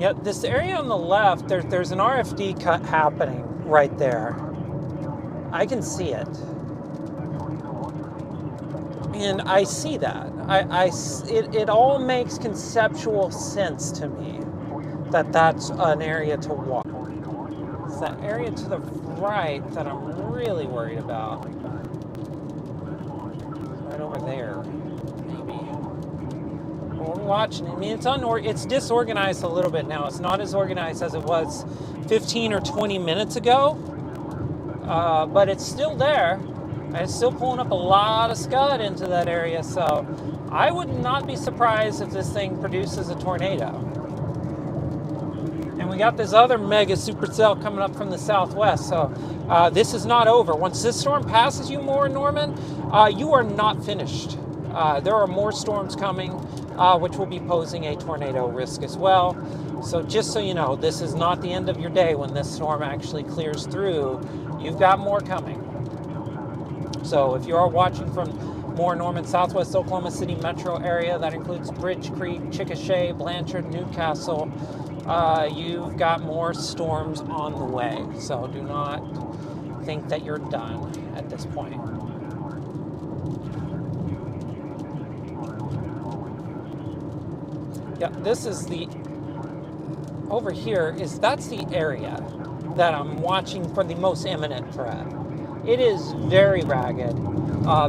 Yeah, this area on the left, there's an RFD cut happening right there. I can see it. And I see that. It all makes conceptual sense to me that that's an area to walk. It's that area to the right that I'm really worried about. Right over there, maybe. Well, we're watching. I mean, it's disorganized a little bit now. It's not as organized as it was 15 or 20 minutes ago, but it's still there. And it's still pulling up a lot of scud into that area, so I would not be surprised if this thing produces a tornado. And we got this other mega supercell coming up from the southwest, so this is not over. Once this storm passes you more, Norman, you are not finished. There are more storms coming, which will be posing a tornado risk as well. So just so you know, this is not the end of your day when this storm actually clears through. You've got more coming. So if you are watching from more Norman, southwest Oklahoma City metro area, that includes Bridge Creek, Chickasha, Blanchard, Newcastle, you've got more storms on the way. So do not think that you're done at this point. Yeah, this is over here, that's the area that I'm watching for the most imminent threat. It is very ragged.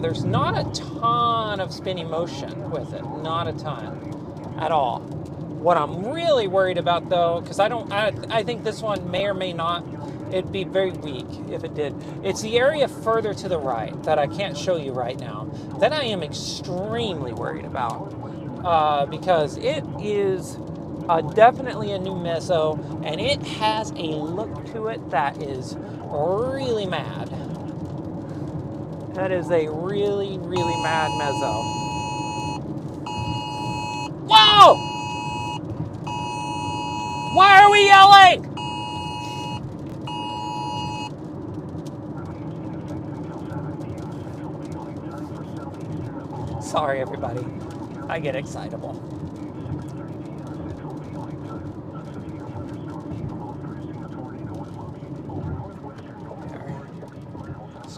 There's not a ton of spinning motion with it, not a ton at all. What I'm really worried about though, because I think this one may or may not, it'd be very weak if it did. It's the area further to the right that I can't show you right now that I am extremely worried about because it is definitely a new meso and it has a look to it that is really mad. That is a really, really mad mezzo. Whoa! Why are we yelling? Sorry, everybody. I get excitable.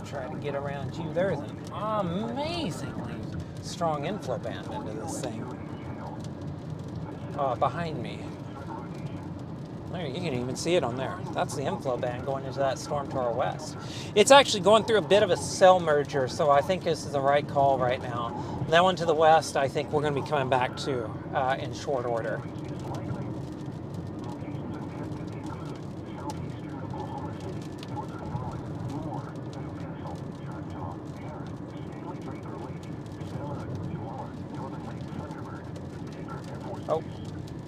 Try to get around you. There is an amazingly strong inflow band into this thing. Behind me. There, you can even see it on there. That's the inflow band going into that storm to our west. It's actually going through a bit of a cell merger, so I think this is the right call right now. That one to the west, I think we're going to be coming back to in short order. Oh,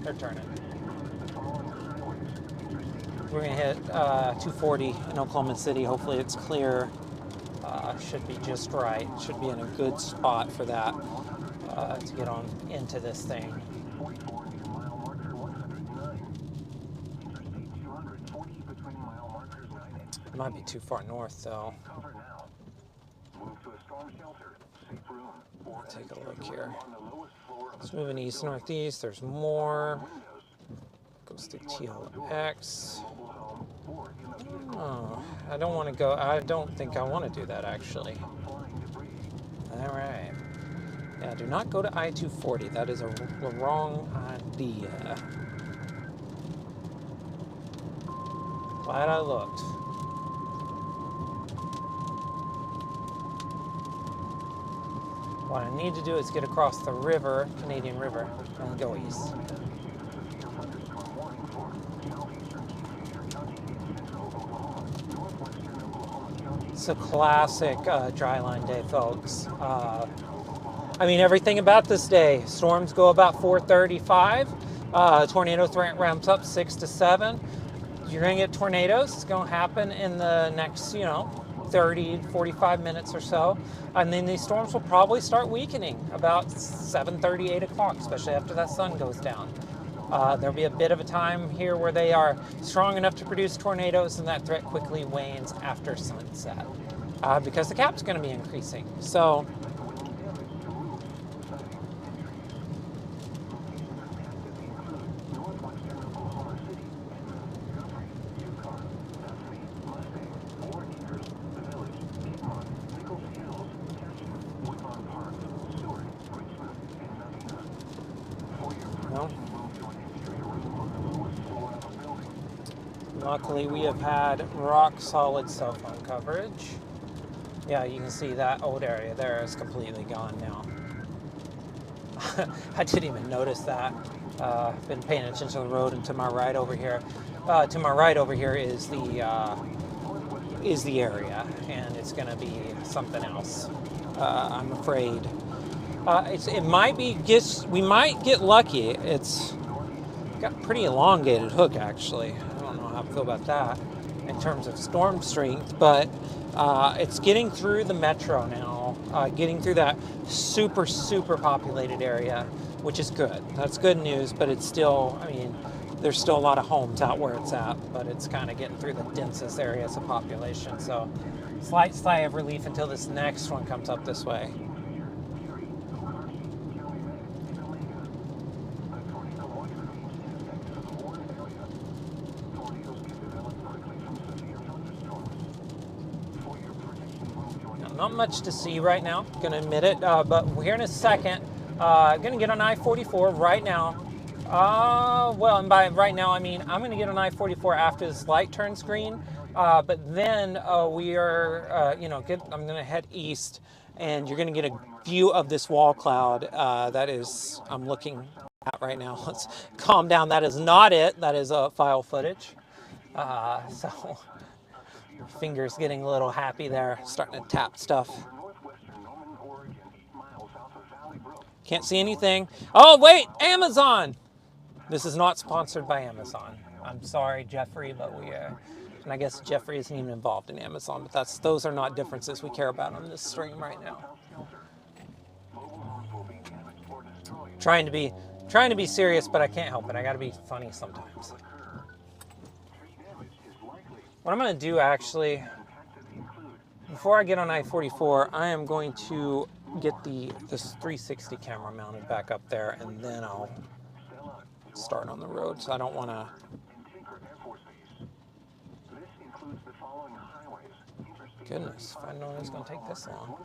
they're turning. We're going to hit 240 in Oklahoma City. Hopefully it's clear. Should be just right. Should be in a good spot for that to get on into this thing. It might be too far north though. Take a look here. It's moving east-northeast. There's more. Goes to TLX. Oh, I don't want to go. I don't think I want to do that, actually. All right. Yeah, do not go to I-240. That is a wrong idea. Glad I looked. What I need to do is get across the river, Canadian River, and go east. It's a classic dry line day, folks. I mean, everything about this day. Storms go about 4:35. Tornado threat ramps up 6 to 7. You're going to get tornadoes. It's going to happen in the next, 30, 45 minutes or so. And then these storms will probably start weakening about 7:30, 8 o'clock, especially after that sun goes down. There'll be a bit of a time here where they are strong enough to produce tornadoes, and that threat quickly wanes after sunset because the cap's going to be increasing. So Luckily, we have had rock solid cell phone coverage. Yeah, you can see that old area there is completely gone now. I didn't even notice that. Been paying attention to the road, and to my right over here, is the area, and it's going to be something else. I'm afraid. It might be we might get lucky. It's got a pretty elongated hook, actually. I don't know how I feel about that in terms of storm strength, but it's getting through the metro now, getting through that super populated area, which is good. That's good news, but it's still, I mean, there's still a lot of homes out where it's at, but it's kind of getting through the densest areas of population. So slight sigh of relief until this next one comes up this way. Not much to see right now, gonna admit it, but here in a second, gonna get on I-44 right now. Well, and by right now, I mean I'm gonna get on I-44 after this light turns green, but then we are, I'm gonna head east, and you're gonna get a view of this wall cloud that is, I'm looking at right now. Let's calm down, that is not it, that is file footage. So, fingers getting a little happy there, starting to tap stuff. Can't see anything. Oh, wait, Amazon! This is not sponsored by Amazon. I'm sorry, Jeffrey, but we are. And I guess Jeffrey isn't even involved in Amazon, but those are not differences we care about on this stream right now. Trying to be serious, but I can't help it. I gotta be funny sometimes. What I'm gonna do actually, before I get on I-44, I am going to get this 360 camera mounted back up there, and then I'll start on the road. So I don't want to. Goodness, if I didn't know it was going to take this long.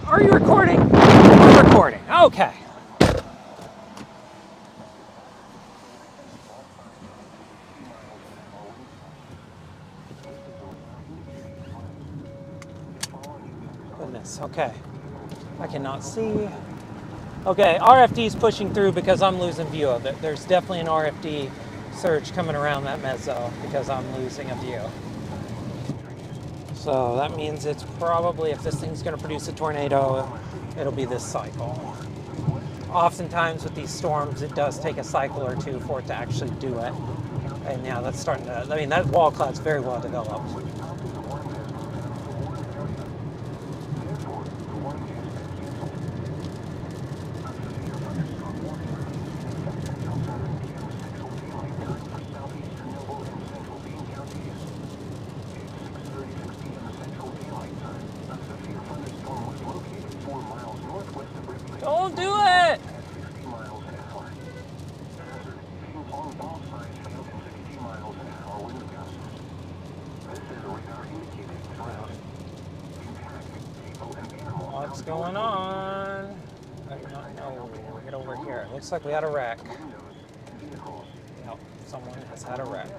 Are you recording? We're recording. Okay. Goodness. Okay. I cannot see. Okay, RFD is pushing through because I'm losing view of it. There's definitely an RFD surge coming around that mezzo because I'm losing a view. So that means it's probably, if this thing's going to produce a tornado, it'll be this cycle. Oftentimes with these storms, it does take a cycle or two for it to actually do it. And now that's starting to, I mean, that wall cloud's very well developed. Don't do it! What's going on? I do not know. Get over here. Looks like we had a wreck. Yep, someone has had a wreck.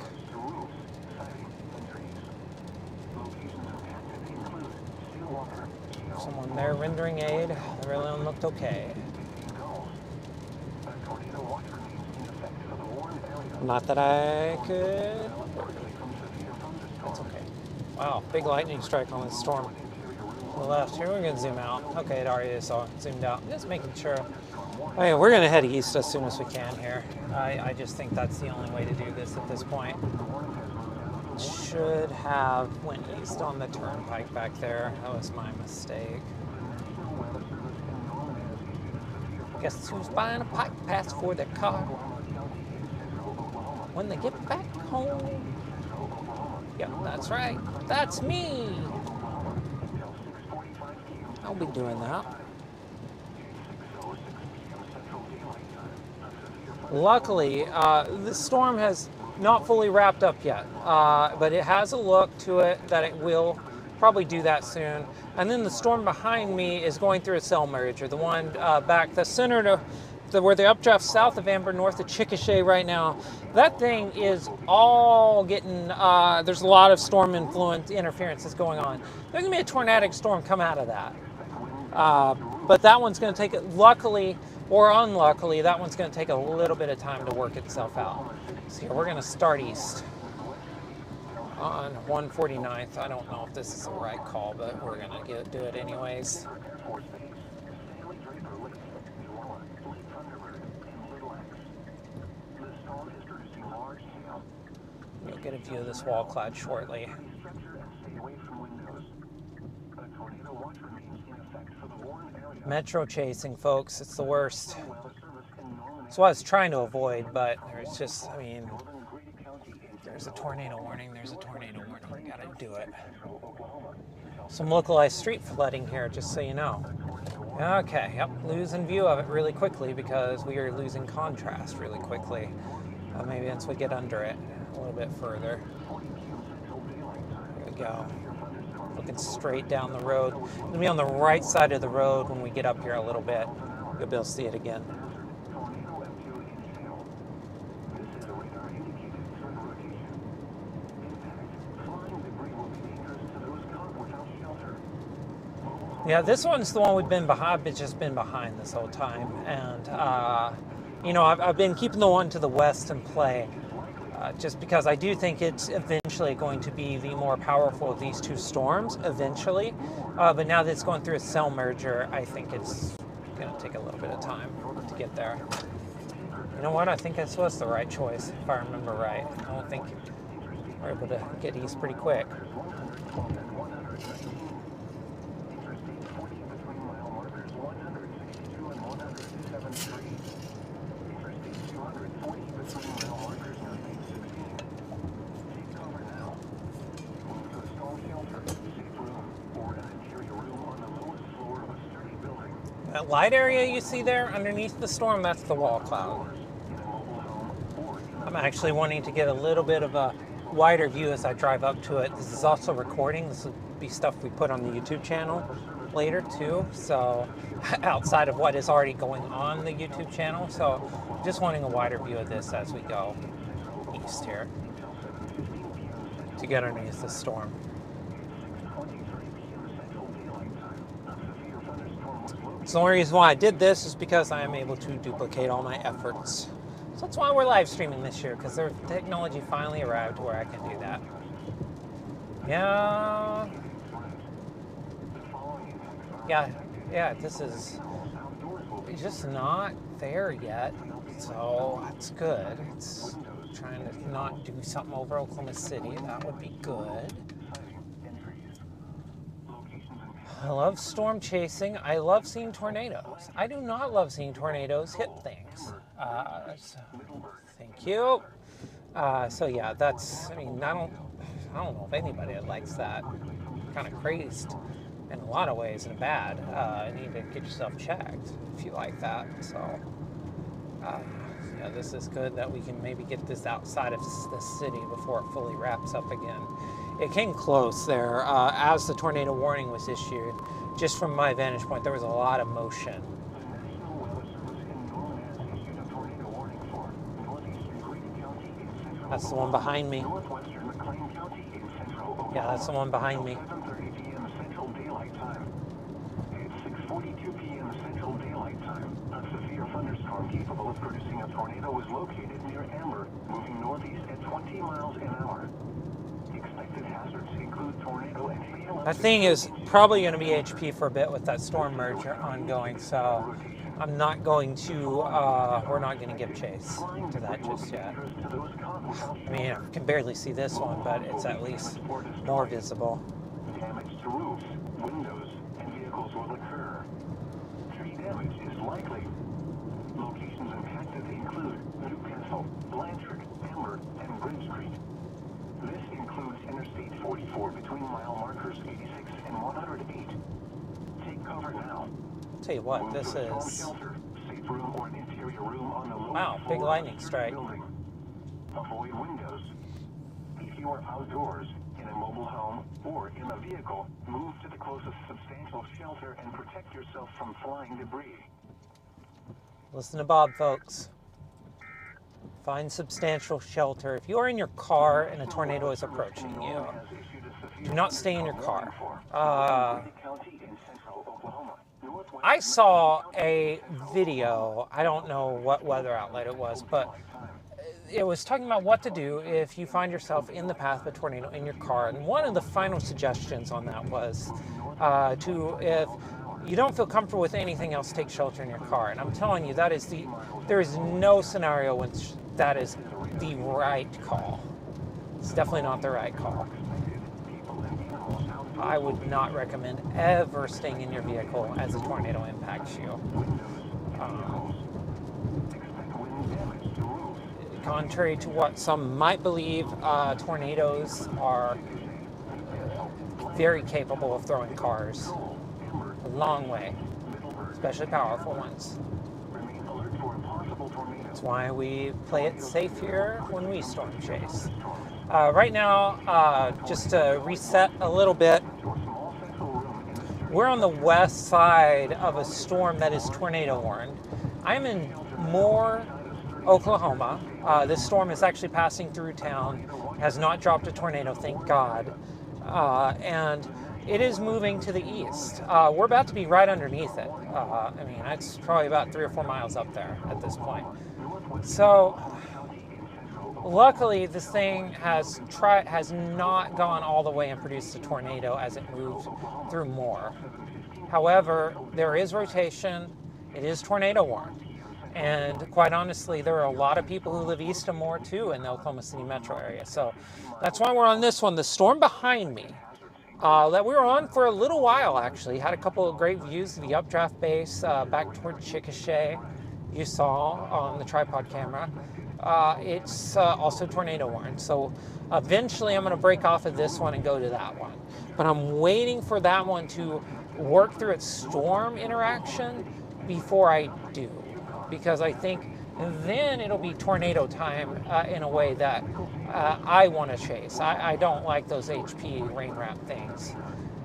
Someone there rendering aid. Everyone looked okay. Not that I could. It's okay. Wow, big lightning strike on this storm. To the left here, we're going to zoom out. Okay, it already is all zoomed out. Just making sure. Okay, we're going to head east as soon as we can here. I just think that's the only way to do this at this point. Should have went east on the turnpike back there. That was my mistake. Guess who's buying a pike pass for their car when they get back home? Yep, that's right. That's me. I'll be doing that. Luckily, this storm has not fully wrapped up yet, but it has a look to it that it will probably do that soon. And then the storm behind me is going through a cell merger. The one back, the center to where the updraft south of Amber, north of Chickasha right now, that thing is all getting, there's a lot of storm influence interferences going on. There's gonna be a tornadic storm come out of that. But that one's gonna take, luckily or unluckily, that one's gonna take a little bit of time to work itself out. So here, we're gonna start east on 149th. I don't know if this is the right call, but we're gonna do it anyways. We'll get a view of this wall cloud shortly. Metro chasing, folks, it's the worst. That's what I was trying to avoid, but there's just, I mean, there's a tornado warning, there's a tornado warning, we gotta do it. Some localized street flooding here, just so you know. Okay, yep, losing view of it really quickly because we are losing contrast really quickly. Maybe once we get under it a little bit further. There we go. Looking straight down the road. It'll be on the right side of the road when we get up here a little bit. You'll be able to see it again. Yeah, this one's the one we've been behind, but just been behind this whole time. And, you know, I've been keeping the one to the west in play, just because I do think it's eventually going to be the more powerful of these two storms, eventually. But now that it's going through a cell merger, I think it's going to take a little bit of time to get there. You know what? I think this was the right choice, if I remember right. I don't think we're able to get east pretty quick. That light area you see there underneath the storm, that's the wall cloud. I'm actually wanting to get a little bit of a wider view as I drive up to it. This is also recording. This will be stuff we put on the YouTube channel later too. So outside of what is already going on the YouTube channel. So just wanting a wider view of this as we go east here to get underneath the storm. So the only reason why I did this is because I am able to duplicate all my efforts. So that's why we're live streaming this year, because the technology finally arrived where I can do that. Yeah, this is just not there yet, so that's good. It's trying to not do something over Oklahoma City, that would be good. I love storm chasing. I love seeing tornadoes. I do not love seeing tornadoes hit things. So, thank you. So yeah, that's, I mean, I don't know if anybody likes that. Kind of crazed in a lot of ways and bad. You need to get yourself checked if you like that. So, yeah, this is good that we can maybe get this outside of the city before it fully wraps up again. It came close there as the tornado warning was issued. Just from my vantage point, there was a lot of motion. That's the one behind me. Yeah, that's the one behind me. It's 6:42 p.m. Central Daylight Time. A severe thunderstorm capable of producing a tornado was located near Amber, moving northeast at 20 miles an hour. Expected hazards include tornado and hail. That thing is probably going to be HP for a bit with that storm merge ongoing, so I'm not going to, we're not going to give chase to that just yet. I mean, I can barely see this one, but it's at least more visible. Damage to roofs, windows, and vehicles will occur. Tree damage is likely. Locations impacted include Newcastle, Blanchard, Emmer, and Bridge Street. This includes Interstate 44 between mile markers 86 and 108. Take cover now. Tell you what, Move this to a storm is, shelter, safe room, or an interior room on the lowest wow, big floor lightning of your strike. building. Avoid windows. If you are outdoors, in a mobile home, or in a vehicle, move to the closest substantial shelter and protect yourself from flying debris. Listen to Bob, folks. Find substantial shelter. If you are in your car and a tornado is approaching you, do not stay in your car. I saw a video, I don't know what weather outlet it was, but it was talking about what to do if you find yourself in the path of a tornado in your car. And one of the final suggestions on that was if you don't feel comfortable with anything else, take shelter in your car. And I'm telling you, there is no scenario when that is the right call. It's definitely not the right call. I would not recommend ever staying in your vehicle as a tornado impacts you. Contrary to what some might believe, tornadoes are very capable of throwing cars a long way, especially powerful ones. That's why we play it safe here when we storm chase. Right now, just to reset a little bit, we're on the west side of a storm that is tornado warned. I'm in Moore, Oklahoma. This storm is actually passing through town, has not dropped a tornado, thank God. And it is moving to the east. We're about to be right underneath it. I mean, it's probably about 3 or 4 miles up there at this point. So, luckily, this thing has not gone all the way and produced a tornado as it moved through Moore. However, there is rotation. It is tornado warned. And quite honestly, there are a lot of people who live east of Moore too in the Oklahoma City metro area. So that's why we're on this one. The storm behind me that we were on for a little while actually had a couple of great views of the updraft base back toward Chickasha. You saw on the tripod camera. It's also tornado warned. So eventually I'm going to break off of this one and go to that one. But I'm waiting for that one to work through its storm interaction before I do. Because I think then it'll be tornado time in a way that I want to chase. I don't like those HP rain wrap things.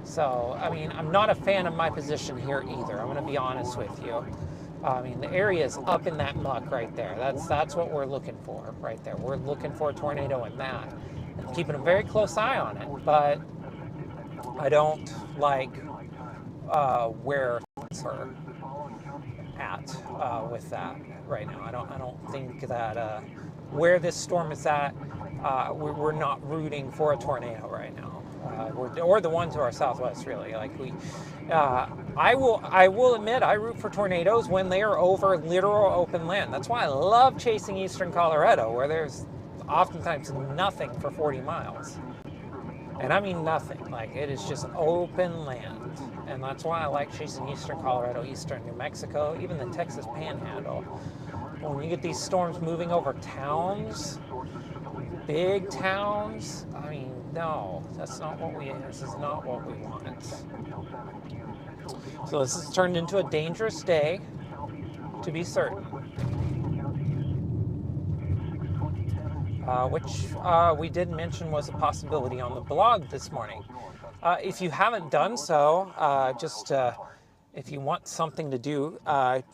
So, I mean, I'm not a fan of my position here either. I'm going to be honest with you. I mean, the area is up in that muck right there. That's what we're looking for right there. We're looking for a tornado in that. And keeping a very close eye on it. But I don't like where things are at with that right now. I don't think that where this storm is at, we're not rooting for a tornado right now. Or the one to our southwest, really. Like I will admit I root for tornadoes when they are over literal open land. That's why I love chasing eastern Colorado, where there's oftentimes nothing for 40 miles. And I mean nothing. Like, it is just open land. And that's why I like chasing eastern Colorado, eastern New Mexico, even the Texas Panhandle. When you get these storms moving over towns, big towns, I mean, no, this is not what we want. So this has turned into a dangerous day, to be certain. Which we did mention was a possibility on the blog this morning. If you haven't done so, if you want something to do,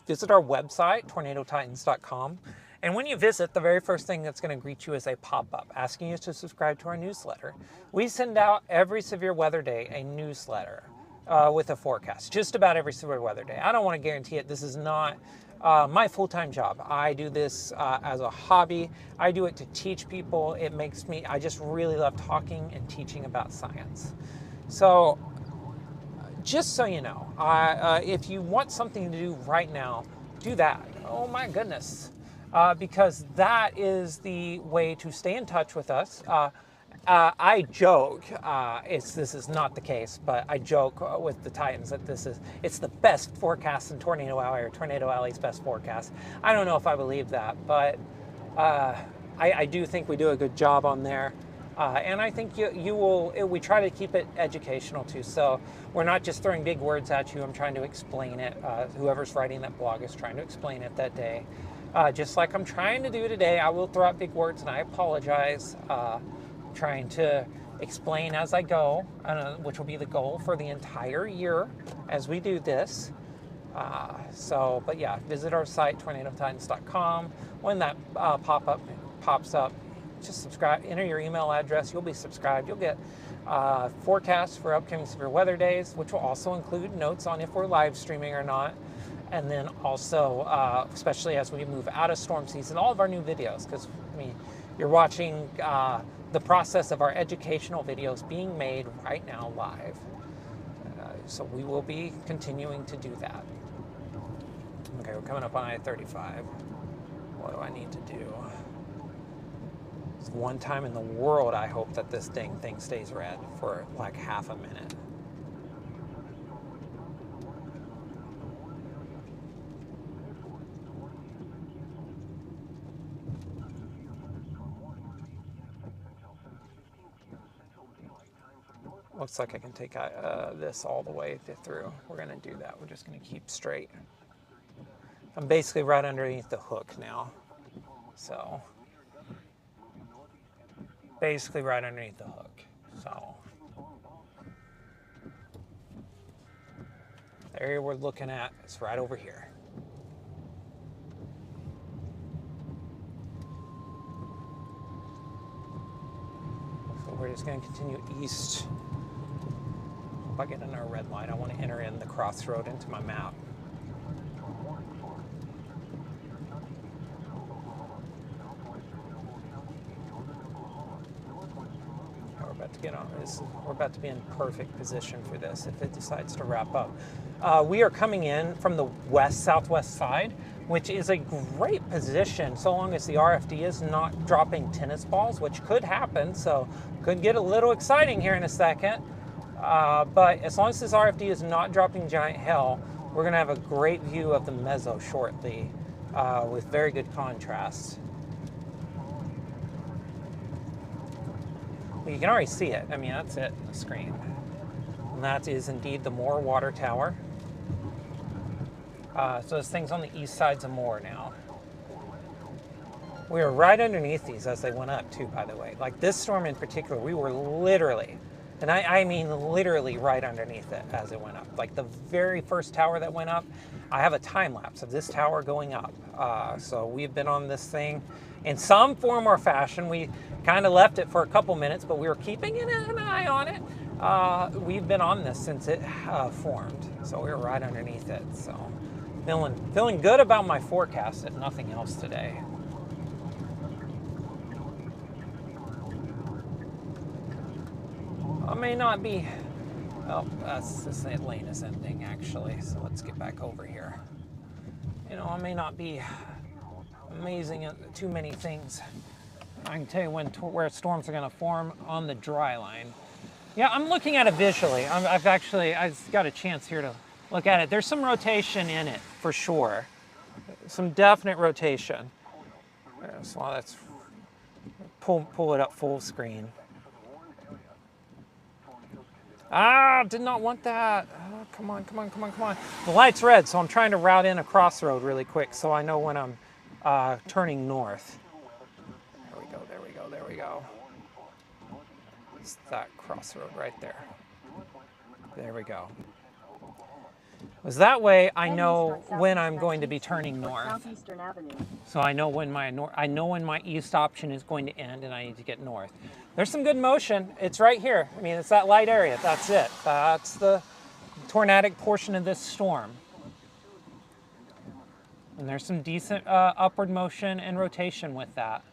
visit our website, tornadotitans.com. And when you visit, the very first thing that's going to greet you is a pop-up asking you to subscribe to our newsletter. We send out every severe weather day a newsletter with a forecast, just about every severe weather day. I don't want to guarantee it. This is not my full-time job. I do this as a hobby. I do it to teach people. It makes me, I just really love talking and teaching about science. So just so you know, if you want something to do right now, do that. Oh my goodness. Because that is the way to stay in touch with us. I joke, this is not the case, but I joke with the Titans that it's the best forecast in Tornado Alley, or Tornado Alley's best forecast. I don't know if I believe that, but I do think we do a good job on there. And I think you will, we try to keep it educational too. So we're not just throwing big words at you. I'm trying to explain it. Whoever's writing that blog is trying to explain it that day. Just like I'm trying to do today, I will throw out big words and I apologize. Trying to explain as I go, which will be the goal for the entire year as we do this. But yeah, visit our site, tornadotitans.com. When that pop-up pops up, just subscribe, enter your email address, you'll be subscribed. You'll get forecasts for upcoming severe weather days, which will also include notes on if we're live streaming or not. And then also, especially as we move out of storm season, all of our new videos, because you're watching the process of our educational videos being made right now live. So we will be continuing to do that. Okay, we're coming up on I-35. What do I need to do? It's one time in the world I hope that this dang thing stays red for like half a minute. Looks like I can take this all the way through. We're going to do that. We're just going to keep straight. I'm basically right underneath the hook now. So, basically right underneath the hook. So, the area we're looking at is right over here. So we're just going to continue east. If I get in our red line, I want to enter in the crossroad into my map. We're about to get on this. We're about to be in perfect position for this if it decides to wrap up. We are coming in from the west-southwest side, which is a great position so long as the RFD is not dropping tennis balls, which could happen. So could get a little exciting here in a second. But as long as this RFD is not dropping giant hail, we're going to have a great view of the mezzo shortly with very good contrast. Well, you can already see it. I mean, that's it on the screen. And that is indeed the Moore Water Tower. So this thing's on the east sides of Moore now. We were right underneath these as they went up too, by the way. Like this storm in particular, we were literally, and I mean literally right underneath it as it went up. Like the very first tower that went up, I have a time lapse of this tower going up. So we've been on this thing in some form or fashion. We kind of left it for a couple minutes, but we were keeping an eye on it. We've been on this since it formed. So we were right underneath it. So feeling good about my forecast, if nothing else today. I may not be, oh, this lane is ending actually, so let's get back over here. You know, I may not be amazing at too many things. I can tell you where storms are going to form on the dry line. Yeah, I'm looking at it visually. I've got a chance here to look at it. There's some rotation in it, for sure. Some definite rotation. So let's pull it up full screen. Ah, did not want that. Oh, come on. The light's red, so I'm trying to route in a crossroad really quick so I know when I'm turning north. There we go. It's that crossroad right there. There we go. Because that way I know when I'm going to be turning north. So I know when my east option is going to end and I need to get north. There's some good motion. It's right here. I mean, it's that light area. That's it. That's the tornadic portion of this storm. And there's some decent upward motion and rotation with that.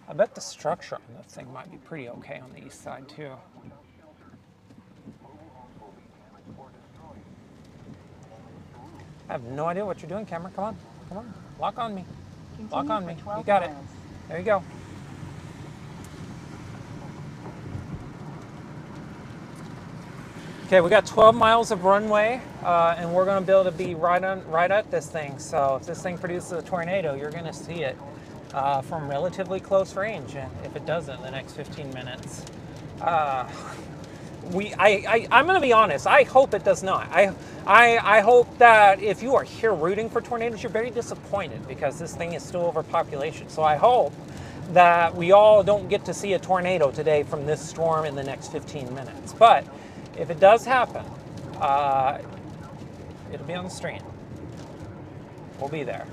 I bet the structure on this thing might be pretty okay on the east side too. I have no idea what you're doing, camera. Come on, come on, lock on me. Lock on me. You got it. There you go. Okay, we got 12 miles of runway, and we're going to be able to be right at this thing. So if this thing produces a tornado, you're going to see it from relatively close range. And if it doesn't, in the next 15 minutes, I'm going to be honest. I hope it does not. I hope that if you are here rooting for tornadoes, you're very disappointed because this thing is still overpopulation. So I hope that we all don't get to see a tornado today from this storm in the next 15 minutes. But if it does happen, it'll be on the stream. We'll be there.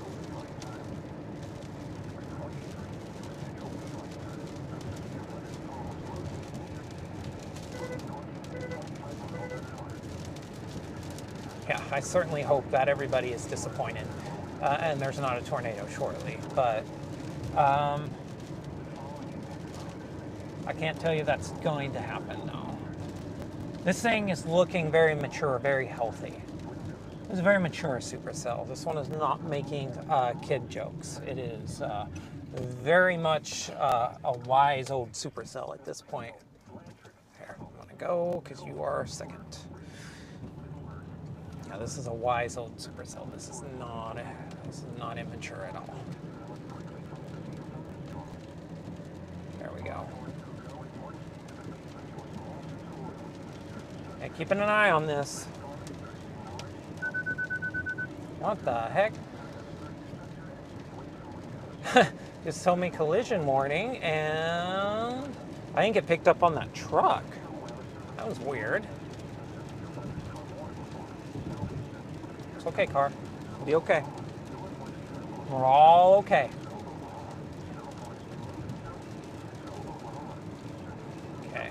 Yeah, I certainly hope that everybody is disappointed and there's not a tornado shortly. But I can't tell you that's going to happen, no. This thing is looking very mature, very healthy. It's a very mature supercell. This one is not making kid jokes. It is very much a wise old supercell at this point. Here, I'm gonna go because you are second. Yeah, this is a wise old supercell. This is not immature at all. There we go. Yeah, keeping an eye on this. What the heck? Just told me collision warning, and I didn't get picked up on that truck. That was weird. It's okay, car. It'll be okay. We're all okay. Okay.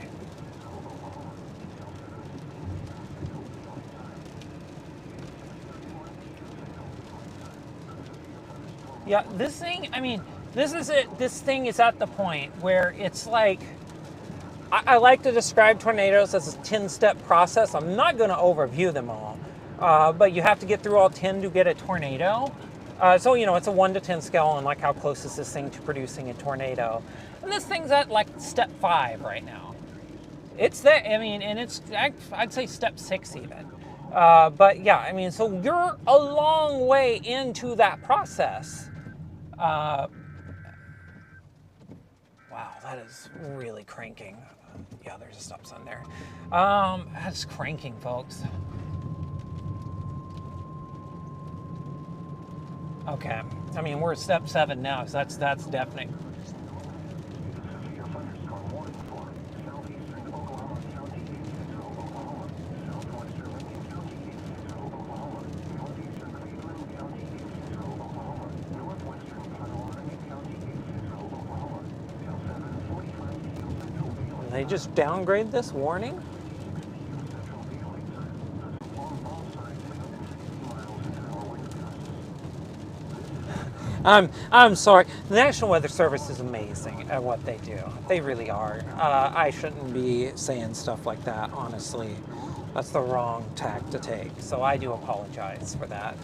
Yeah, this thing, I mean, this is it. This thing is at the point where it's like, I like to describe tornadoes as a 10-step process. I'm not going to overview them all, but you have to get through all 10 to get a tornado. So, you know, it's a 1 to 10 scale on like how close is this thing to producing a tornado. And this thing's at like step 5 right now. It's that, I mean, and it's, I'd say step 6 even. But yeah, I mean, so you're a long way into that process. Wow, that is really cranking. Yeah, there's a stop sign there. That's cranking, folks. Okay, I mean, we're at step 7 now, so that's definite. They just downgrade this warning? I'm sorry. The National Weather Service is amazing at what they do. They really are. I shouldn't be saying stuff like that, honestly. That's the wrong tack to take. So I do apologize for that.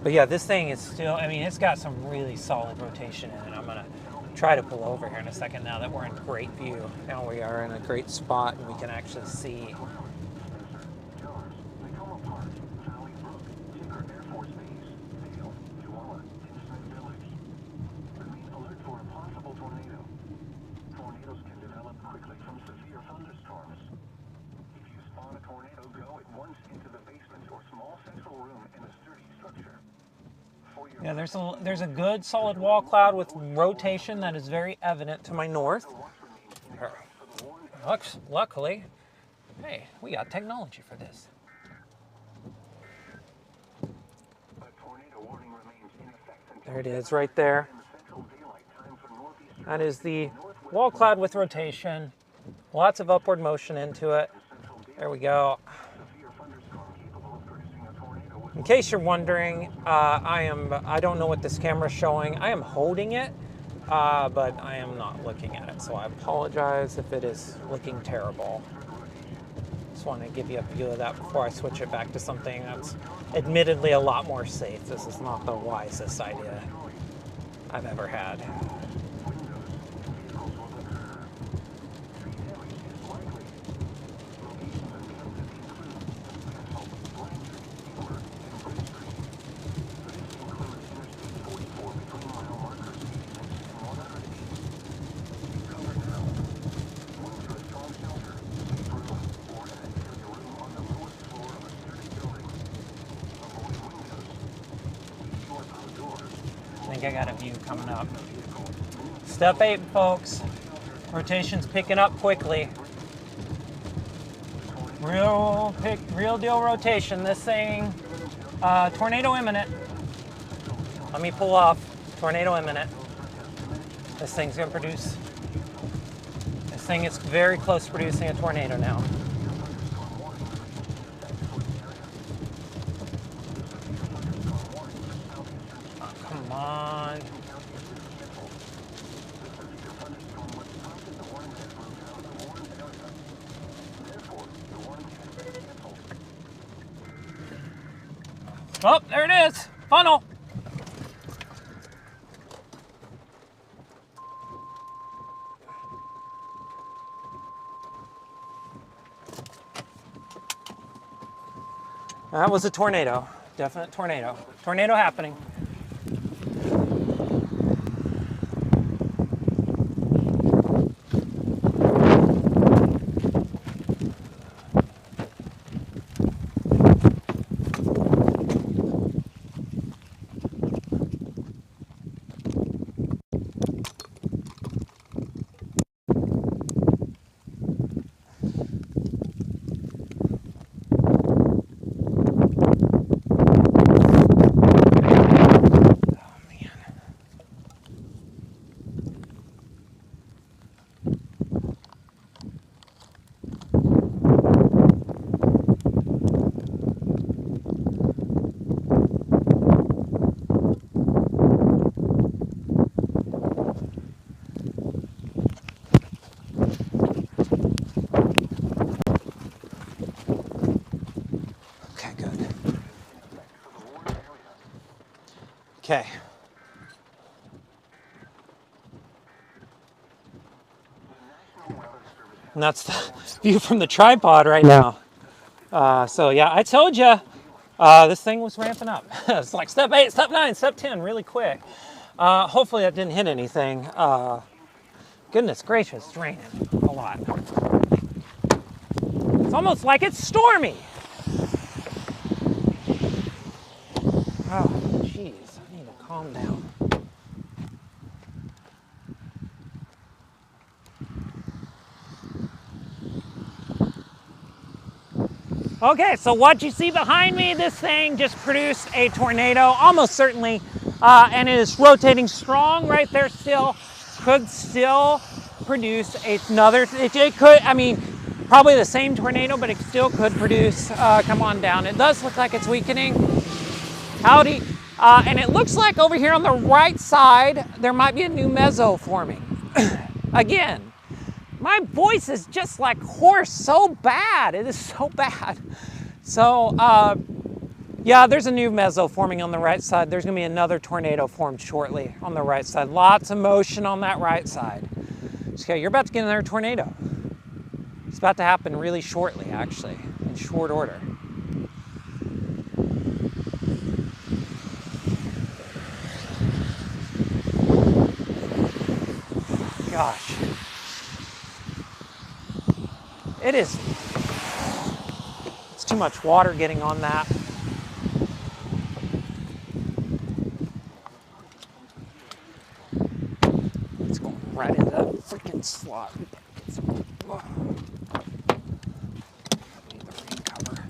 But yeah, this thing is still, I mean, it's got some really solid rotation in it. I'm going to try to pull over here in a second now that we're in great view. Now we are in a great spot and we can actually see. Yeah, there's a good solid wall cloud with rotation that is very evident to my north. Luckily, hey, we got technology for this. There it is right there. That is the wall cloud with rotation. Lots of upward motion into it. There we go. case you're wondering, I don't know what this camera's showing. I am holding it, but I am not looking at it. So I apologize if it is looking terrible. Just want to give you a view of that before I switch it back to something that's admittedly a lot more safe. This is not the wisest idea I've ever had. I think I got a view coming up. Step 8, folks. Rotation's picking up quickly. Real deal rotation. This thing, tornado imminent. Let me pull off. Tornado imminent. This thing's gonna produce. This thing is very close to producing a tornado now. Come on. Oh, there it is. Funnel. That was a tornado. Definite tornado. Tornado happening. Okay. And that's the view from the tripod right now. So yeah, I told you this thing was ramping up. It's like step 8, step 9, step 10, really quick. Hopefully that didn't hit anything. Goodness gracious, it's raining a lot. It's almost like it's stormy. Oh, jeez, I need to calm down. Okay, so what you see behind me, this thing just produced a tornado, almost certainly, and it is rotating strong right there still. Could still produce another, it could, I mean, probably the same tornado, but it still could produce, come on down. It does look like it's weakening. Howdy. And it looks like over here on the right side, there might be a new meso forming. Again, my voice is just like hoarse, so bad. It is so bad. So, yeah, there's a new meso forming on the right side. There's gonna be another tornado formed shortly on the right side. Lots of motion on that right side. Okay, you're about to get another tornado. It's about to happen really shortly, actually, in short order. Gosh. It is, it's too much water getting on that. It's going right into that freaking slot. Oh. Need the rain cover.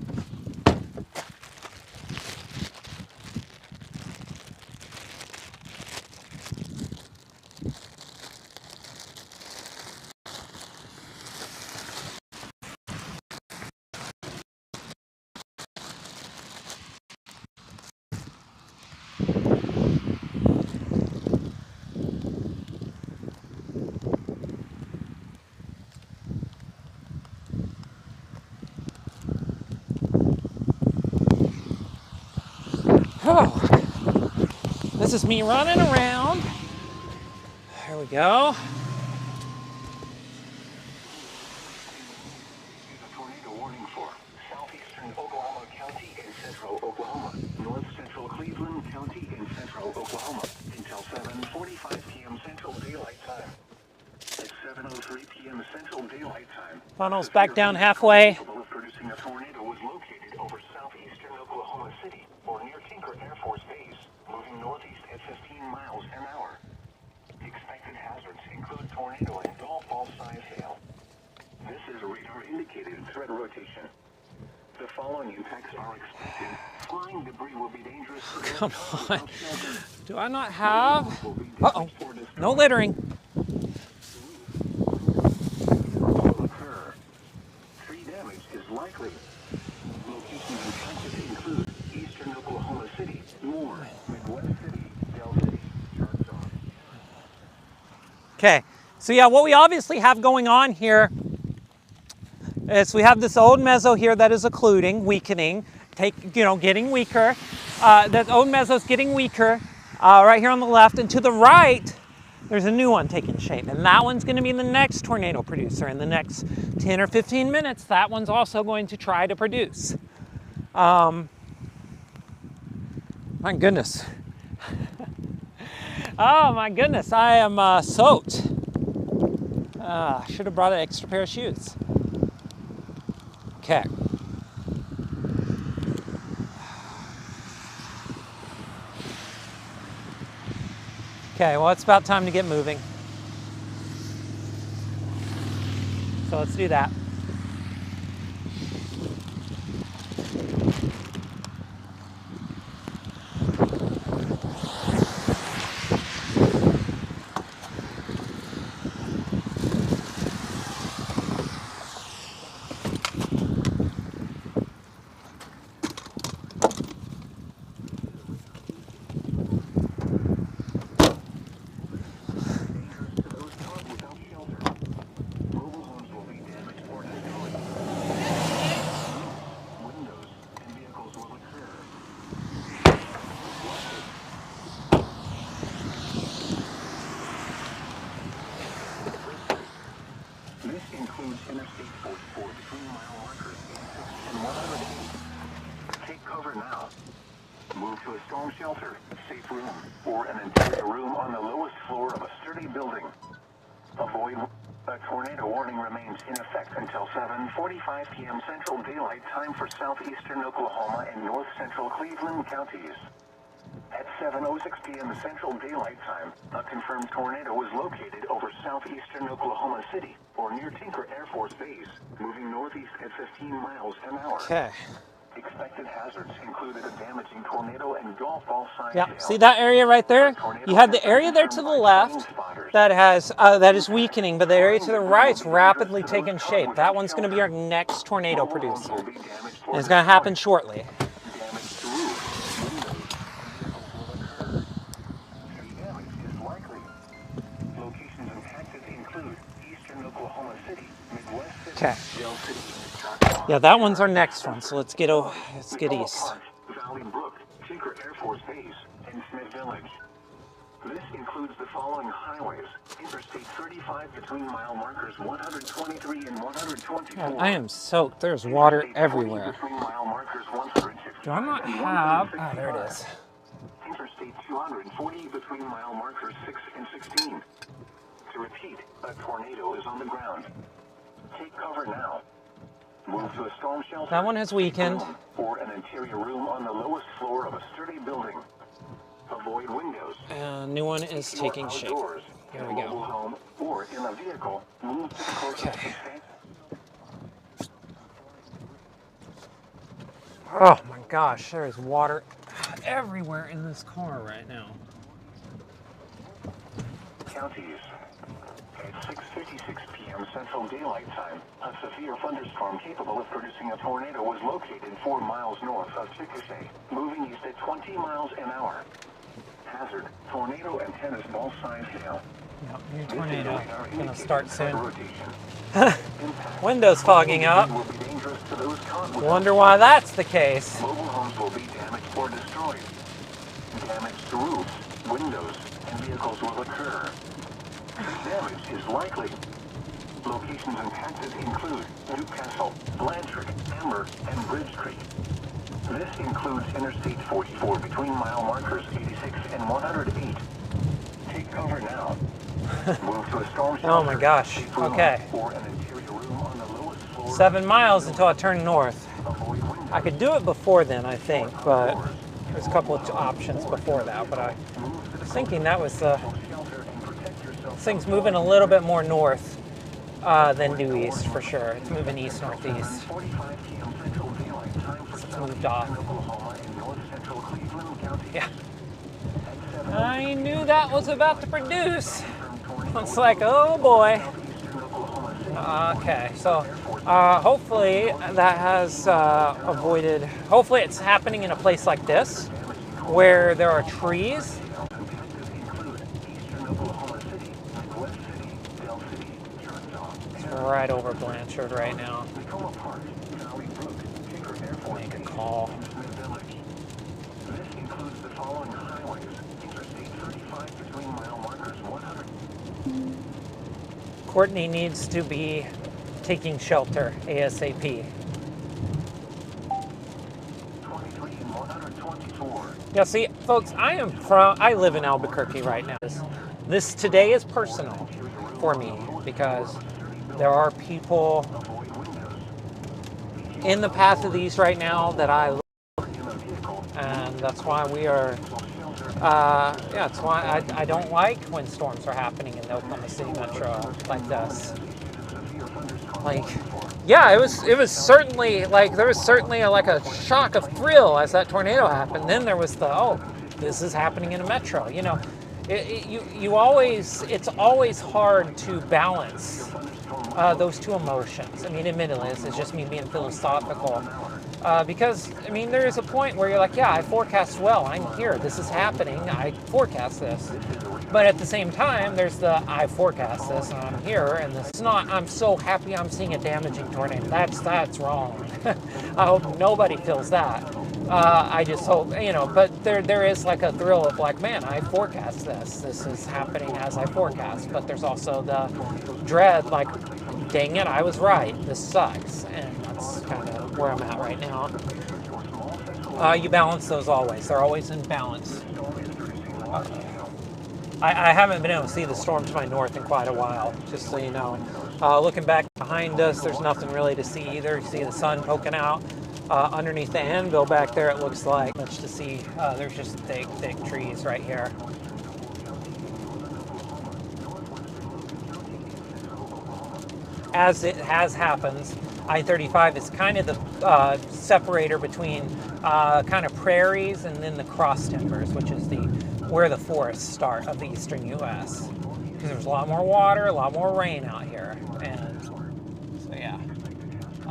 This is me running around. There we go. A tornado warning for southeastern Oklahoma County and central Oklahoma, north central Cleveland County and central Oklahoma until 7:45 p.m. Central Daylight Time. At 7:03 p.m. Central Daylight Time, Funnels back down halfway. capable of producing a tornado was located over southeastern Oklahoma City or near Tinker Air Force Base, moving northeast at 15 miles an hour. Expected hazards include tornado and golf ball size hail. This is radar indicated threat rotation. The following impacts are expected. Flying debris will be dangerous. Come on. Do I not have? Uh-oh. No littering. Will occur. Tree damage is likely. Locations impacted include eastern Oklahoma City, Moore, Midwest City, Dell City, Choctaw. Okay, so yeah, what we obviously have going on here is we have this old meso here that is occluding, weakening, getting weaker. That old meso is getting weaker right here on the left, and to the right, there's a new one taking shape, and that one's going to be the next tornado producer in the next 10 or 15 minutes. That one's also going to try to produce. My goodness. Oh my goodness, I am soaked. I should have brought an extra pair of shoes. Okay. Okay, well, it's about time to get moving. So let's do that. This includes Interstate 44 between mile markers 6 and 108. Take cover now. Move to a storm shelter, safe room, or an interior room on the lowest floor of a sturdy building. Avoid. A tornado warning remains in effect until 7:45 p.m. Central Daylight Time for southeastern Oklahoma and north central Cleveland counties. At 7:06 p.m. Central Daylight Time, a confirmed tornado was located over southeastern Oklahoma City or near Tinker Air Force Base, moving northeast at 15 miles an hour. Okay. Expected hazards included a damaging tornado and golf ball size Yeah, hail. see that area right there? You have the area there to the left that is weakening, but the area to the right is rapidly taking shape. That one's going to be our next tornado producer. And it's going to happen shortly. Damage to roof, windows, tree damage is likely. Locations impacted include eastern Oklahoma City, Midwest City, Okay. Dell City, Choctaw. Yeah, that one's our next one, so let's get east. Park, Valley Brook, Tinker Air Force Base, and Smith Village. This includes the following highways: Interstate 35 between mile markers 123 and 124. God, I am soaked. There's water Interstate 40 everywhere. between mile markers 165 Do I not and have? 165. Oh, there it is. Interstate 240 between mile markers 6 and 16. To repeat, a tornado is on the ground. Take cover now. Move to a storm shelter. That one has weakened. Or an interior room on the lowest floor of a sturdy building. Avoid windows. And new one is Keep your taking shape. outdoors, Here in we a go. mobile home or in a vehicle. Move to the closest Okay. extent. Oh my gosh, there is water everywhere in this car right now. Counties. At 6:56 p.m. Central Daylight Time, a severe thunderstorm capable of producing a tornado was located 4 miles north of Chickasha, moving east at 20 miles an hour. Hazard: tornado and tennis ball size hail. Yep, new This tornado. is radar Gonna indicated start threat soon. rotation. Impact. Windows fogging up. Will be dangerous to those caught without Wonder why that's the case. Mobile homes will be damaged or destroyed. Damage to roofs, quickly. Locations in Texas include Newcastle, Blanchard, Amber, and Bridge Creek. This includes Interstate 44 between mile markers 86 and 108. Take cover now. Move to a storm shelter. Oh my gosh. Okay. Or an interior room on the lowest floor. 7 miles until I turn north. Avoid windows. I could do it before then, I think, but there's a couple of options before that. But I was thinking that was Shelter and protect yourself. this thing's moving a little bit more north than due east for sure. It's moving east northeast. 45 p.m. Central Daylight Time for It's moved off. Oklahoma and north central Cleveland County. Yeah. I knew that was about to produce. It's like, oh boy. Okay, so hopefully that has avoided, hopefully it's happening in a place like this where there are trees. It's right over Blanchard right now. Make a call. This includes the following highways. Interstate 35 between mile markers 100. Courtney needs to be taking shelter ASAP. 23 and 124. Yeah, see, folks, I live in Albuquerque right now. This today is personal for me because there are people in the path of these right now that I love, and that's why we are, that's why I don't like when storms are happening in the Oklahoma City Metro like this. Like, yeah, it was certainly, like, there was certainly a shock of thrill as that tornado happened. Then there was the, oh, this is happening in a metro. You know, it's always hard to balance those two emotions. I mean, admittedly, this is just me being philosophical. Because, I mean, there is a point where you're like, yeah, I forecast well. I'm here. This is happening. I forecast this. But at the same time, there's the I forecast this and I'm here. And this is not, I'm so happy I'm seeing a damaging tornado. That's wrong. I hope nobody feels that. I just hope, you know, but there is like a thrill of like, man, I forecast this. This is happening as I forecast. But there's also the dread, like, dang it, I was right. This sucks. And that's kind of where I'm at right now. You balance those always. They're always in balance. I haven't been able to see the storm to my north in quite a while, just so you know. Looking back behind us, there's nothing really to see either. You see the sun poking out. Underneath the anvil back there, it looks like much to see. There's just thick trees right here. As it has happened, I-35 is kind of the separator between kind of prairies and then the cross timbers, which is where the forests start of the eastern U.S. Because there's a lot more water, a lot more rain out here, and so yeah.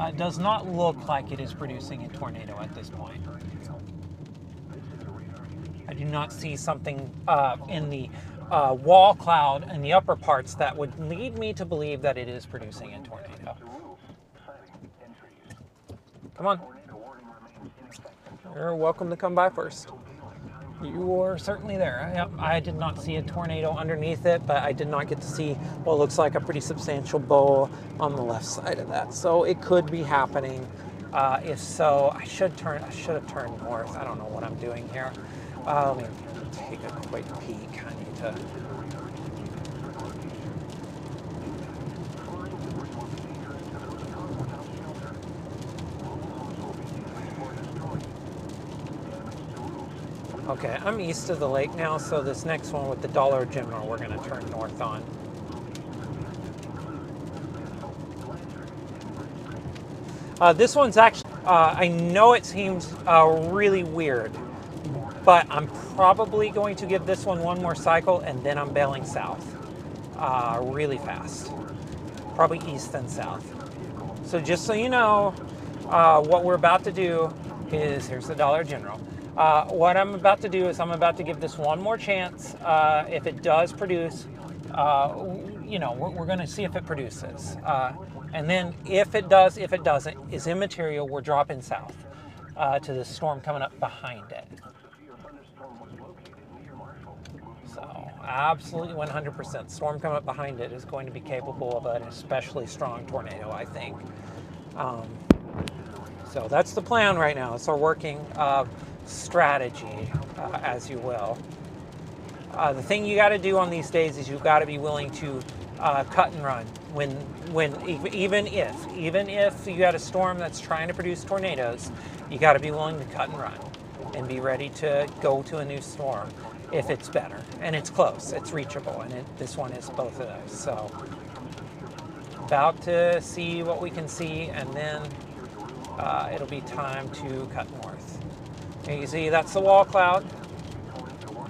It does not look like it is producing a tornado at this point. I do not see something in the wall cloud in the upper parts that would lead me to believe that it is producing a tornado. Come on. You're welcome to come by first. You are certainly there. Yep, I did not see a tornado underneath it, but I did not get to see what looks like a pretty substantial bowl on the left side of that. So it could be happening. If so, I should have turned north. I don't know what I'm doing here. Let me take a quick peek. I need to. Okay, I'm east of the lake now, so this next one with the Dollar General, we're going to turn north on. This one's actually, I know it seems really weird, but I'm probably going to give this one more cycle, and then I'm bailing south really fast. Probably east and south. So just so you know, what we're about to do is, here's the Dollar General. What I'm about to do is I'm about to give this one more chance. If it does produce, you know, we're going to see if it produces. And then if it does, if it doesn't, is immaterial, we're dropping south to the storm coming up behind it. So absolutely 100%. Storm coming up behind it is going to be capable of an especially strong tornado, I think. So that's the plan right now. It's our working strategy, as you will. The thing you got to do on these days is you've got to be willing to cut and run. Even if you got a storm that's trying to produce tornadoes, you got to be willing to cut and run and be ready to go to a new storm if it's better and it's close, it's reachable, and this one is both of those. So about to see what we can see, and then it'll be time to cut north. And you see that's the wall cloud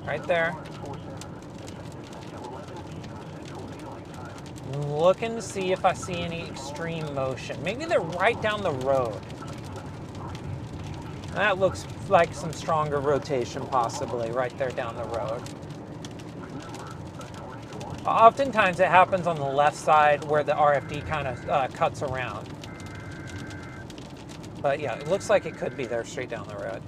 right there. Looking to see if I see any extreme motion. Maybe they're right down the road. That looks like some stronger rotation, possibly right there down the road. Oftentimes it happens on the left side where the RFD kind of cuts around. But yeah, it looks like it could be there straight down the road.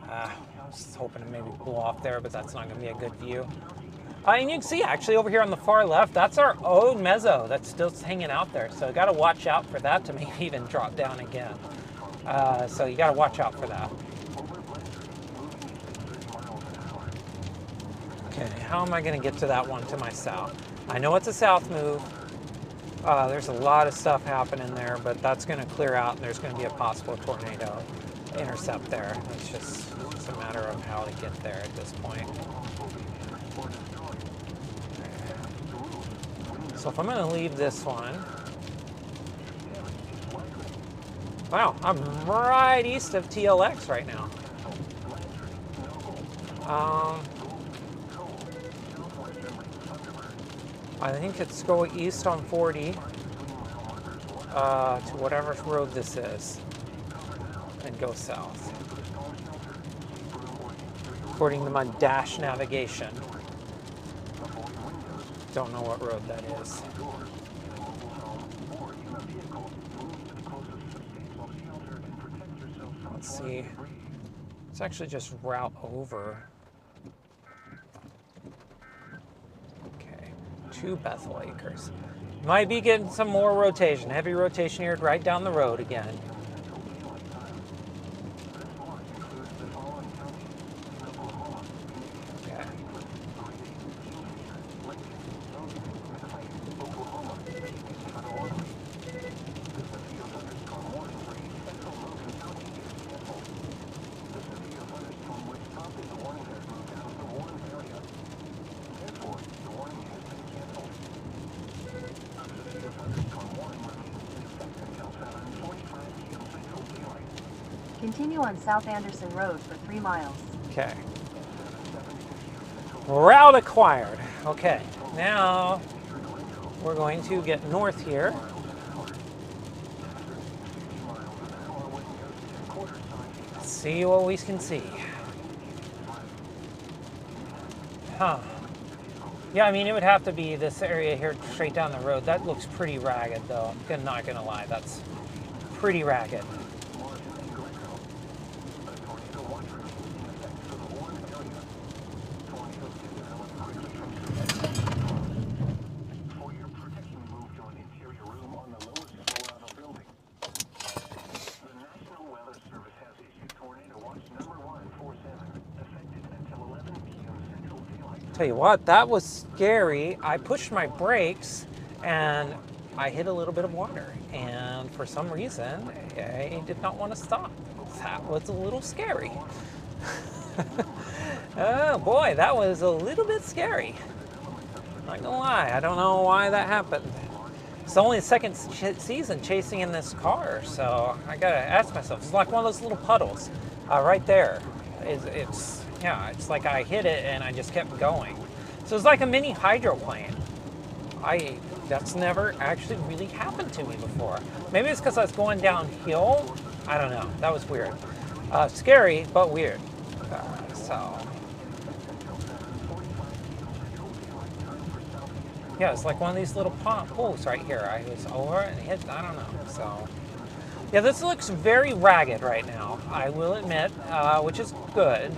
I was hoping to maybe pull off there, but that's not going to be a good view. And you can see actually over here on the far left, that's our old mezzo that's still hanging out there. So you got to watch out for that to maybe even drop down again. So you got to watch out for that. Okay, how am I going to get to that one to my south? I know it's a south move. There's a lot of stuff happening there, but that's going to clear out and there's going to be a possible tornado intercept there. It's just a matter of how to get there at this point. So if I'm going to leave this one, wow, I'm right east of TLX right now. I think it's go east on 40 to whatever road this is and go south. According to my dash navigation. Don't know what road that is. Let's see. It's actually just route over. Okay, to Bethel Acres. Might be getting some more rotation. Heavy rotation here right down the road again. Continue on South Anderson Road for 3 miles. Okay. Route acquired. Okay, now we're going to get north here. Let's see what we can see. Huh. Yeah, I mean, it would have to be this area here straight down the road. That looks pretty ragged, though. I'm not going to lie. That's pretty ragged. Tell you what, that was scary. I pushed my brakes and I hit a little bit of water, and for some reason I did not want to stop. That was a little scary. Oh boy, that was a little bit scary. Not gonna lie, I don't know why that happened. It's only the second season chasing in this car, so I gotta ask myself. It's like one of those little puddles right there. Yeah, it's like I hit it and I just kept going. So it's like a mini hydroplane. That's never actually really happened to me before. Maybe it's because I was going downhill. I don't know. That was weird. Scary, but weird. So Yeah, it's like one of these little pools right here. I was over and hit, I don't know. So, yeah, this looks very ragged right now, I will admit, which is good.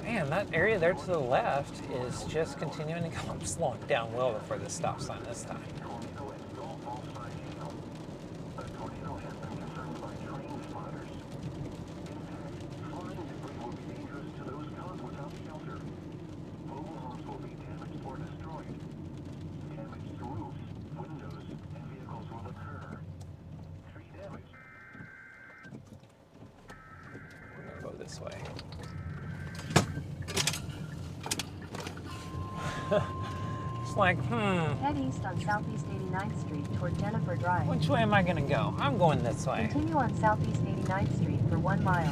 Man, that area there to the left is just continuing to go. I'm slowing down well before the stop sign this time. We're gonna go this way. It's like, Head east on Southeast 89th Street toward Jennifer Drive. which way am I gonna go? I'm going this way. Continue on Southeast 89th Street for 1 mile.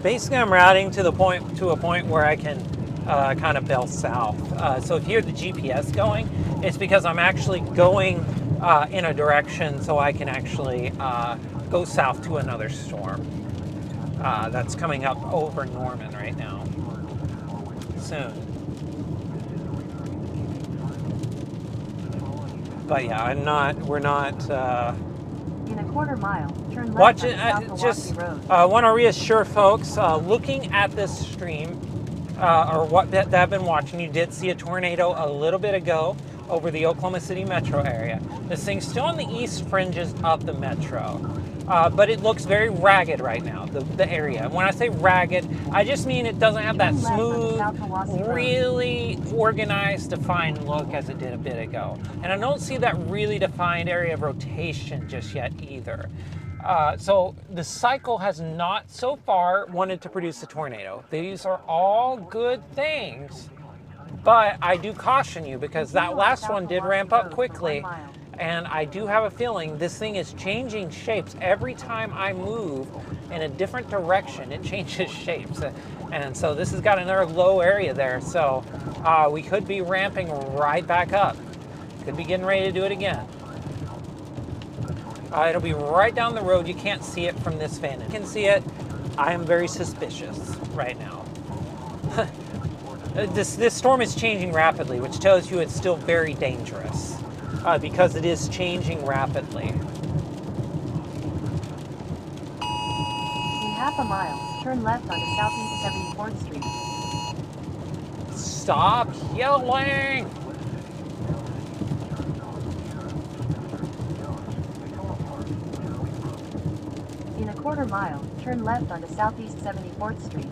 Basically, I'm routing to a point where I can kind of bell south. So if you hear the GPS going, it's because I'm actually going in a direction so I can actually go south to another storm that's coming up over Norman right now. Soon. But yeah, we're not. In a quarter mile, turn left Watch on it. South Just Milwaukee Road. want to reassure folks looking at this stream or what that I've been watching. You did see a tornado a little bit ago over the Oklahoma City metro area. This thing's still on the east fringes of the metro, but it looks very ragged right now. The area. And when I say ragged, I just mean it doesn't have that Turn left on smooth, South Milwaukee Road. really organized, defined look as it did a bit ago. And I don't see that really defined area of rotation just yet either. So the cycle has not so far wanted to produce a tornado. These are all good things, but I do caution you because that last one did ramp up quickly, and I do have a feeling this thing is changing shapes every time I move in a different direction. It changes shapes, and so this has got another low area there, so we could be ramping right back up. Could be getting ready to do it again. It'll be right down the road. You can't see it from this vantage. You can see it. I am very suspicious right now. This storm is changing rapidly, which tells you it's still very dangerous because it is changing rapidly. In half a mile, turn left onto Southeast 74th Street. Stop yelling! In a quarter mile, turn left onto Southeast 74th Street.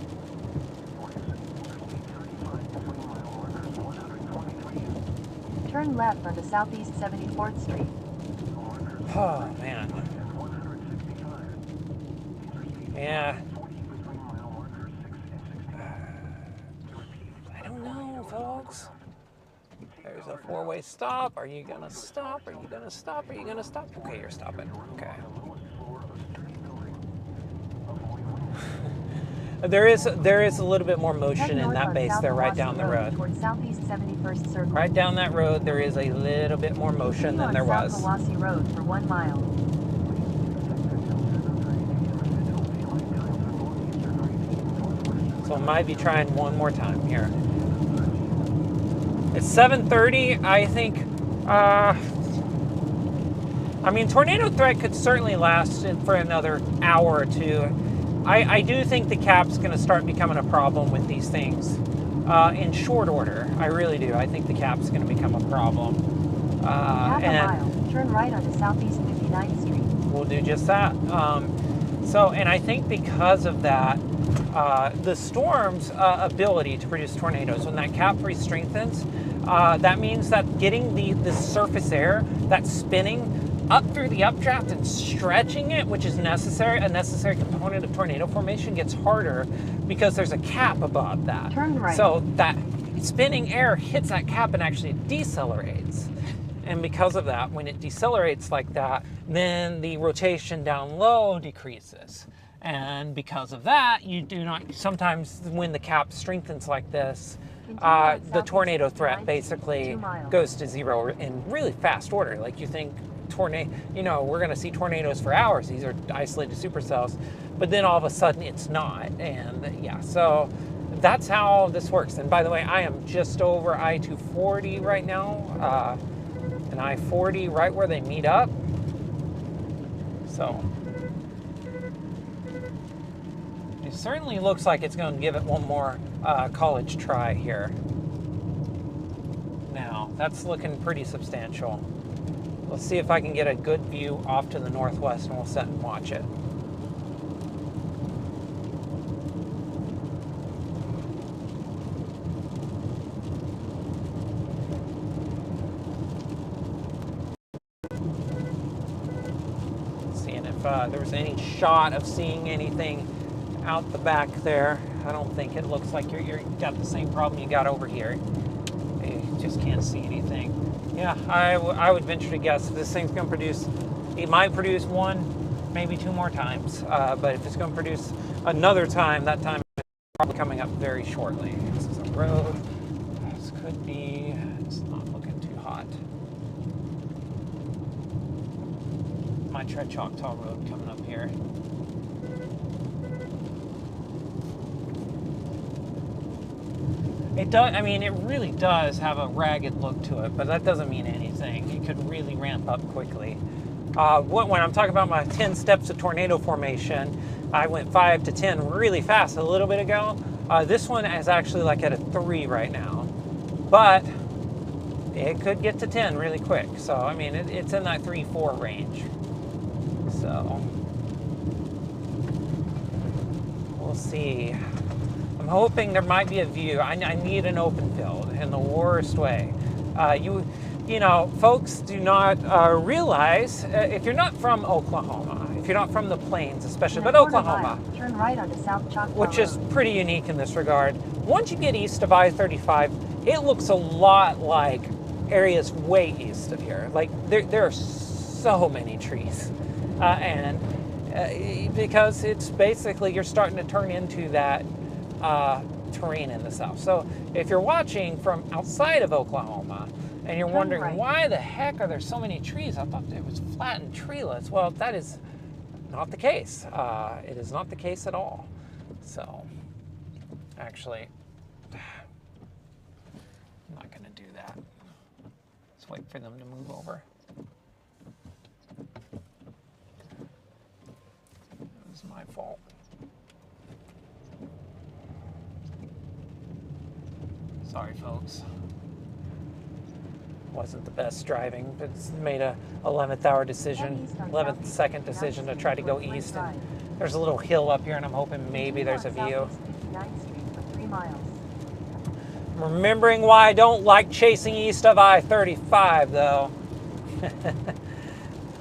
Turn left onto Southeast 74th Street. Oh, man. Yeah. I don't know, folks. There's a four-way stop. Are you gonna stop? Are you gonna stop? Are you gonna stop? Okay, you're stopping. Okay. There is a little bit more motion in that base there, right down the road. Southeast 71st Circle. Right down that road, there is a little bit more motion than there was. South Milwaukee Road for 1 mile. So I might be trying one more time here. It's 7:30. I think. I mean, tornado threat could certainly last for another hour or two. I do think the cap's going to start becoming a problem with these things in short order. I really do. I think the cap's going to become a problem. Half a And mile, turn right onto Southeast 59th Street. we'll do just that. And I think because of that, the storm's ability to produce tornadoes, when that cap re-strengthens, that means that getting the surface air that's spinning up through the updraft and stretching it, which is a necessary component of tornado formation, gets harder because there's a cap above that. Turn right. So that spinning air hits that cap and actually decelerates. And because of that, when it decelerates like that, then the rotation down low decreases. And because of that, you do not, sometimes when the cap strengthens like this, the tornado threat basically goes to zero in really fast order. Like you think tornado, you know, we're going to see tornadoes for hours. These are isolated supercells, but then all of a sudden it's not. And yeah, so that's how this works. And by the way, I am just over I-240 right now, and I-40 right where they meet up. So it certainly looks like it's going to give it one more college try here. Now, that's looking pretty substantial. Let's see if I can get a good view off to the northwest, and we'll sit and watch it. Seeing if there was any shot of seeing anything out the back there. I don't think it looks like you've got the same problem you got over here. You just can't see anything. Yeah, I would venture to guess if this thing's going to produce, it might produce one, maybe two more times. But if it's going to produce another time, that time is probably coming up very shortly. This is a road. This could be, it's not looking too hot. Might try Choctaw Road coming up here. It does, I mean, it really does have a ragged look to it, but that doesn't mean anything. It could really ramp up quickly. When I'm talking about my 10 steps of tornado formation, I went 5 to 10 really fast a little bit ago. This one is actually like at a 3 right now, but it could get to 10 really quick. So, I mean, it's in that 3-4 range. So, we'll see. I'm hoping there might be a view. I need an open field in the worst way. You know, folks do not realize, if you're not from Oklahoma, if you're not from the plains especially, but Oklahoma, turn right onto South Choctaw which is Road. pretty unique in this regard. Once you get east of I-35, it looks a lot like areas way east of here. Like there are so many trees, and because it's basically you're starting to turn into that terrain in the south. So if you're watching from outside of Oklahoma and you're wondering why the heck are there so many trees, I thought it was flat and treeless. Well, that is not the case. It is not the case at all. So actually, I'm not going to do that. Let's wait for them to move over. It was my fault. Sorry, folks. Wasn't the best driving, but made a 11th hour decision, 11th second decision to try to go east. And there's a little hill up here, and I'm hoping maybe there's a view. Remembering why I don't like chasing east of I-35, though.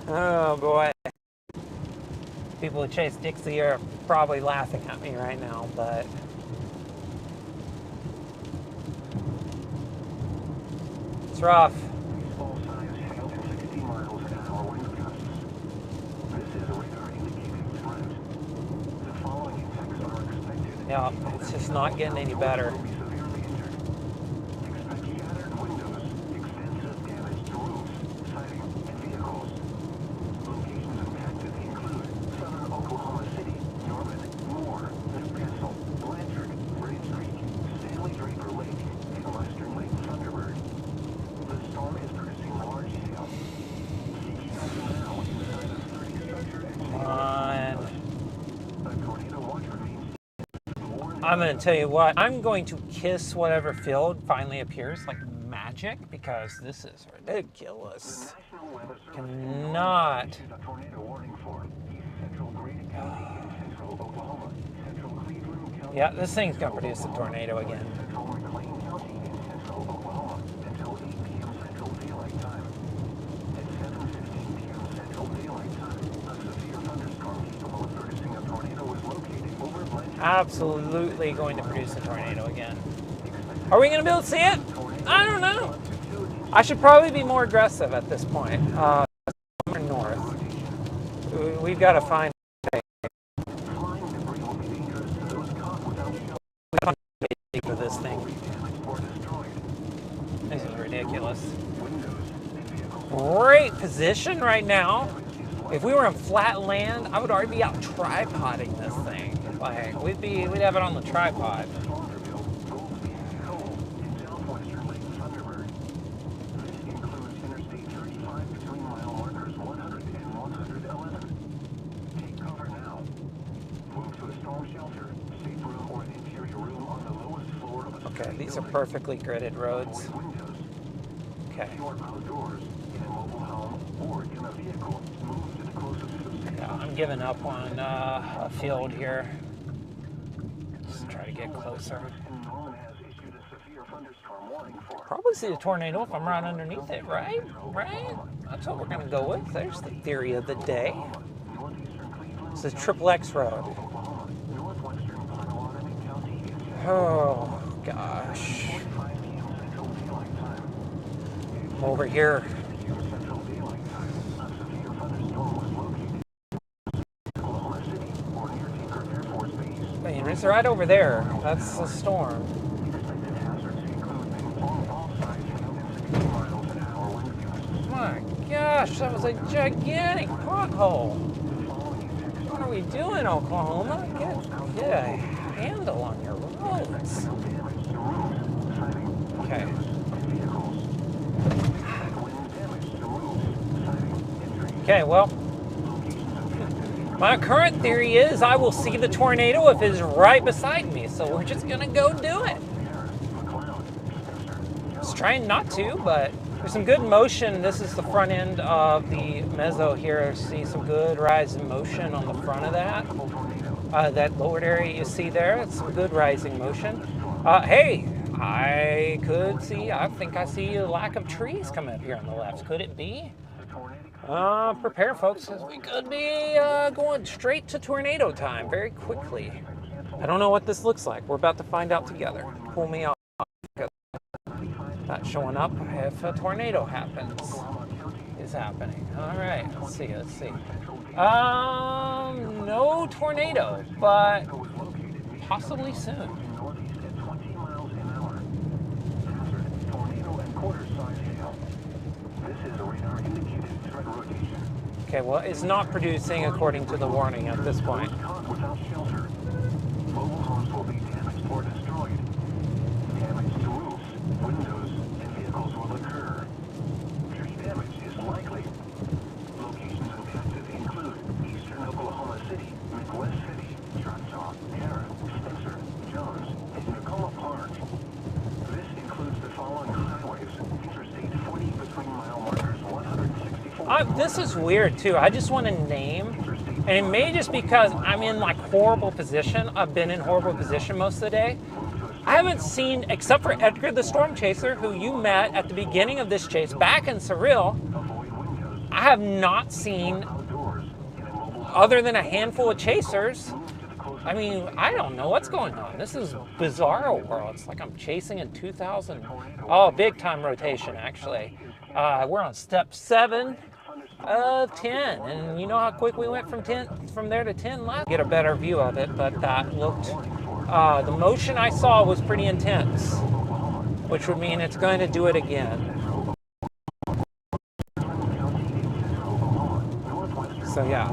Oh, boy. People who chase Dixie are probably laughing at me right now, but it's rough. All signs hail to 60 miles an hour wind gusts. This is a radar indicated threat. The following effects are expected. Yeah, it's just not getting any better. Will be severely injured. Expect shattered windows, extensive damage to roofs, siding, and vehicles. Locations impacted include southern Oklahoma City, Norman, Moore, Newcastle, Blanchard, Braves Creek, Stanley Draper Lake, and western Lake Thunderbird. The storm is producing large hail. Seeking out now inside a 30-structure Come on. A tornado watch remains. I'm going to tell you what, I'm going to kiss whatever field finally appears like magic, because this is ridiculous. Cannot. A tornado warning for East Central Grady County in central Oklahoma, central Cleveland County. Yeah, this thing's going to produce a tornado again. Central McLean County in central Oklahoma until 8 p.m. Central Daylight Time. At 7:15 p.m. Central Daylight Time, a severe thunderstorm capable of producing a tornado was located over Blanchard. Absolutely going to produce a tornado again. Are we going to be able to see it? I don't know. I should probably be more aggressive at this point. Somewhere north. We've got to find Flying debris will be dangerous to those caught without shelter for this thing. or destroyed. This is ridiculous. Windows and vehicles great position right now. If we were in flat land, I would already be out tripoding this thing. Like, we'd have it on the tripod. Okay, these are perfectly gridded roads. Okay. Yeah, I'm giving up on a field here. Just try to get closer. Probably see a tornado if I'm right underneath it, right? Right? That's what we're gonna go with. There's the theory of the day. It's a triple X road. Oh gosh. I'm over here. I mean, it's right over there. That's the storm. My gosh, that was a gigantic pothole. What are we doing, Oklahoma? Get a handle on your roads. Okay. Okay, well, my current theory is I will see the tornado if it's right beside me, so we're just gonna go do it. Just trying not to, but there's some good motion. This is the front end of the mezzo here. See some good rise in motion on the front of that. That lowered area you see there, it's some good rising motion. Hey, I think I see a lack of trees coming up here on the left. Could it be? Prepare, folks, because we could be going straight to tornado time very quickly. I don't know what this looks like. We're about to find out together. Pull me off. Not showing up if a tornado is happening. All right, let's see. No tornado, but possibly soon. Okay, well, it's not producing according to the warning at this point. Windows and vehicles will occur. Tree damage is likely. Locations impacted include eastern Oklahoma City, Midwest City, Choctaw, Kara, Spencer, Jones, and Tacoma Park. This includes the following highways: Interstate 40 between mile markers 164. This is weird too. I just want to name, and it may just because I'm in like horrible position. I've been in horrible position most of the day. I haven't seen, except for Edgar the Storm Chaser, who you met at the beginning of this chase back in Surreal, I have not seen, other than a handful of chasers. I mean, I don't know what's going on. This is bizarro world. It's like I'm chasing in 2000. Oh, big time rotation, actually. We're on step 7 of 10. And you know how quick we went from there to 10 last? Get a better view of it, but that looked... the motion I saw was pretty intense, which would mean it's going to do it again. So yeah.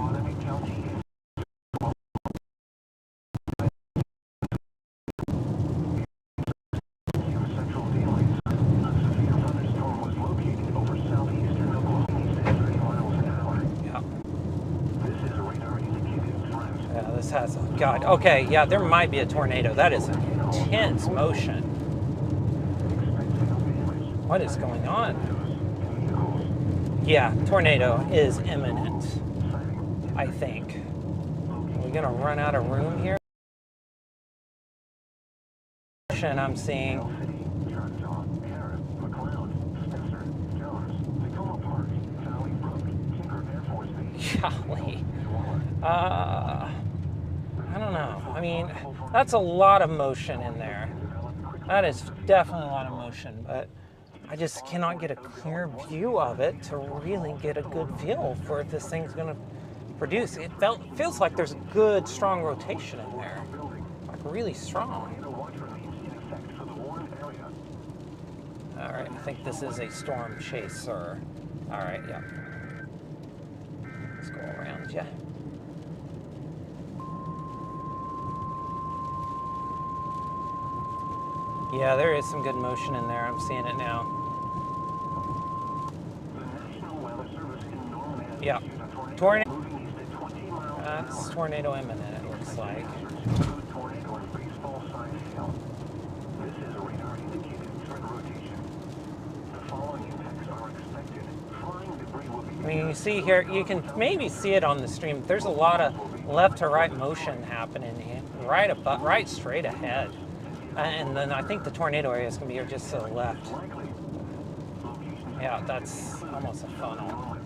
This has, God, okay, yeah, there might be a tornado. That is intense motion. What is going on? Yeah, tornado is imminent, I think. Are we gonna run out of room here? I'm seeing. Golly. I don't know. I mean, that's a lot of motion in there. That is definitely a lot of motion, but I just cannot get a clear view of it to really get a good feel for if this thing's going to produce. It feels like there's good, strong rotation in there. Like really strong. All right, I think this is a storm chaser. All right, yeah. Let's go around you. Yeah, there is some good motion in there. I'm seeing it now. Yeah. Tornado. That's tornado imminent, it looks like. I mean, you see here, you can maybe see it on the stream. There's a lot of left to right motion happening here, right straight ahead. And then I think the tornado area is going to be here just to the left. Yeah, that's almost a funnel.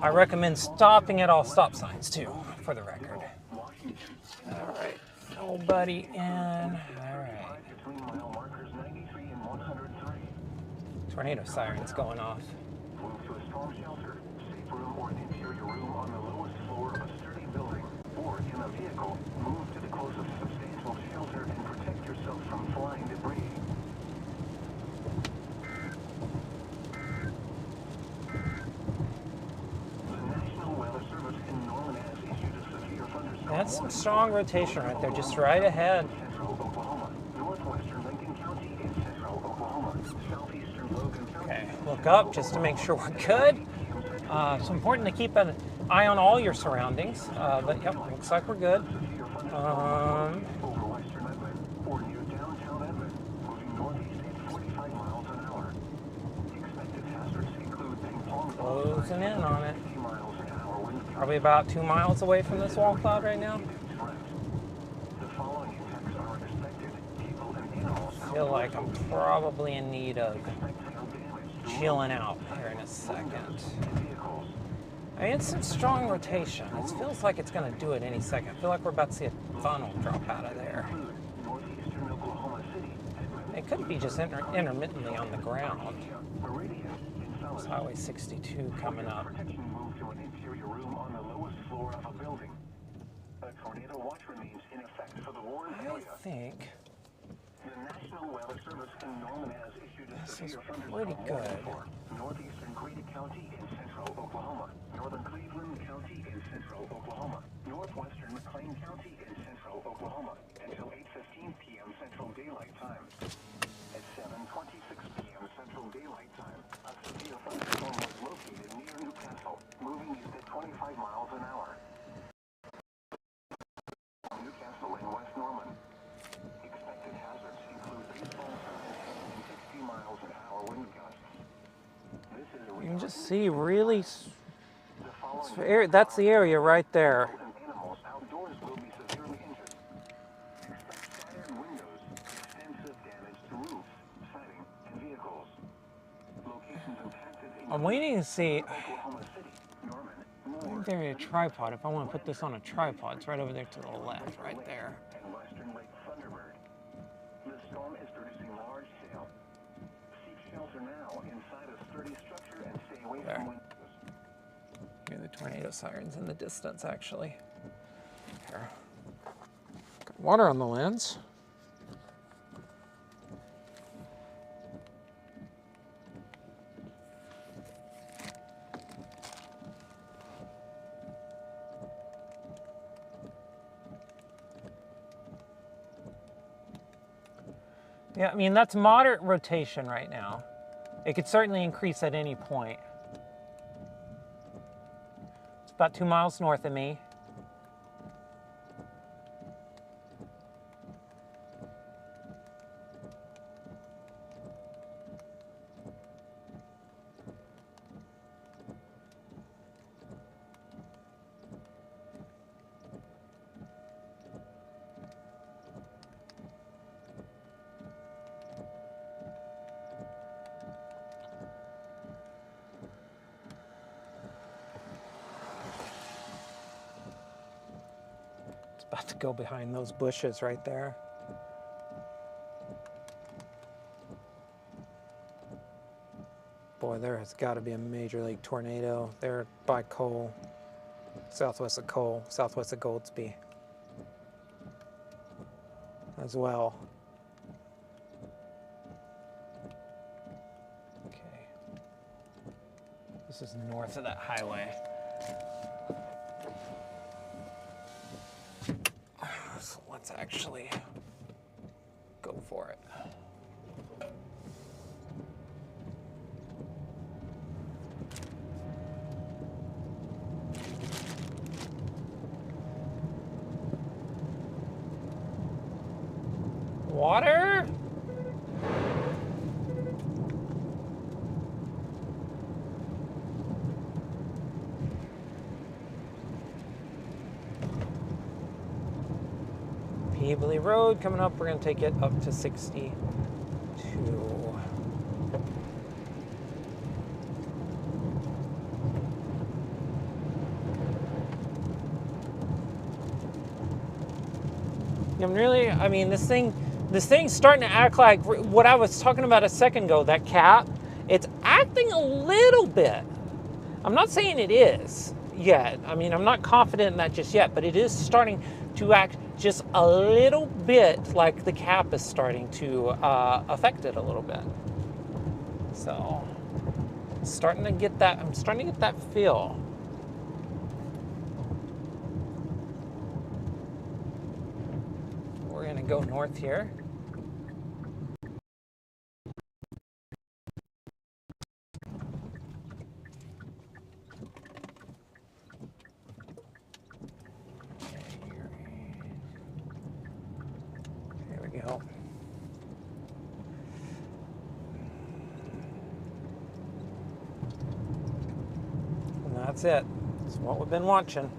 I recommend stopping at all stop signs too, for the record. All right, nobody in. All right. Tornado sirens going off. Move to a storm shelter, safe room, or an interior room on the lowest floor of a sturdy building, or in a vehicle, move to the closest substantial shelter and protect yourself from flying debris. The National Weather Service in Norman has issued a severe thunderstorm. That's some strong rotation right there, just right ahead. Central Oklahoma, northwestern Lincoln County in central Oklahoma, southeastern Logan County. Okay, look up just to make sure we're good. It's important to keep an eye on all your surroundings, but yep, looks like we're good. Over western Edmond or near downtown Edmond, moving northeast at 45 miles an hour. Expected hazards include ping pong balls, Closing in on it. 50 miles an hour wind gusts. Are we about 2 miles away from this wall cloud right now? The following impacts are expected. People and animals I feel like I'm probably in need of chilling out here in a second. I mean, it's some strong rotation. It feels like it's going to do it any second. I feel like we're about to see a funnel drop out of there. It could be just intermittently on the ground. It's Highway 62 coming up. Move to an interior room on the lowest floor of a building. A tornado watch remains in effect for the Warren I area. think The National Weather Service in Norman has issued a this is severe pretty thunderstorm good. warning for northeastern Grady County in central Oklahoma, northern Cleveland County in central Oklahoma, northwestern McLean County in central Oklahoma until 8:15 p.m. Central Daylight Time. At 7:26 p.m. Central Daylight Time, a severe thunderstorm was located near Newcastle, moving east at 25 miles an hour. Newcastle in West Norman. Expected hazards include baseball signs and 60 miles an hour wind gusts. This is a You can just see really, the following that's the area right there. and animals outdoors will be severely injured. Expect shattered windows, extensive damage to roofs, siding, and vehicles. Locations impacted in I'm waiting to see, Oklahoma City, Norman, I Moore, think there's a tripod. If I want to put this on a tripod, it's right over there to the left, right there. and western Lake Thunderbird. The storm is producing large hail. Seek shelter now inside a sturdy structure and stay away There. from windows. Hear the tornado sirens in the distance, actually. Here. Got water on the lens. Yeah, I mean, that's moderate rotation right now. It could certainly increase at any point. It's about 2 miles north of me. About to go behind those bushes right there. Boy, there has got to be a major league tornado there by Cole, southwest of Cole, southwest of Goldsby as well. This is north of that highway. So let's actually go for it. Water? Peebly Road coming up. We're going to take it up to 62. I mean, this thing's starting to act like what I was talking about a second ago, that cap. It's acting a little bit. I'm not saying it is yet. I mean, I'm not confident in that just yet, but it is starting to act just a little bit like the cap is starting to affect it a little bit. So, I'm starting to get that feel. We're gonna go north here. Go. And that's it. That's what we've been watching.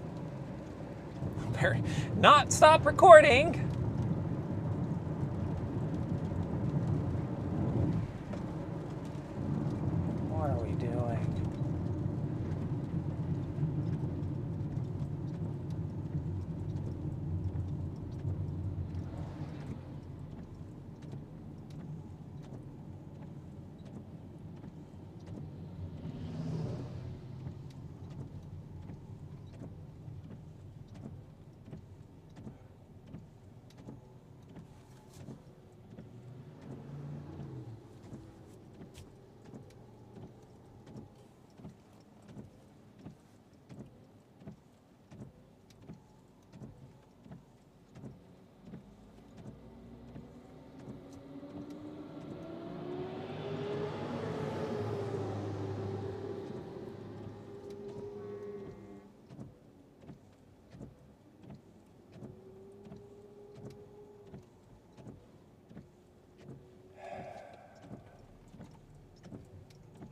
Not stop recording. What are we doing?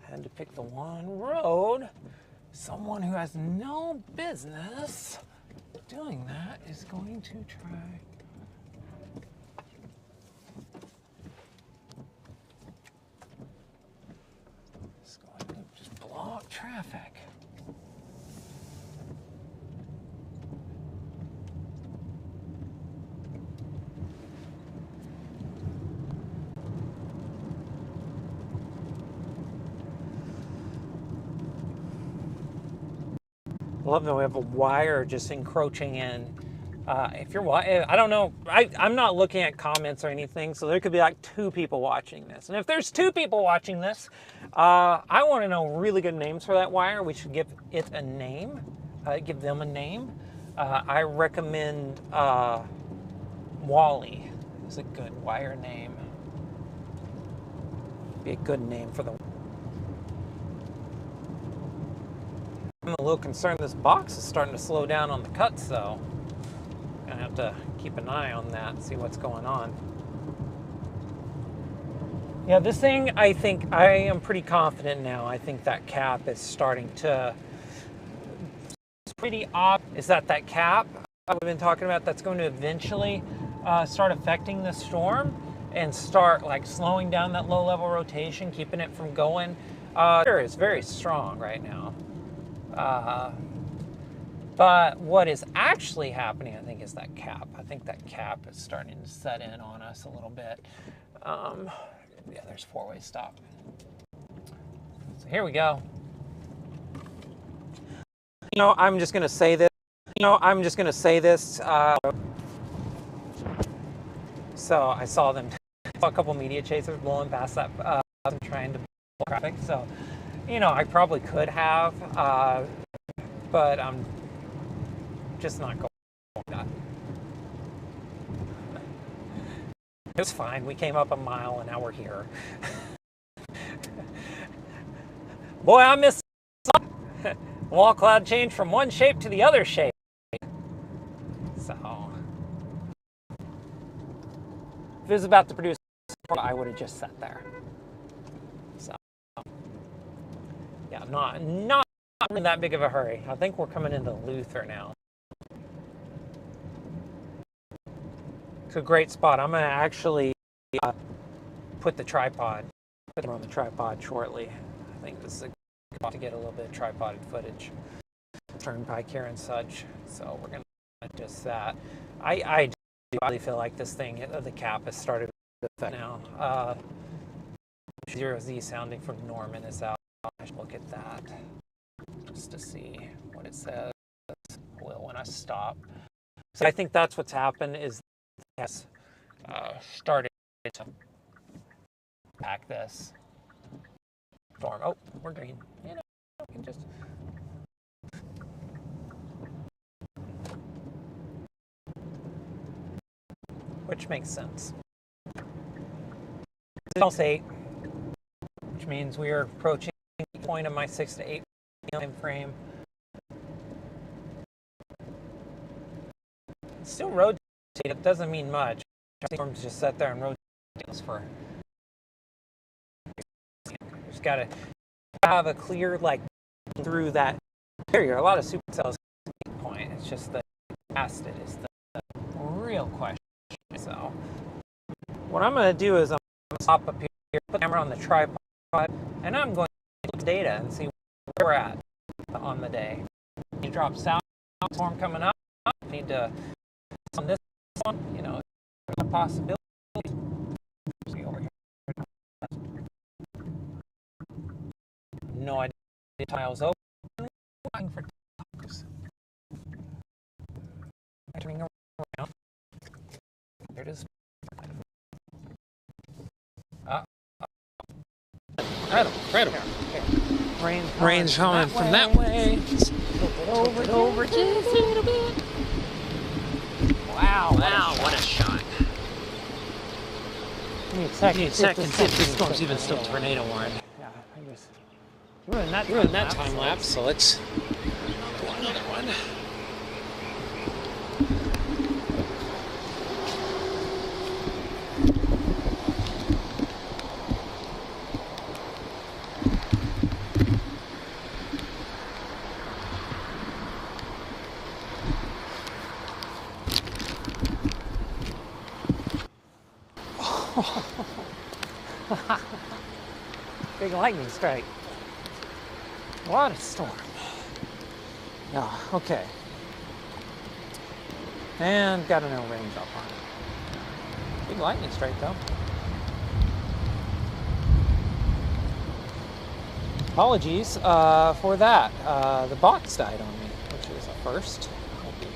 Had to pick the one road. Someone who has no business doing that is going to try. It's going to just block traffic. I love that we have a wire just encroaching in. If you're, I don't know, I'm not looking at comments or anything, so there could be like 2 people watching this. And if there's 2 people watching this, I want to know really good names for that wire. We should give it a name, give them a name. I recommend Wally is a good wire name. Be a good name for the. I'm a little concerned this box is starting to slow down on the cuts, though. Gonna have to keep an eye on that and see what's going on. Yeah, this thing, I think, I am pretty confident now. I think that cap is starting to, it's pretty obvious. Is that cap I've been talking about that's going to eventually start affecting the storm and start like slowing down that low level rotation, keeping it from going. It's very strong right now. But what is actually happening, I think, is that cap. I think that cap is starting to set in on us a little bit. Yeah, there's 4-way stop. So here we go. You know, I'm just going to say this. So I saw a couple media chasers blowing past that, trying to block traffic. So You know, I probably could have, but I'm just not going with that. It was fine. We came up a mile and now we're here. Boy, I miss wall cloud changed from one shape to the other shape. So, if it was about to produce, I would have just sat there. So, yeah, not in that big of a hurry. I think we're coming into Luther now. It's a great spot. I'm going to actually put the tripod on the tripod shortly. I think this is a good spot to get a little bit of tripoded footage. Turnpike here and such. So we're going to adjust that. I do really feel like this thing, the cap has started to affect now. 0Z sounding from Norman is out. I should look at that just to see what it says. When I stop. So I think that's what's happened is it has started to pack this storm. Oh, we're green. You know, we can just. Which makes sense. It's almost 8, which means we are approaching the point of my 6 to 8 time frame. It's still rotating. It doesn't mean much. Storms just sit there and rotate for. Just gotta have a clear through that area. A lot of supercells point. It's just the past it is the real question. So what I'm going to do is I'm going to stop up here, put the camera on the tripod, and I'm going to look at the data and see where we're at on the day. You drop south, storm coming up. Need to on this one, you know, a possibility. Over here. No idea. Tiles open. Looking for tiles. Turning around. There it is. Incredible. Rain's coming from that way. Just flip it over just a little bit. Wow, what a shot. Give me a second, see if this storm's even still tornado warned. Yeah, I guess. We're in that time lapse, so let's do another one. Big lightning strike. What a storm. Yeah, okay. And got a no range up on it. Big lightning strike though. Apologies for that. The box died on me, which is a first. I'll be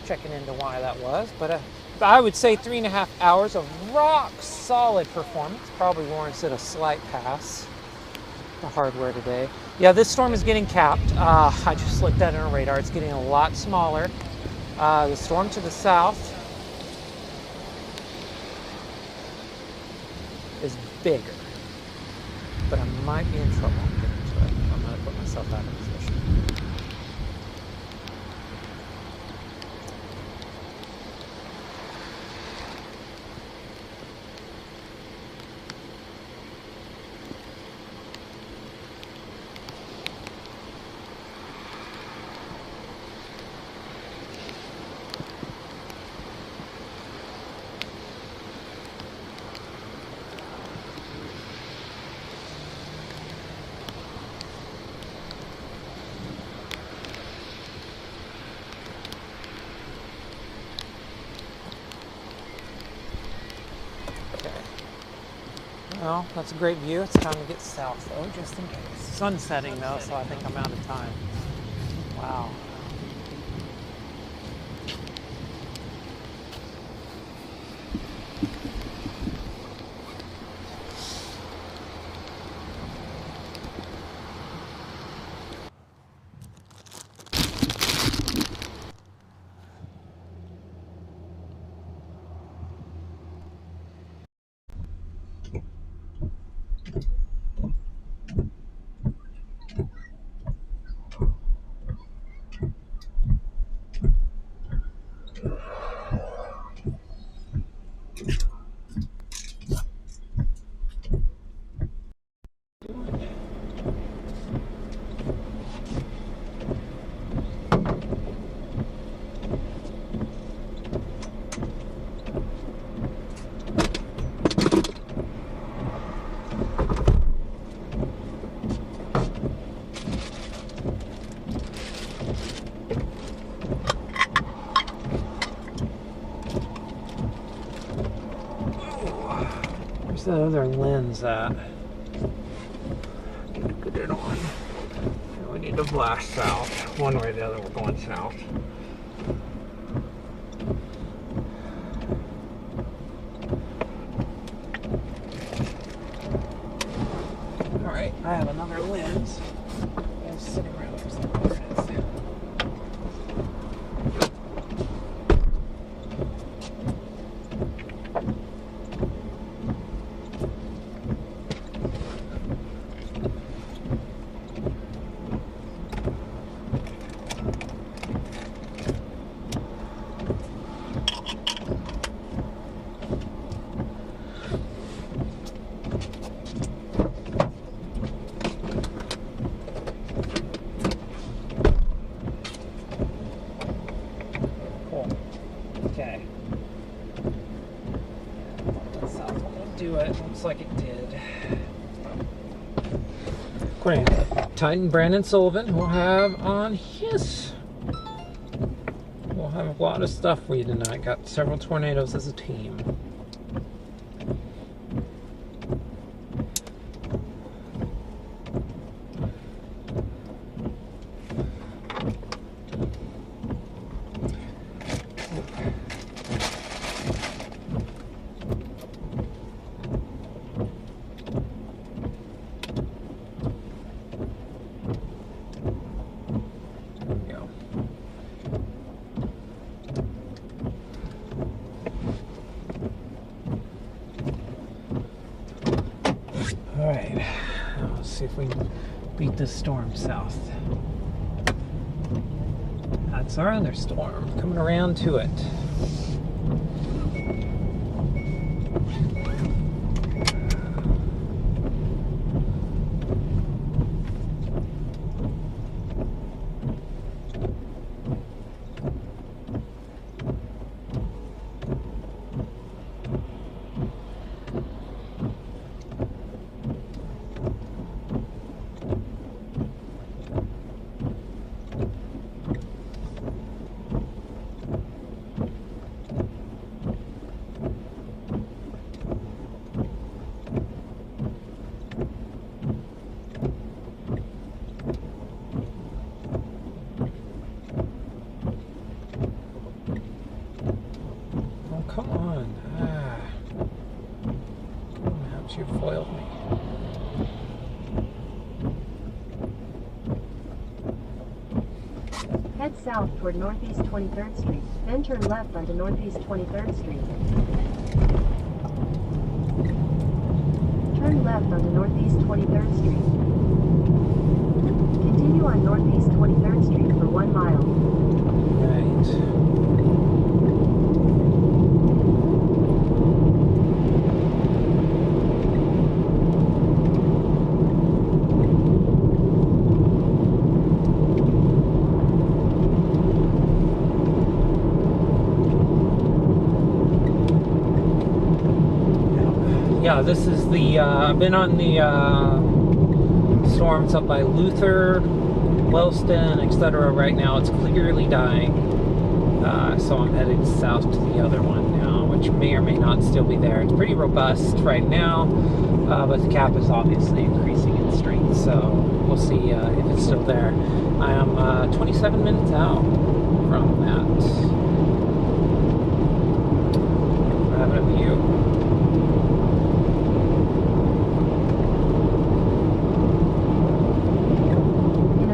checking into why that was, but I would say 3.5 hours of rock solid performance. Probably warranted a slight pass. The hardware today. Yeah, this storm is getting capped. I just looked at it on radar. It's getting a lot smaller. The storm to the south is bigger, but I might be in trouble getting to it. I'm going to put myself out of position. Well, that's a great view. It's time to get south, though, just in case. Sun's setting, though, so I think I'm out of time. Wow. Where's the other lens at? Need to put it on. We need to blast south. One way or the other, we're going south. Alright, I have another lens. It's sitting around for some reference. Okay. That south one will do it. Looks like it did. According to Titan Brandon Sullivan, we'll have on his. We'll have a lot of stuff for you tonight. Got several tornadoes as a team. Alright, let's see if we can beat this storm south. That's our other storm, coming around to it. Come on. Perhaps you foiled me. Head south toward Northeast 23rd Street, then turn left onto Northeast 23rd Street. Turn left onto Northeast 23rd Street. Continue on Northeast 23rd Street for 1 mile. Right. Yeah, this is the, I've been on the storms up by Luther, Wellston, etc. right now. It's clearly dying. So I'm headed south to the other one now, which may or may not still be there. It's pretty robust right now, but the cap is obviously increasing in strength, so we'll see if it's still there. I am 27 minutes out from that. We're having a view.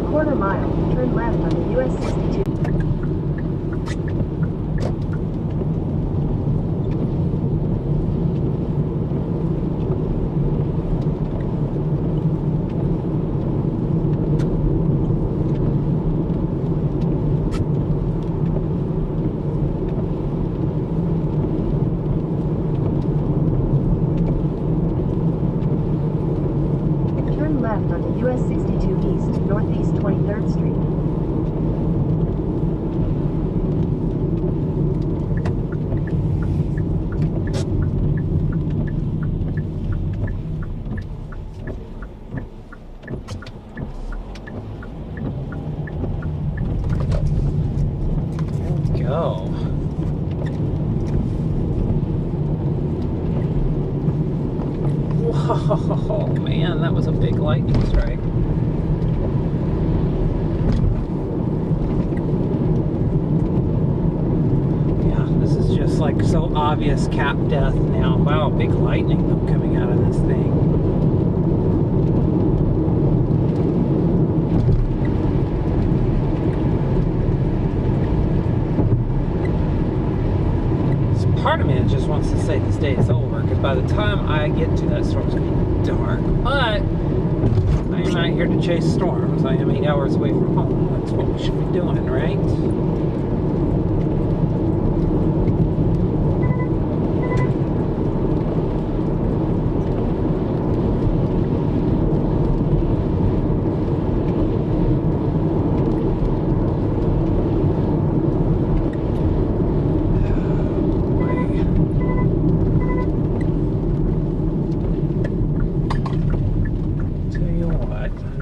Quarter mile, turn left on the US 62. Turn left onto US 62 East, Northeast 23rd Street. There we go. strike. Yeah, this is just like so obvious cap death now. Wow, big lightning though coming out of this thing. Part of me just wants to say this day is over, because by the time I get to that storm, it's going to be dark. But I am not here to chase storms. I am 8 hours away from home. That's what we should be doing, right?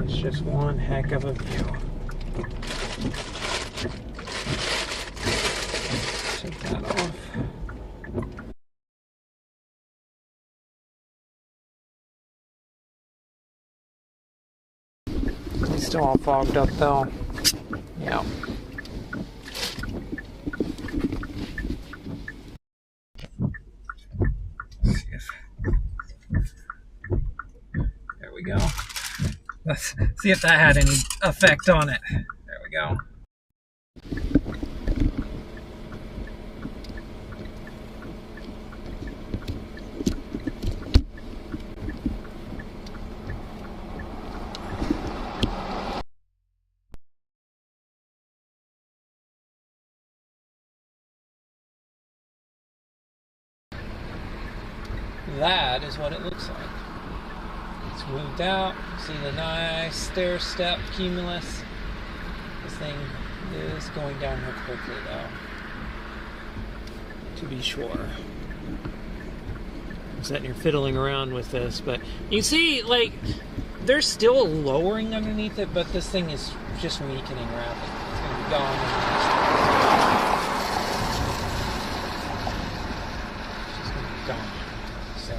Just one heck of a view. Take that off. It's still all fogged up though. Yeah. There we go. Let's see if that had any effect on it. There we go. That is what it looks like. It's moved out. See the nice stair step cumulus. This thing is going downhill quickly though, to be sure. I'm sitting here fiddling around with this, but you see, like, there's still lowering underneath it, but this thing is just weakening rapidly. It's going to be gone in the next It's just going to be gone. So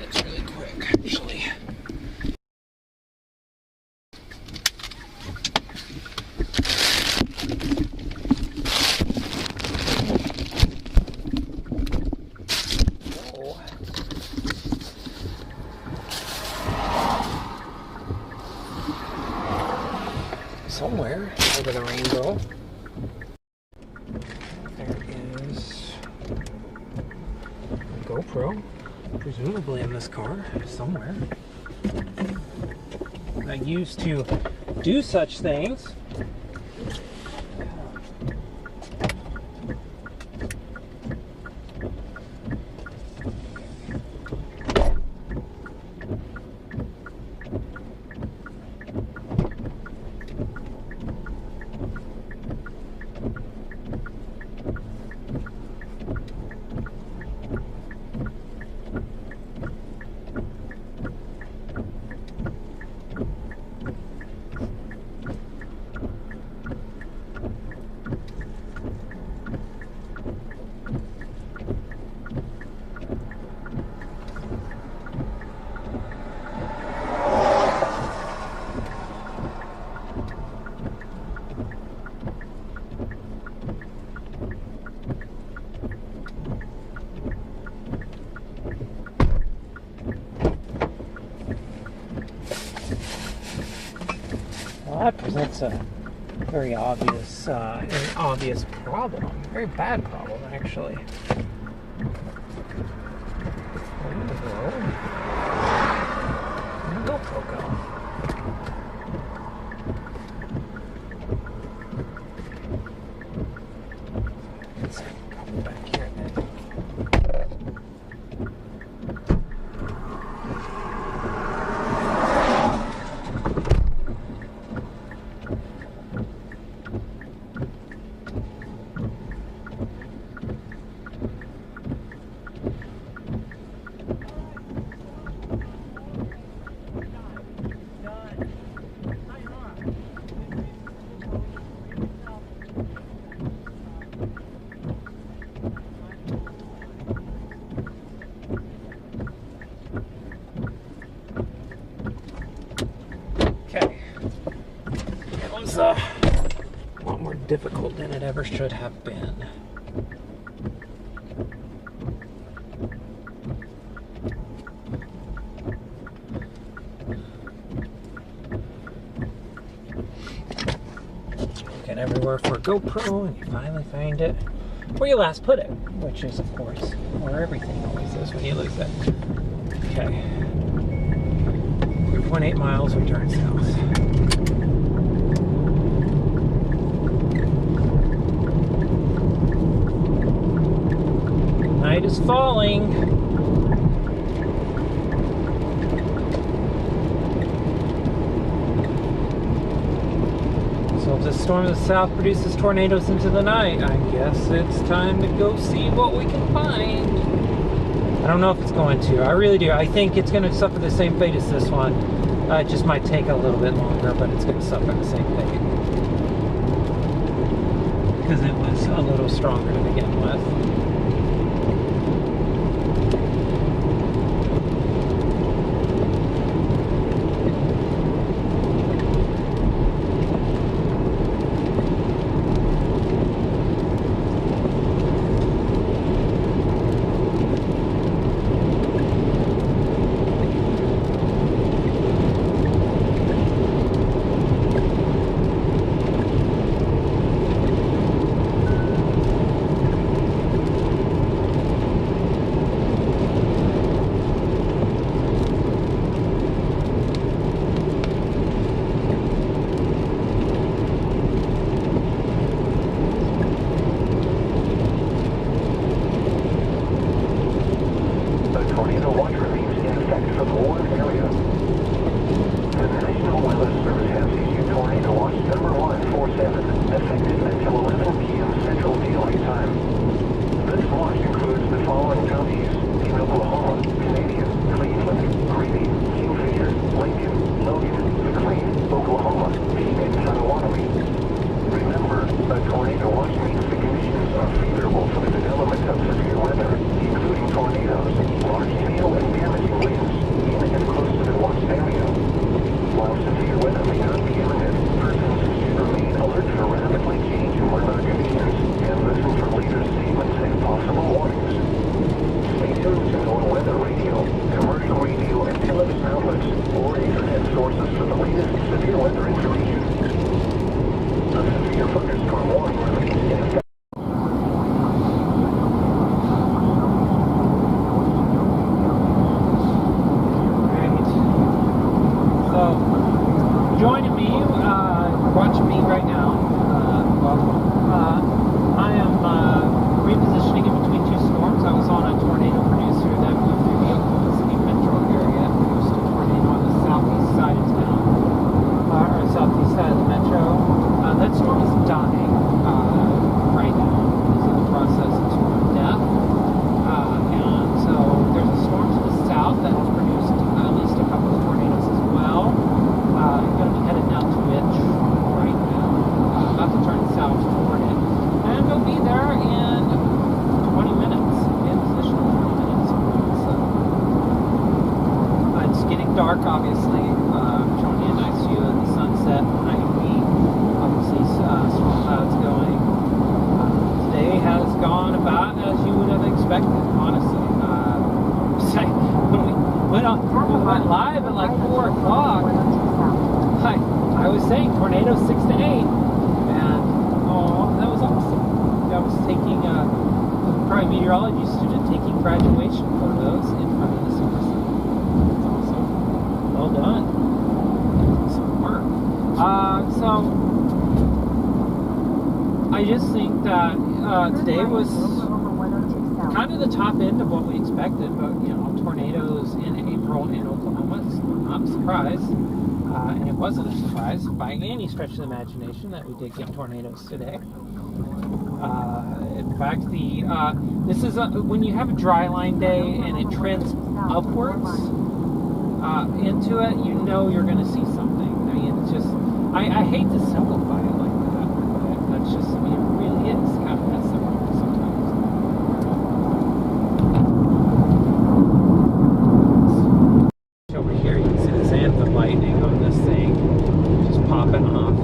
it's really quick, actually. Somewhere over the rainbow, there is a GoPro, presumably in this car somewhere, I used to do such things. That presents a very obvious, problem. Very bad problem, actually. Where did the GoPro go? Let's come back here then. difficult than it ever should have been. Looking everywhere for a GoPro, and you finally find it where you last put it, which is, of course, where everything always is when you lose it. Okay. 3.8 miles, we turn south. Night is falling. So if the storm in the south produces tornadoes into the night, I guess it's time to go see what we can find. I don't know if it's going to. I really do. I think it's going to suffer the same fate as this one. It just might take a little bit longer, but it's going to suffer the same fate. Because it was a little stronger to begin with. Dark, obviously, showing you a nice view of the sunset behind me. Obviously, storm clouds going. Today has gone about as you would have expected, honestly. When we went live at like 4 o'clock, I was saying tornadoes 6 to 8, and that was awesome. I was taking probably meteorology student taking graduation photos in front of the Supercells. Well done. Some work. So I just think that today was kind of the top end of what we expected, but tornadoes in April in Oklahoma is not a surprise, and it wasn't a surprise by any stretch of the imagination that we did get tornadoes today. In fact, this is when you have a dry line day and it trends upwards into it, you're going to see something. I mean, it's just, I hate to simplify it like that, but that's just, it really is kind of that simple sometimes. Over here, you can see this anthem lightning on this thing just popping off.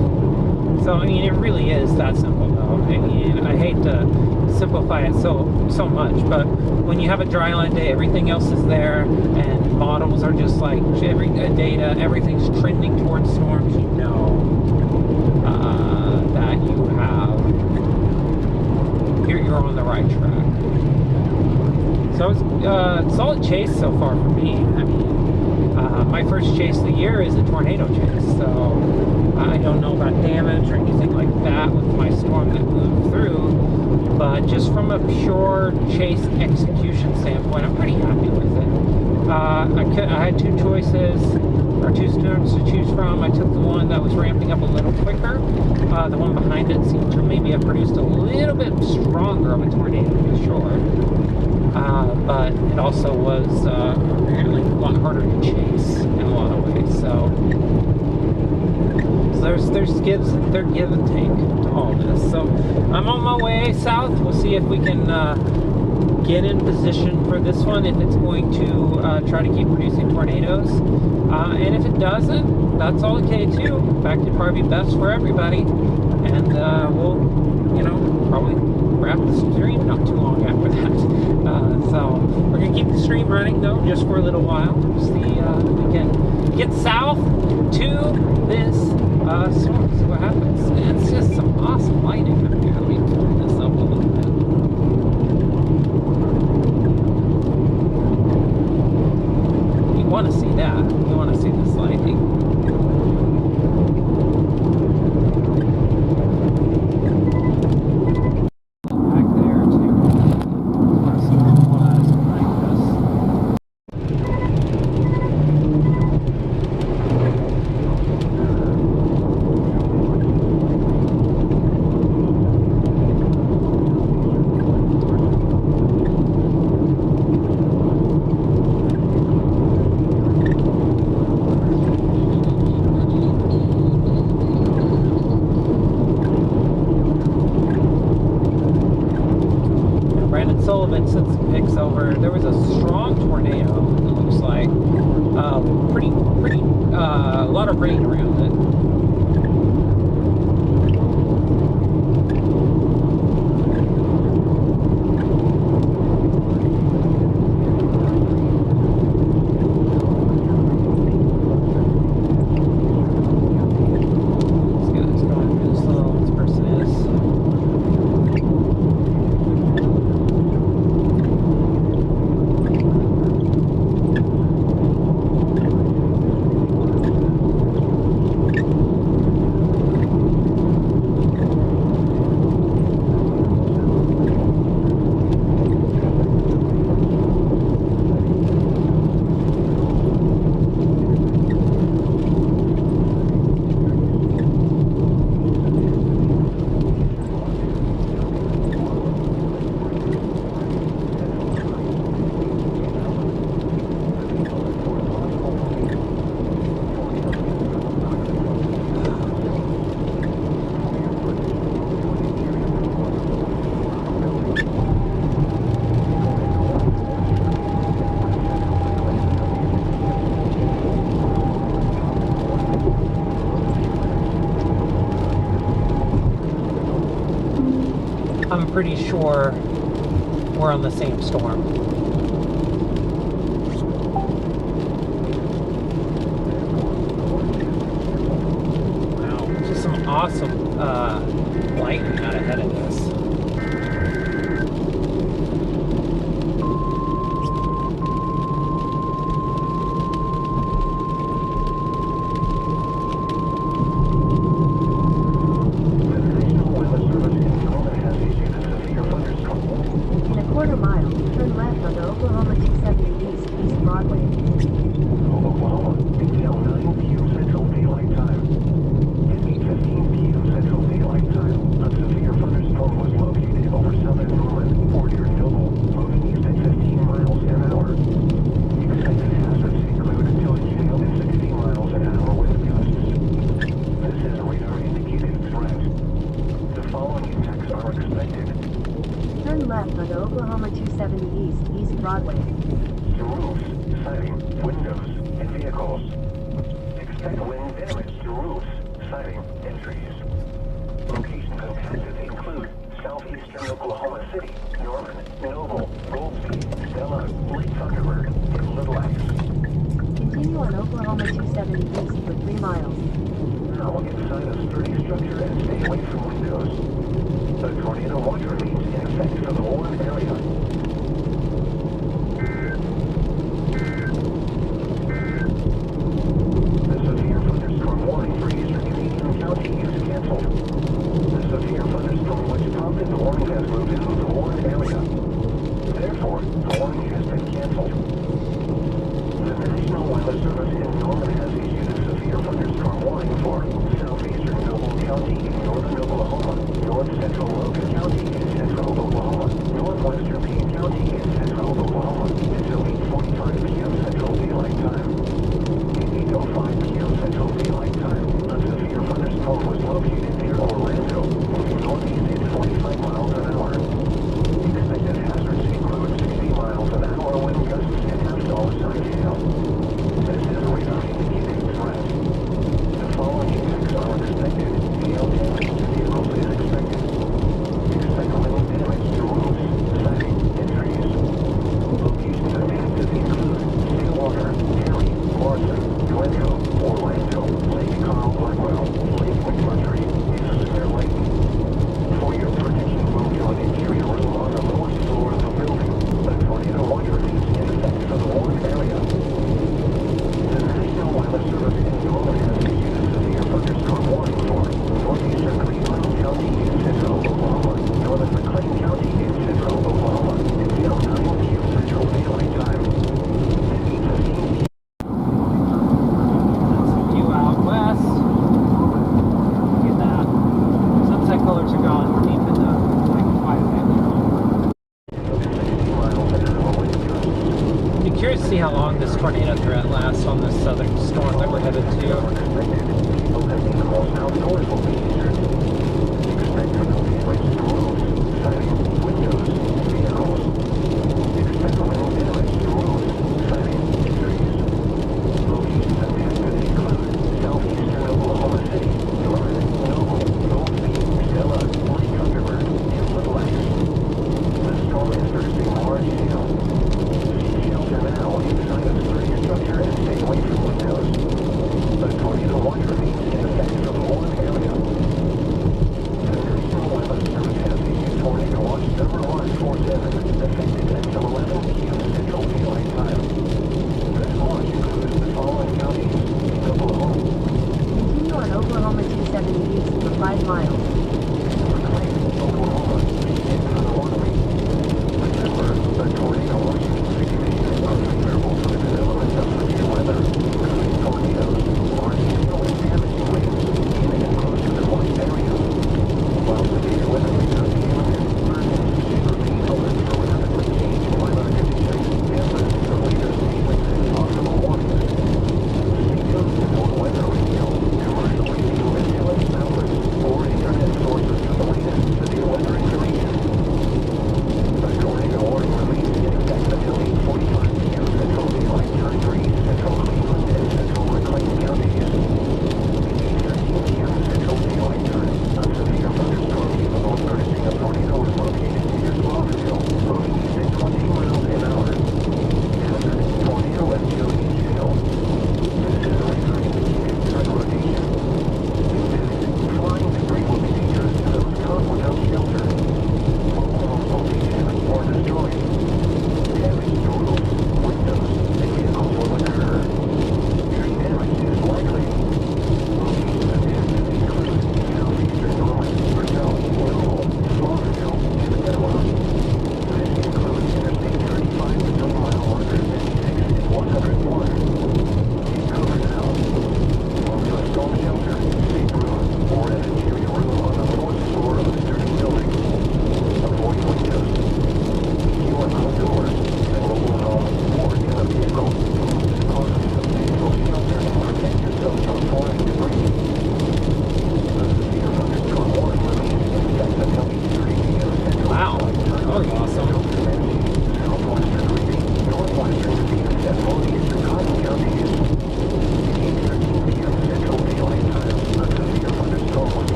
So, I mean, it really is that simple. simplify it so much. But when you have a dryland day, everything else is there, and models are just like data, everything's trending towards storms. You know that you're on the right track. So it's solid chase so far for me. I mean, my first chase of the year is a tornado chase, so I don't know about damage or anything like that with my storm that moved through, but just from a pure chase execution standpoint, I'm pretty happy with it. I had two choices, or two storms to choose from. I took the one that was ramping up a little quicker. The one behind it seemed to maybe have produced a little bit stronger of a tornado, for sure. But it also was apparently a lot harder to chase in a lot of ways. So there's give and take to all this. So I'm on my way south. We'll see if we can get in position for this one, if it's going to try to keep producing tornadoes. And if it doesn't, that's all okay too. In fact, it'd probably be best for everybody. And we'll, probably wrap the stream not too long after that. So we're going to keep the stream running though, just for a little while. See if we can get south to this storm, see what happens. It's just some awesome lighting up here. Let me turn this up a little bit. You want to see that. You want to see this lighting. There was a strong tornado, it looks like. A lot of rain around it. I'm pretty sure we're on the same storm. Wow, just some awesome lightning out ahead of us. southeastern Oklahoma City, Norman, Noble, Goldsby, Stella, Lake Thunderbird, and Little Axe. Continue on Oklahoma 270 east for 3 miles. Now inside a sturdy structure and stay away from windows. The tornado watch remains in effect for the Warren area. The severe thunderstorm warning for eastern Canadian County is canceled. The severe thunderstorm which prompted the warning has moved into the Warren area. Therefore, the warning has been canceled. The National Weather Service in Norman has issued a severe thunderstorm warning for southeastern Noble County in northern Oklahoma, north central Logan County in central Oklahoma, northwestern Payne County in central Oklahoma until 8:45 p.m. Central Daylight Time. At 8:05 p.m. Central Daylight Time, a severe thunderstorm was located near Orlando, moving northeast at 45 miles an hour. Expected hazards include 60 miles an hour wind gusts and half-dollar-sign hail. This is a radar indicated threat. The following effects are expected. Hail damage to vehicles is expected. Expect wind damage to roofs, siding, and trees. Locations affected include Stillwater, Perry, Larson, Glencoe, Orlando, Lake Carl Blackwell, Lake McMurtry, and Cedar Lake. For your protection, move to an interior room on the lowest floor of the building. The tornado watch remains in effect for the Warren area. The National Weather Service in Norman has issued a severe thunderstorm warning for northeastern Cleveland County in central Oklahoma, northern McLean County in central Oklahoma, until 9 p.m. Central Daylight Time. At 8:15 p.m. View out west. Look at that. Sunset colors are gone deep in the like quiet area. 60 miles an hour wind gusts. Be curious to see how long this tornado threat lasts on this southern storm that we're headed to. Expected. People and animals outdoors will be injured. Expect no damage to roofs, siding, windows, and vehicles. Expect wind damage to roofs, siding, and trees. Locations affected include southeastern Oklahoma City, Norman, Noble, Goldsby, Stella, Lake Thunderbird, and Little Axe. The storm is producing large hail. Seek shelter now inside a sturdy structure and stay away from windows. The tornado watch remains in effect for the Warren area. The National Weather Service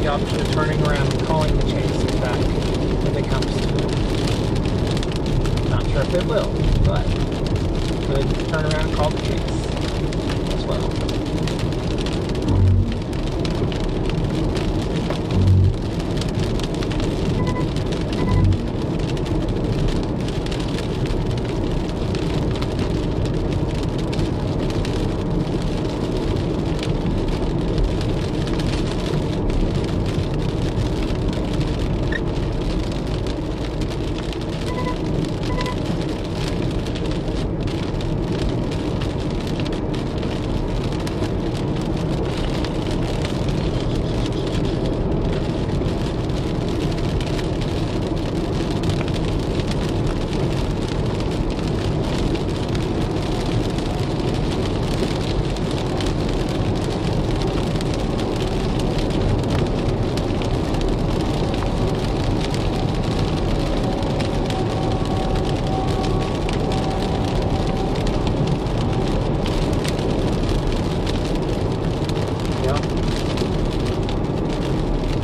the option of turning around and calling the chasers back if it comes to it. Not sure if it will, but could turn around and call the chase as well.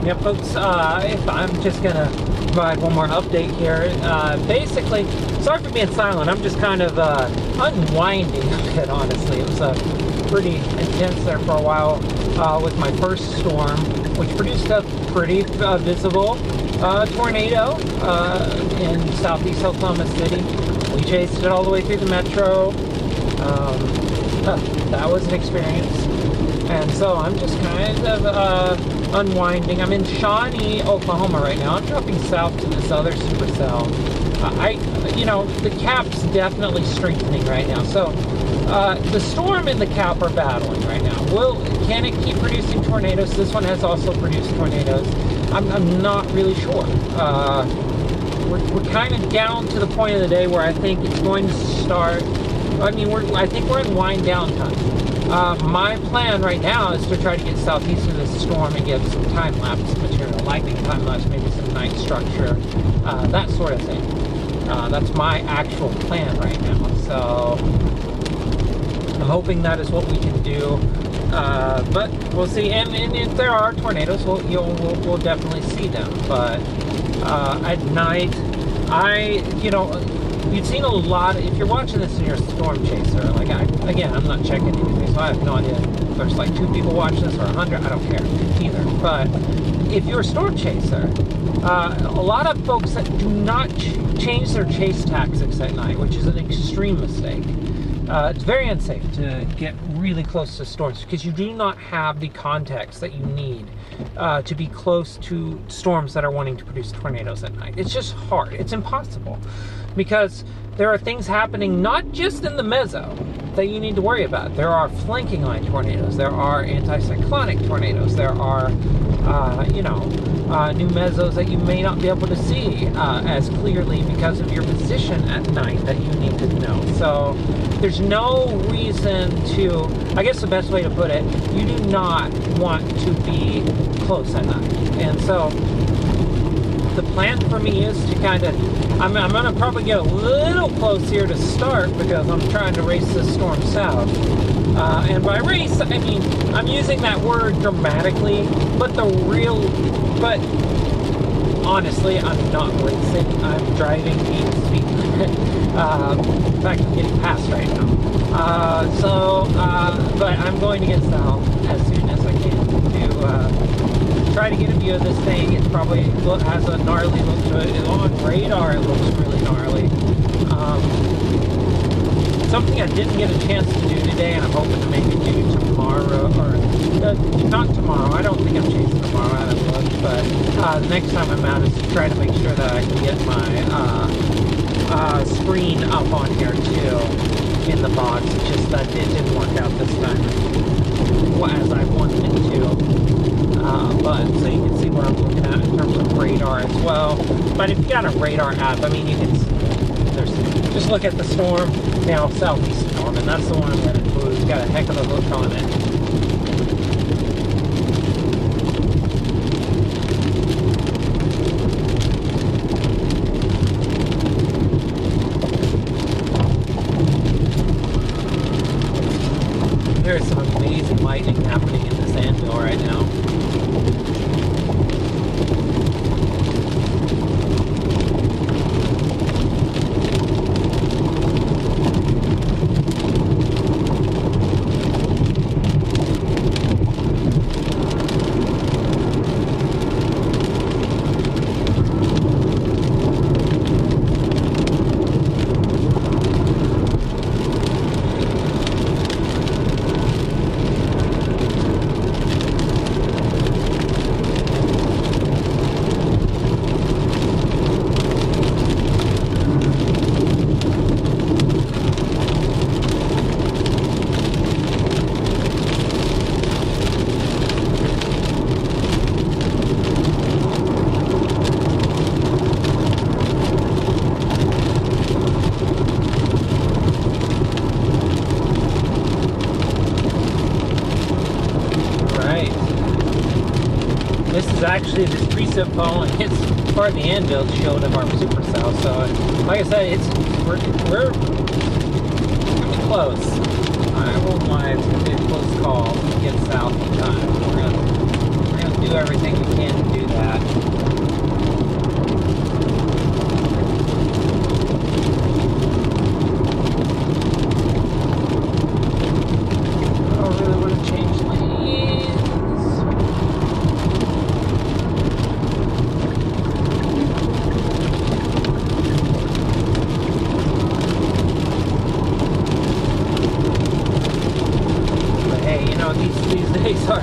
Yeah, folks, if I'm just going to provide one more update here. Basically, sorry for being silent. I'm just kind of unwinding a bit, honestly. It was pretty intense there for a while with my first storm, which produced a pretty visible tornado in southeast Oklahoma City. We chased it all the way through the metro. That was an experience. And so I'm just kind of unwinding. I'm in Shawnee, Oklahoma right now. I'm dropping south to this other supercell. The cap's definitely strengthening right now. So the storm and the cap are battling right now. Can it keep producing tornadoes? This one has also produced tornadoes. I'm not really sure. We're kind of down to the point of the day where I think it's going to start. I think we're in wind down time. My plan right now is to try to get southeast of this storm and get some time-lapse material, lightning time-lapse, maybe some night structure, that sort of thing. That's my actual plan right now. So I'm hoping that is what we can do. But we'll see. And if there are tornadoes, we'll definitely see them. But at night, you've seen a lot. If you're watching this and you're a storm chaser, I'm not checking anything, so I have no idea if there's like 2 people watching this or 100. I don't care either. But if you're a storm chaser, a lot of folks that do not change their chase tactics at night, which is an extreme mistake. It's very unsafe to get really close to storms because you do not have the context that you need to be close to storms that are wanting to produce tornadoes at night. It's just hard. It's impossible because there are things happening not just in the mezzo that you need to worry about. There are flanking line tornadoes. There are anticyclonic tornadoes. There are, new mezzos that you may not be able to see as clearly because of your position at night that you need to know. So there's no reason to, I guess the best way to put it, you do not want to be close at night. And so the plan for me is to kind of, I'm going to probably get a little close here to start because I'm trying to race this storm south. And by race, I mean, I'm using that word dramatically, but honestly, I'm not racing. I'm driving the speed limit. In fact, I'm getting past right now. But I'm going to get south as soon as I can to try to get a view of this thing. It probably has a gnarly look to it. On radar, it looks really gnarly. Something I didn't get a chance to do today, and I'm hoping to maybe do tomorrow, or not tomorrow. I don't think I'm chasing tomorrow. I haven't looked, but the next time I'm out is to try to make sure that I can get my screen up on here too in the box. It's just that it didn't work out this time as I wanted it to. But so you can see what I'm looking at in terms of radar as well. But if you got a radar app, I mean, you can just look at the storm now, southeast storm, and that's the one I'm headed for. It's got a heck of a hook on it. There's some amazing lightning happening in this anvil right now. is actually this preset phone. It's part of the inbuilt shield of our Supercell. So, like I said, we're pretty close. I won't lie, it's gonna be a close call to get south in time. We're gonna do everything we can to do that. I don't really want to change lanes. But hey, you know, these days are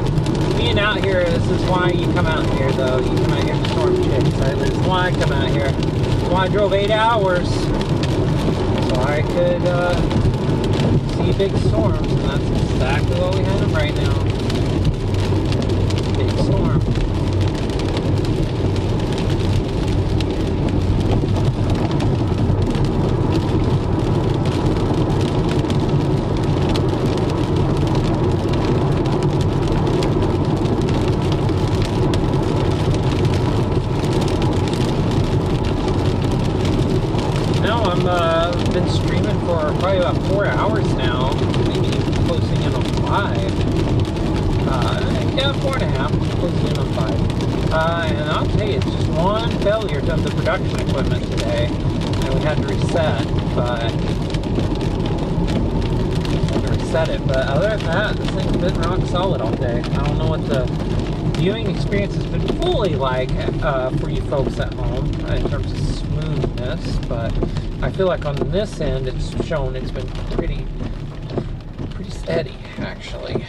being out here. This is why you come out here, though. You come out here to storm chase. This is why I come out here. This is why I drove 8 hours, so I could see big storms, and that's exactly what we have right now. Big storm. I've been streaming for probably about 4 hours now, maybe closing in on 5. Yeah, 4.5, closing in on 5. And I'll tell you, it's just one failure of the production equipment today, and we had to reset, but But other than that, this thing's been rock solid all day. I don't know what the viewing experience has been fully like for you folks at home in terms of smoothness, but I feel like on this end it's shown it's been pretty steady actually.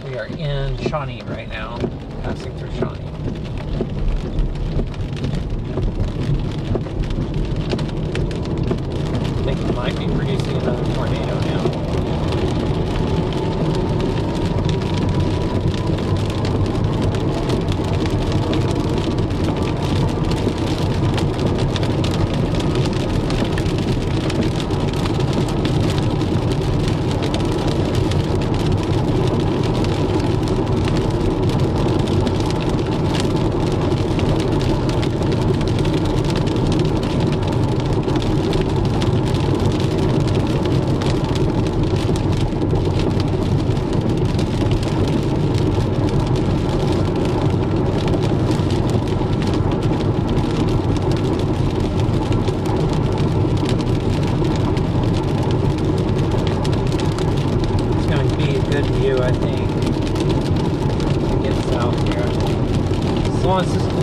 We are in Shawnee right now, passing through Shawnee. I think we might be producing another tornado now.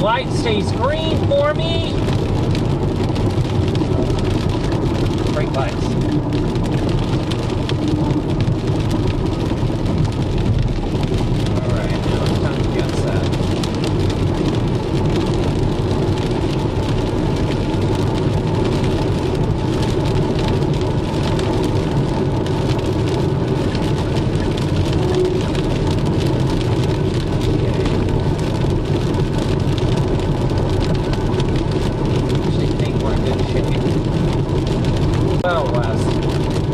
Light stays green for me. Brake lights. Alright, now it's time to get set.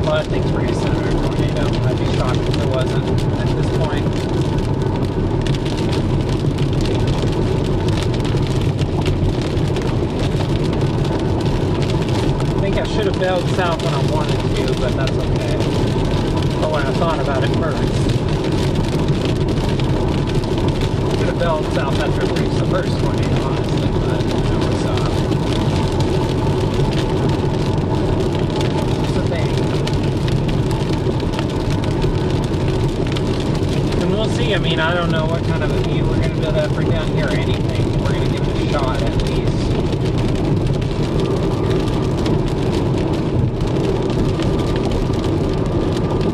I think it's pretty center tornado. I'd be shocked if there wasn't at this point. I think I should have bailed south when I wanted to, but that's okay. Or when I thought about it first. I should have bailed south after I reached the first tornado, honestly, but you know, it's the thing. We'll see. I mean, I don't know what kind of a view we're going to be able to bring down here or anything. We're going to give it a shot at least.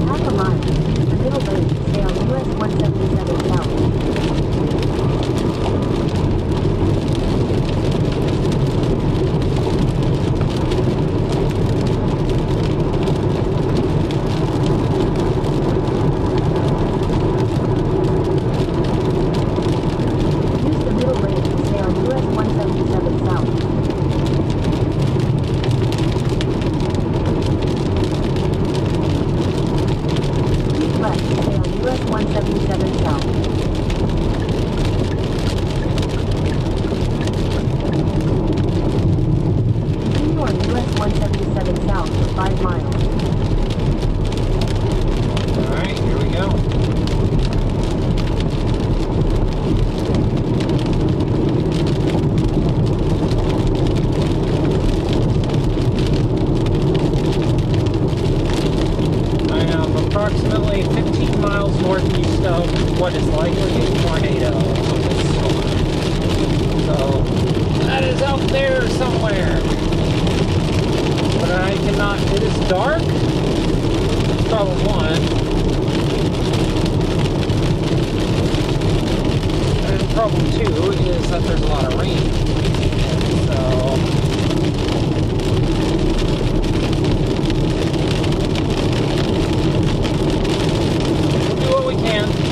Half a mile. The middle lane. Stay on US 177 south. US 177 south. problem too is that there's a lot of rain. And so we'll do what we can.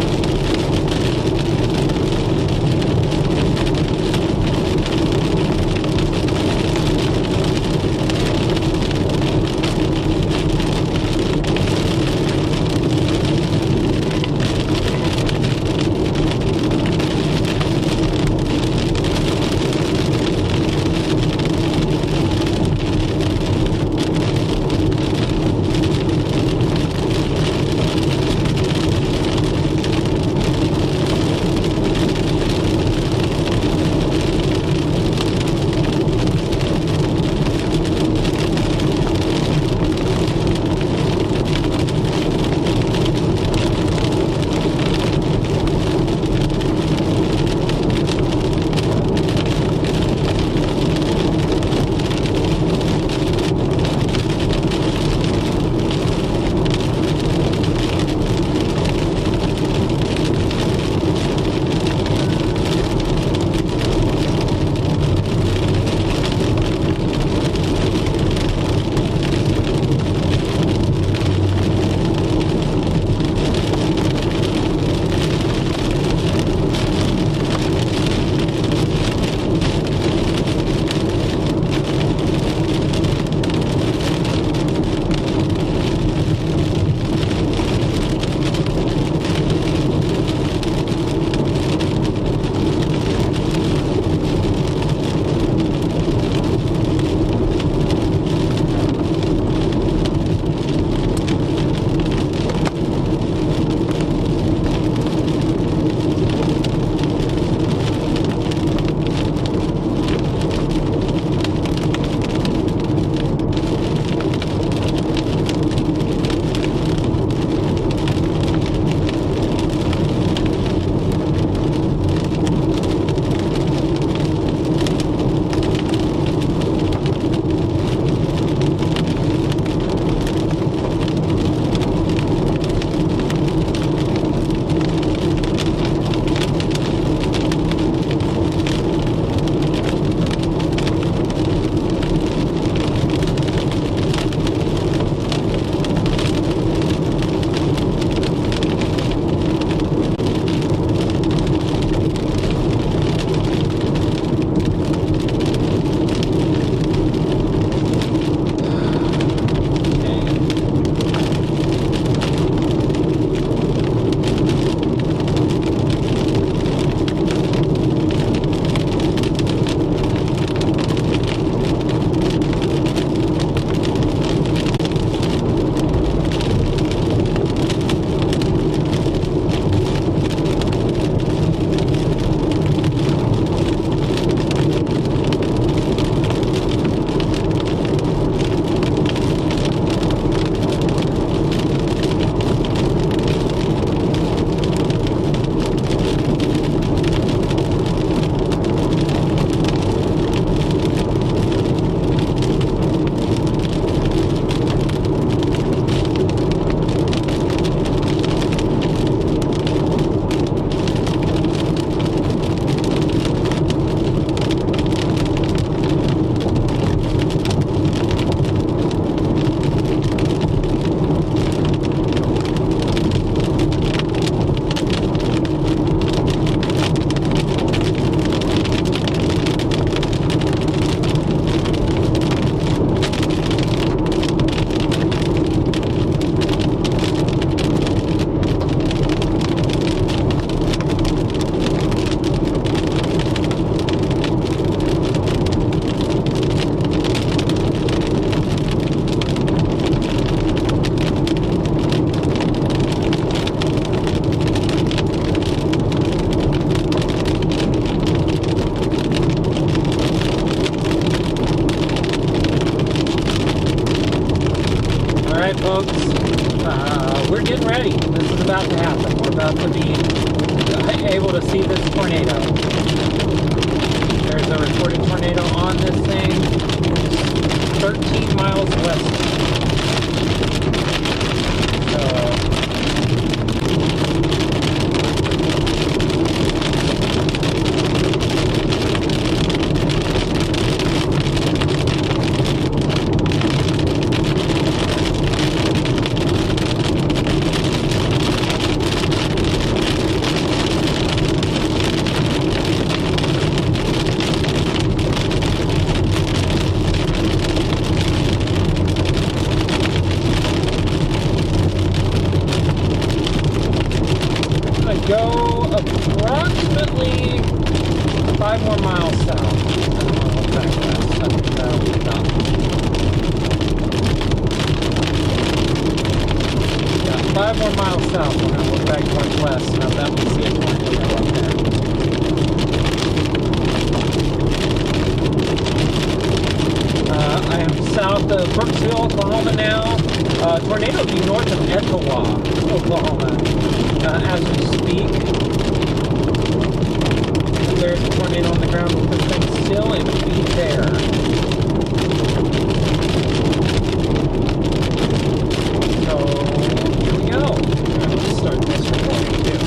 we're getting ready. This is about to happen. We're about to be able to see this tornado. There's a reported tornado on this thing, 13 miles west. So approximately 5 more miles south. Back west. That'll be about. Yeah, 5 more miles south. We're going to look back northwest, and I bet we see a tornado up there. I am south of Brooksville, Oklahoma now. Tornado will be north of Etowah, Oklahoma, as we speak. If there's a tornado on the ground with this thing still, it would be there. So, here we go. Let's start this recording too.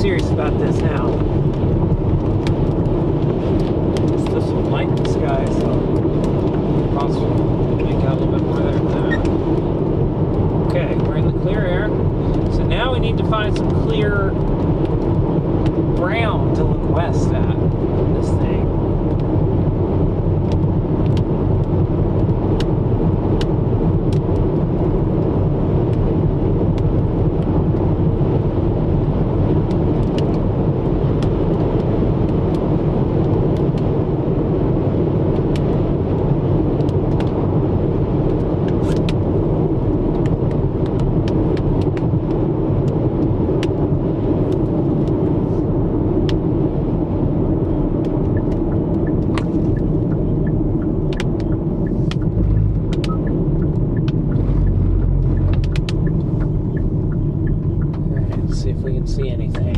Serious about this now. Still some light in the sky, so possible make out a little bit more there. Okay, we're in the clear air. So now we need to find some clear ground to look west at this thing. See if we can see anything.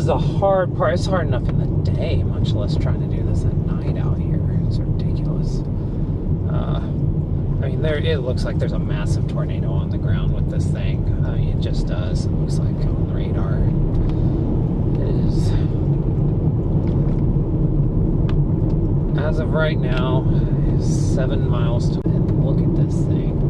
is the hard part. It's hard enough in the day, much less trying to do this at night out here. It's ridiculous. I mean, it looks like there's a massive tornado on the ground with this thing. I mean, it just does. It looks like on the radar. It is. As of right now, 7 miles to. And look at this thing.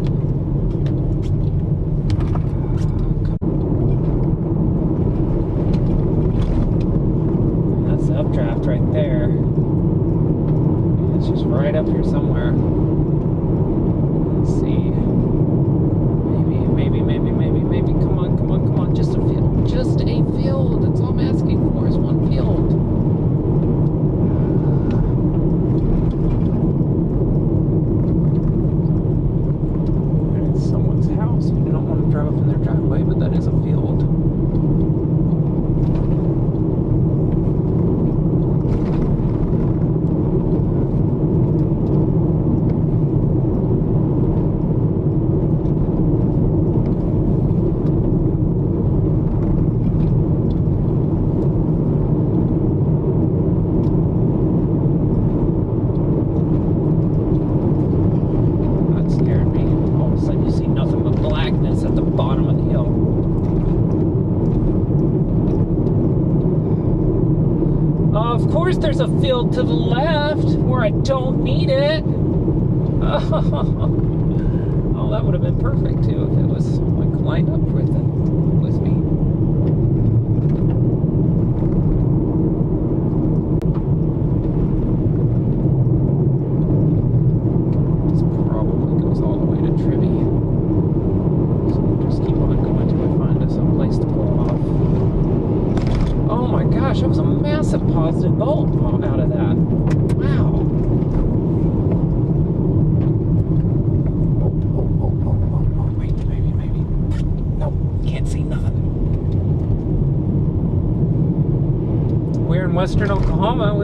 That's the updraft right there. It's just right up here somewhere. Let's see. Maybe. Come on. Just a field. Just a field. That's all I'm asking for is one field. course there's a field to the left where I don't need it. Oh, that would have been perfect too if it was like lined up with me. This probably goes all the way to Trivy. So we'll just keep on going until we find us a place to pull off. Oh my gosh, that was a massive positive bolt out of that. Wow. Wait, maybe. Nope, can't see nothing. We're in western Oklahoma.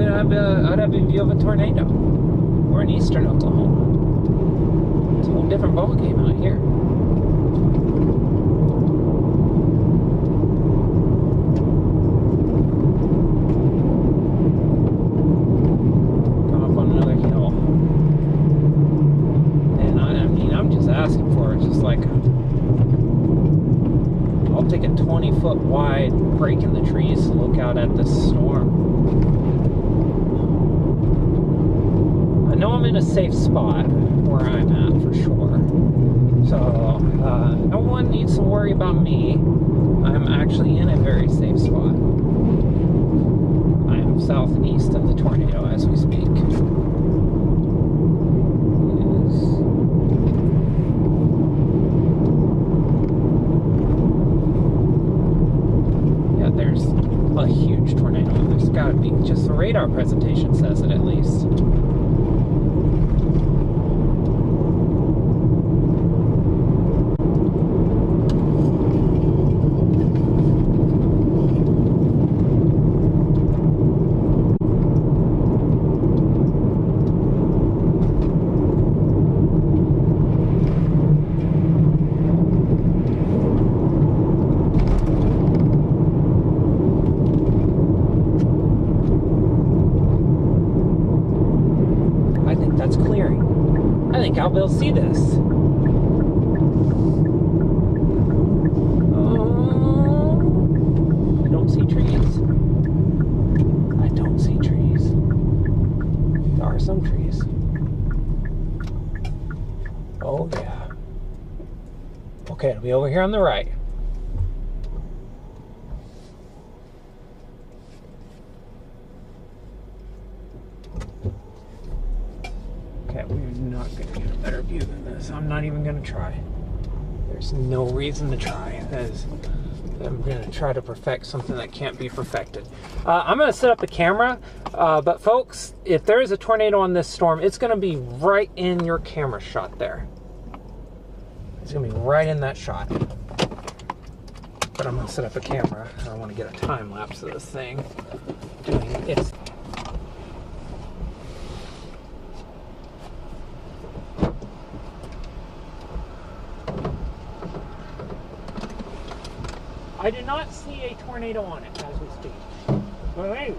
I'd have a view of a tornado. We're in eastern Oklahoma. It's a whole different ballgame out here. I'll take a 20-foot wide break in the trees to look out at this storm. I know I'm in a safe spot where I'm at for sure. So no one needs to worry about me. I'm actually in a very safe spot. I am southeast of the tornado as we speak. There's a huge tornado. There's got to be. Just the radar presentation says it at least. That's clearing. I think I'll be able to see this. I don't see trees. I don't see trees. There are some trees. Oh yeah. Okay, it'll be over here on the right. Okay, we're not going to get a better view than this. I'm not even going to try. There's no reason to try. I'm going to try to perfect something that can't be perfected. I'm going to set up the camera, but folks, if there is a tornado on this storm, it's going to be right in your camera shot there. It's going to be right in that shot. But I'm going to set up a camera. I want to get a time lapse of this thing doing its. I do not see a tornado on it as we speak. But anyway.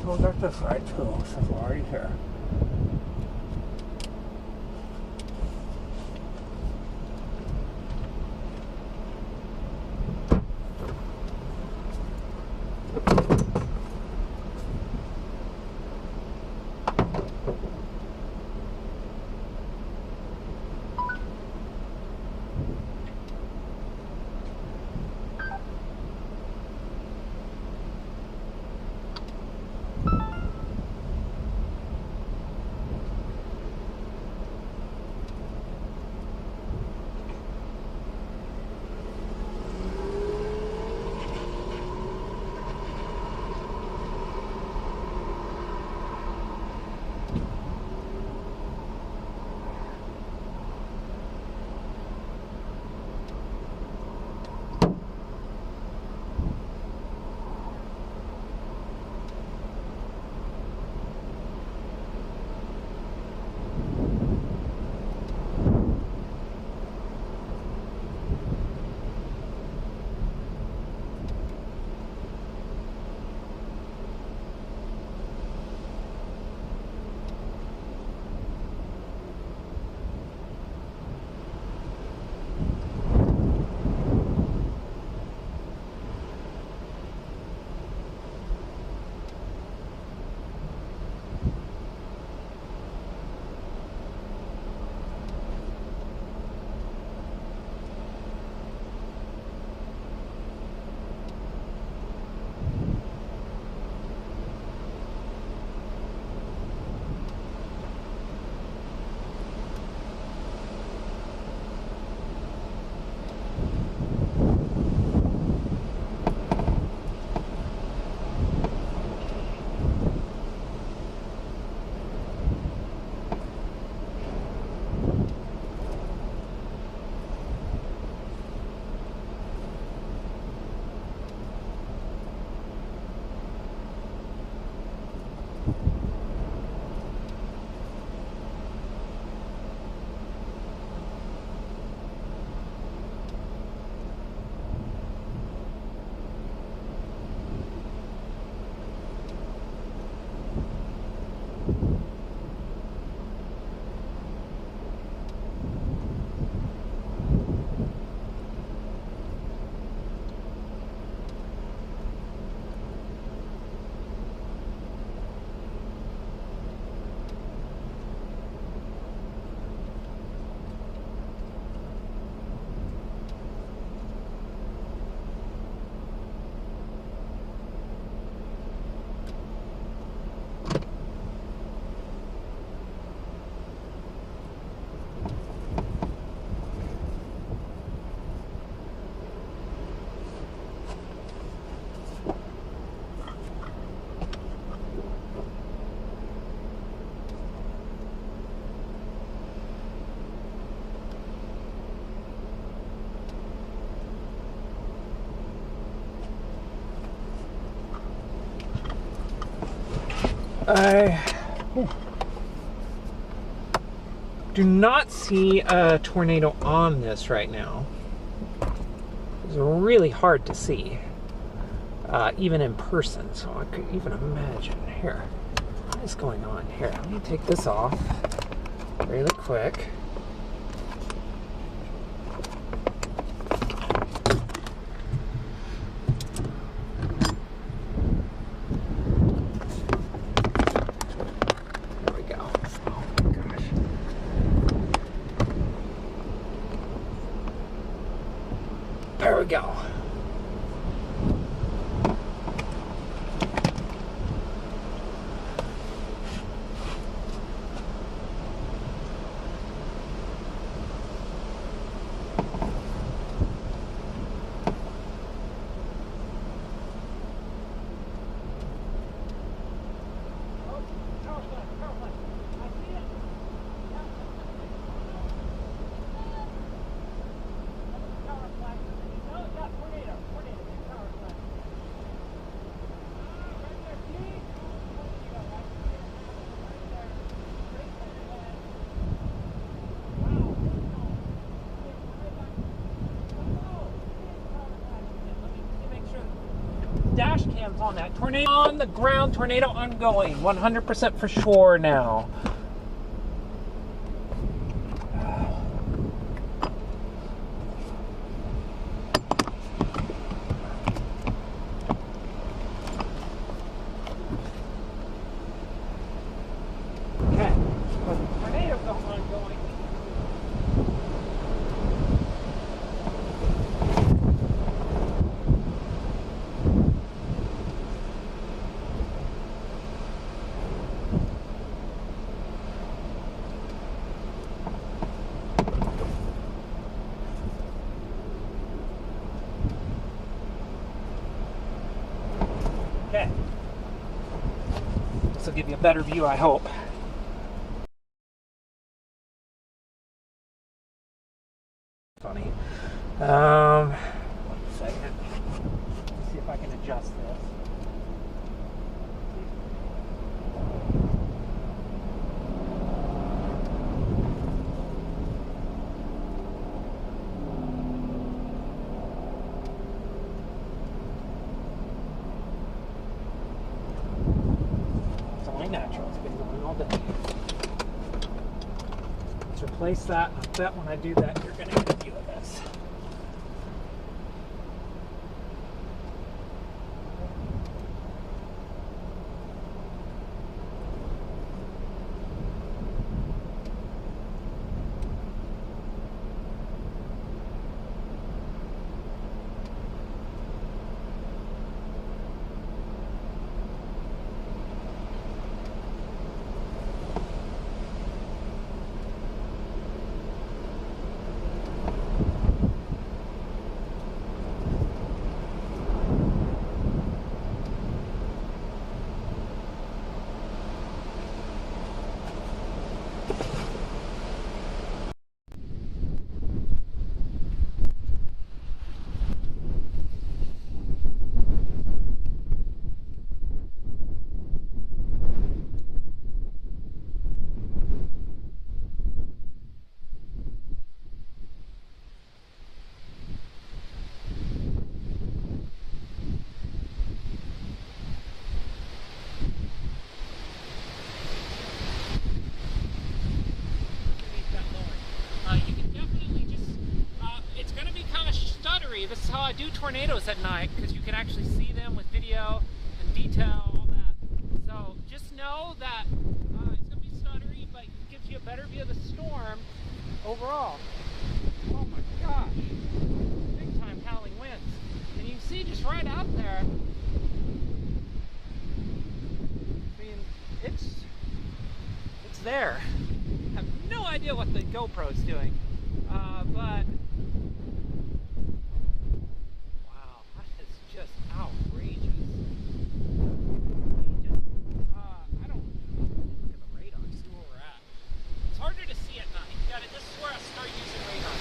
We'll go this side too, since we're already here. I do not see a tornado on this right now. It's really hard to see, even in person, so I could even imagine. Here, what is going on here? Let me take this off really quick. There we go. Dash cams on that. Tornado on the ground, tornado ongoing. 100% for sure now. Okay. Tornado ongoing. Okay. This will give you a better view, I hope. Funny. 1 second. Let's see if I can adjust this. Natural. It's been going all day. Let's replace that. I bet when I do that, you're going to get a view of this. This is how I do tornadoes at night, because you can actually see them with video and detail, all that. So just know that it's going to be stuttery, but it gives you a better view of the storm overall. Oh my gosh, big time howling winds. And you can see just right out there, I mean, it's there. I have no idea what the GoPro's doing, but just outrageous. I don't look at the radar to see where we're at. It's harder to see at night. This is where I start using radar.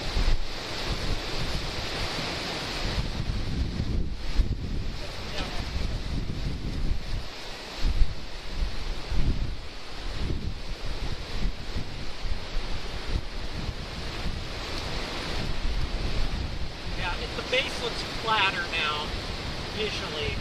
base looks flatter now, visually.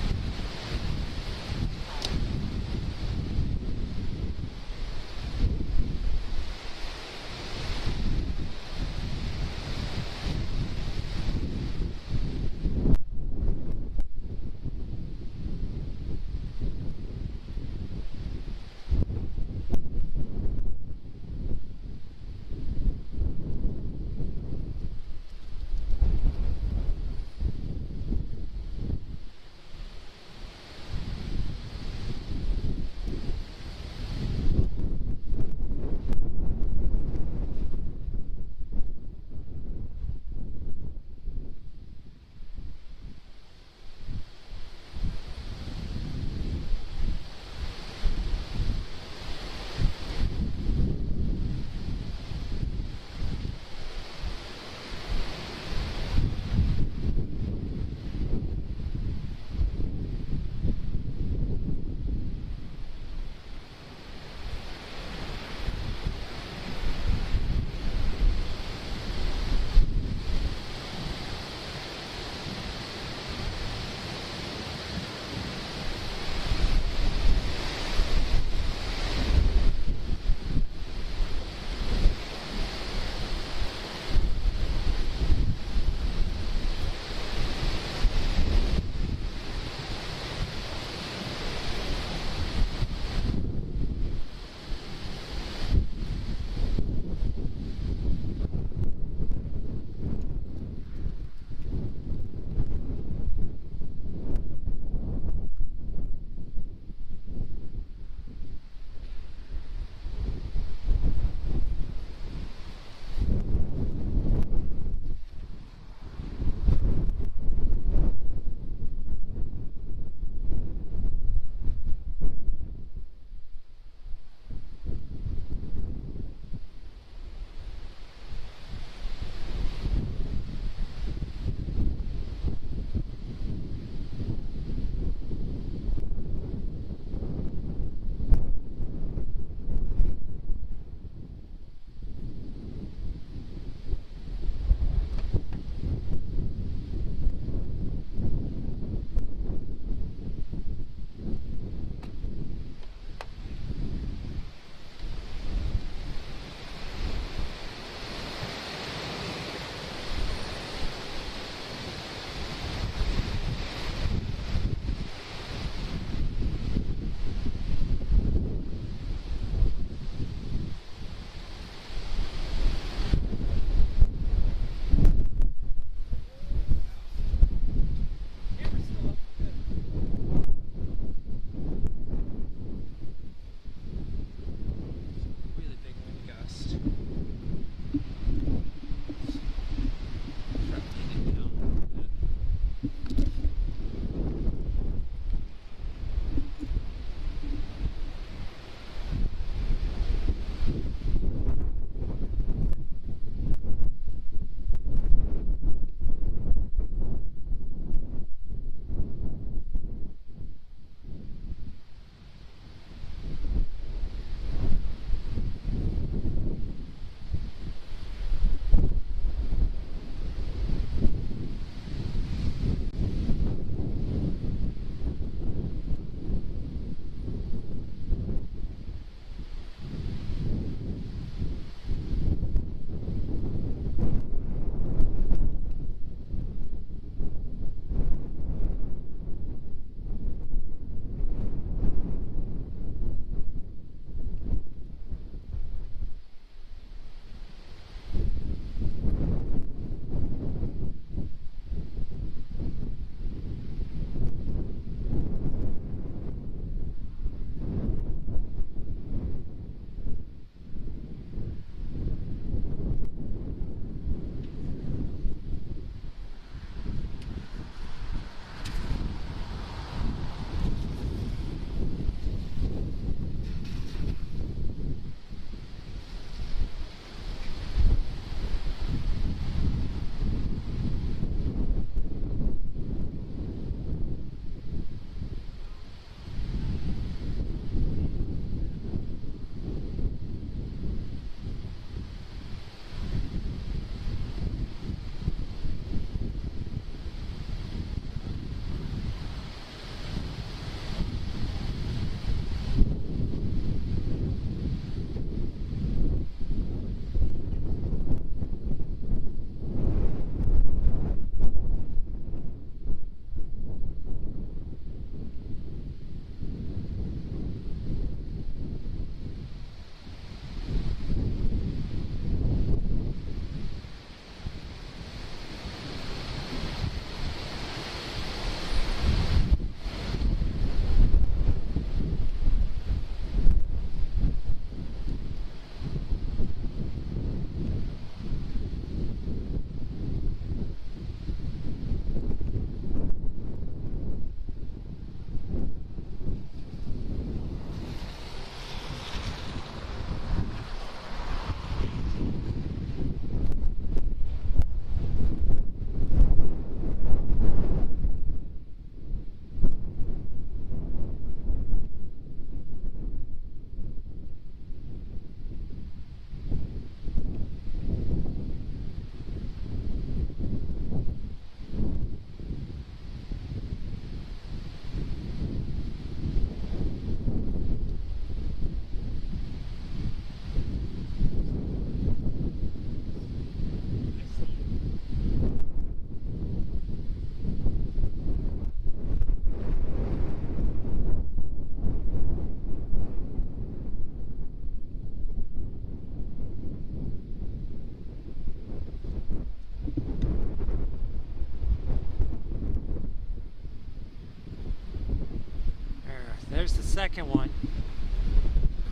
there's the second one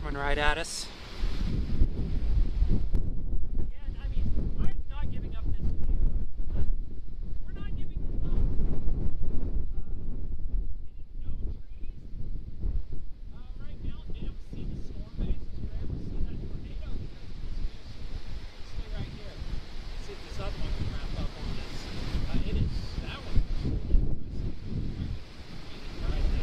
coming right at us. Again, I mean, I'm not giving up this view. We're not giving this up. No trees. Right now, damn, see the storm base. If you're able to see that tornado, stay right here. See if this other one can wrap up on us. It is that one. Right now.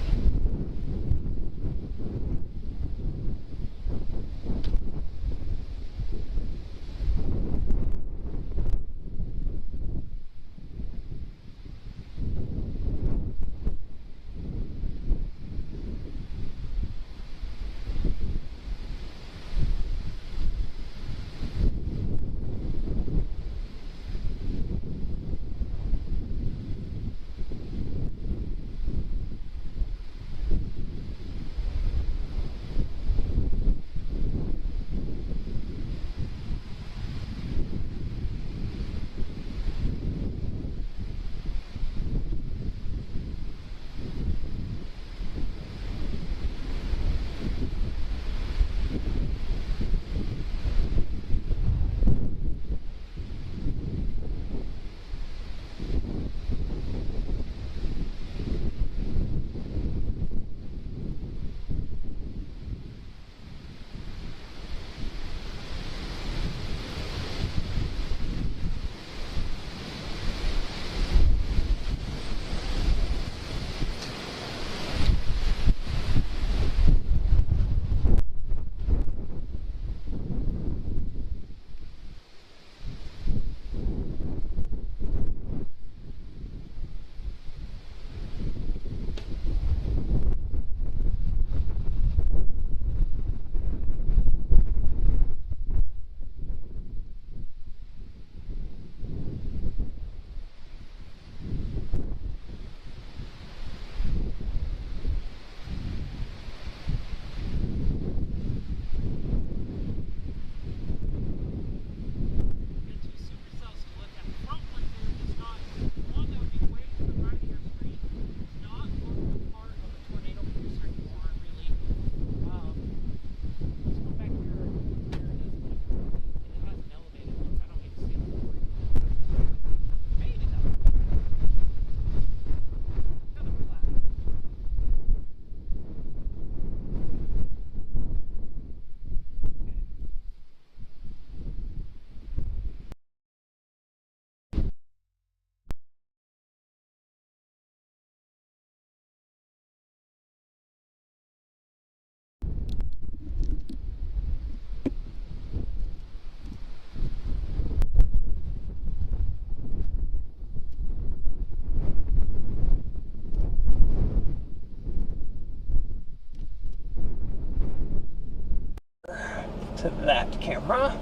To that camera.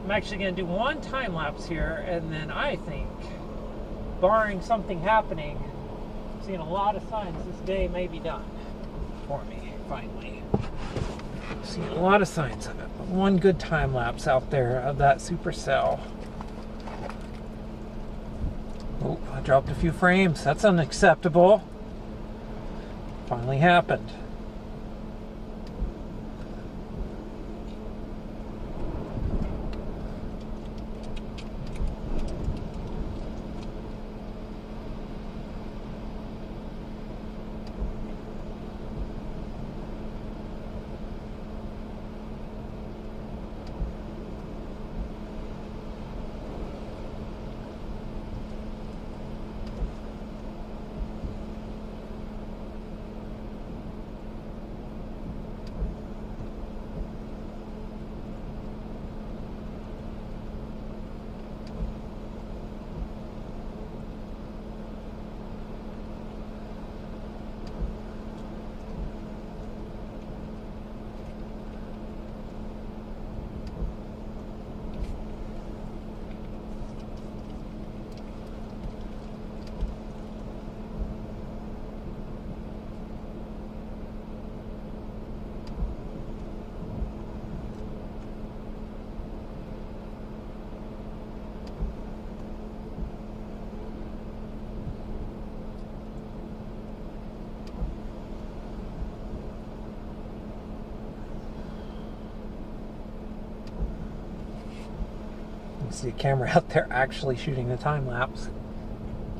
I'm actually going to do one time lapse here, and then I think, barring something happening, I'm seeing a lot of signs this day may be done for me, finally. Seeing a lot of signs of it. But one good time lapse out there of that supercell. Oh, I dropped a few frames. That's unacceptable. Finally happened. See a camera out there actually shooting a time lapse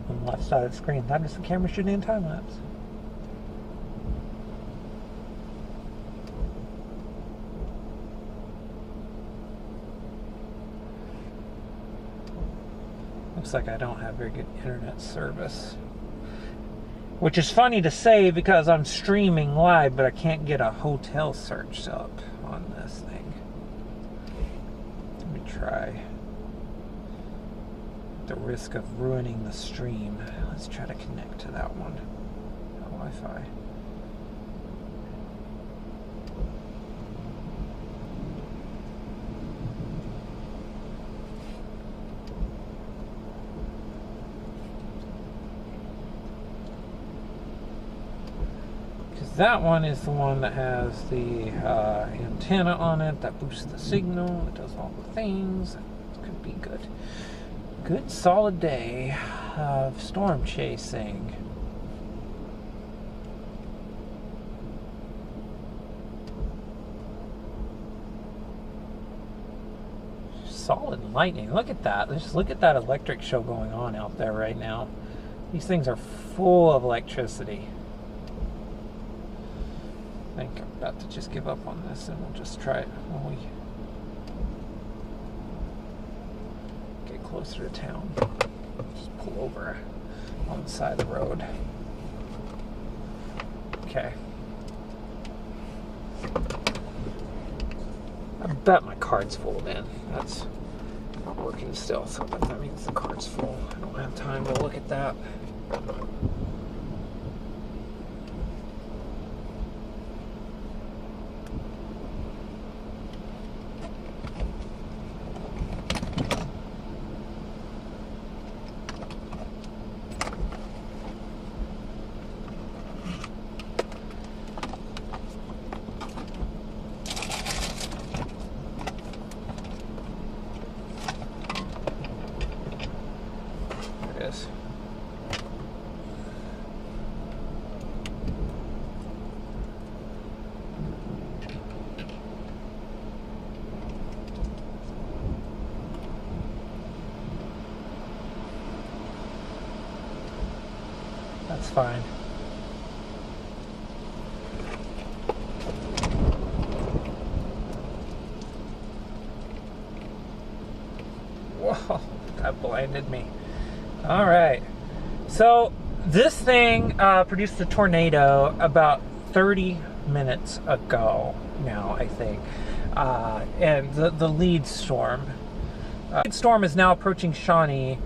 on the left side of the screen. That is the camera shooting a time lapse. Looks like I don't have very good internet service. Which is funny to say because I'm streaming live, but I can't get a hotel search up on this thing. Let me try. At the risk of ruining the stream, let's try to connect to that one. Wi-Fi. That one is the one that has the antenna on it that boosts the signal. It does all the things. It could be good. Good solid day of storm chasing. Solid lightning. Look at that. Just look at that electric show going on out there right now. These things are full of electricity. I think I'm about to just give up on this and we'll just try it when we get closer to town. Just pull over on the side of the road. Okay. I bet my card's full then. That's not working still, so that means the card's full. I don't have time to look at that. That's fine. Whoa, that blinded me. All right. So this thing produced a tornado about 30 minutes ago now, I think. And the lead storm. Lead storm is now approaching Shawnee.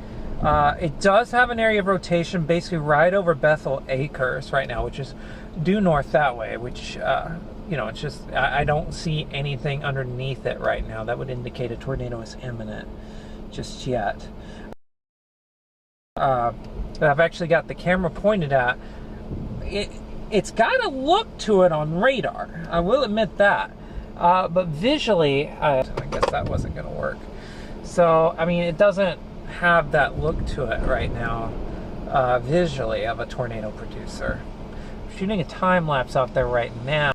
It does have an area of rotation basically right over Bethel Acres right now, which is due north that way, which, you know, it's just, I don't see anything underneath it right now that would indicate a tornado is imminent just yet. I've actually got the camera pointed at. It's got a look to it on radar, I will admit that. But visually, I guess that wasn't going to work. So, I mean, it doesn't have that look to it right now visually of a tornado producer. I'm shooting a time lapse out there right now.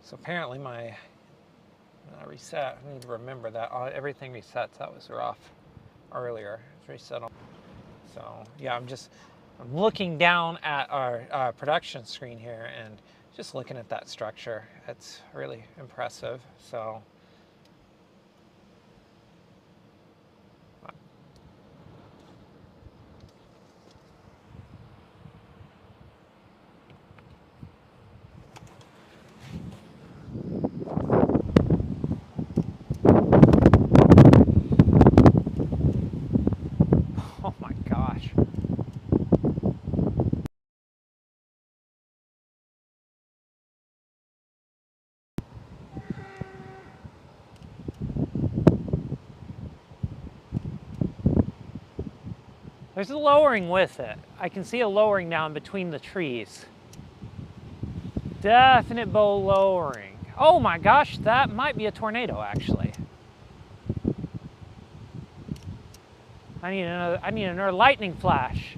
So apparently my reset, I need to remember that everything resets. That was rough earlier. It's reset on. So yeah, I'm looking down at our production screen here and just looking at that structure. It's really impressive. So oh my gosh. There's a lowering with it. I can see a lowering down between the trees. Definite bow lowering. Oh my gosh, that might be a tornado actually. I need another lightning flash.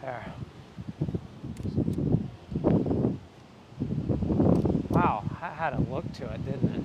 There. Wow, that had a look to it, didn't it?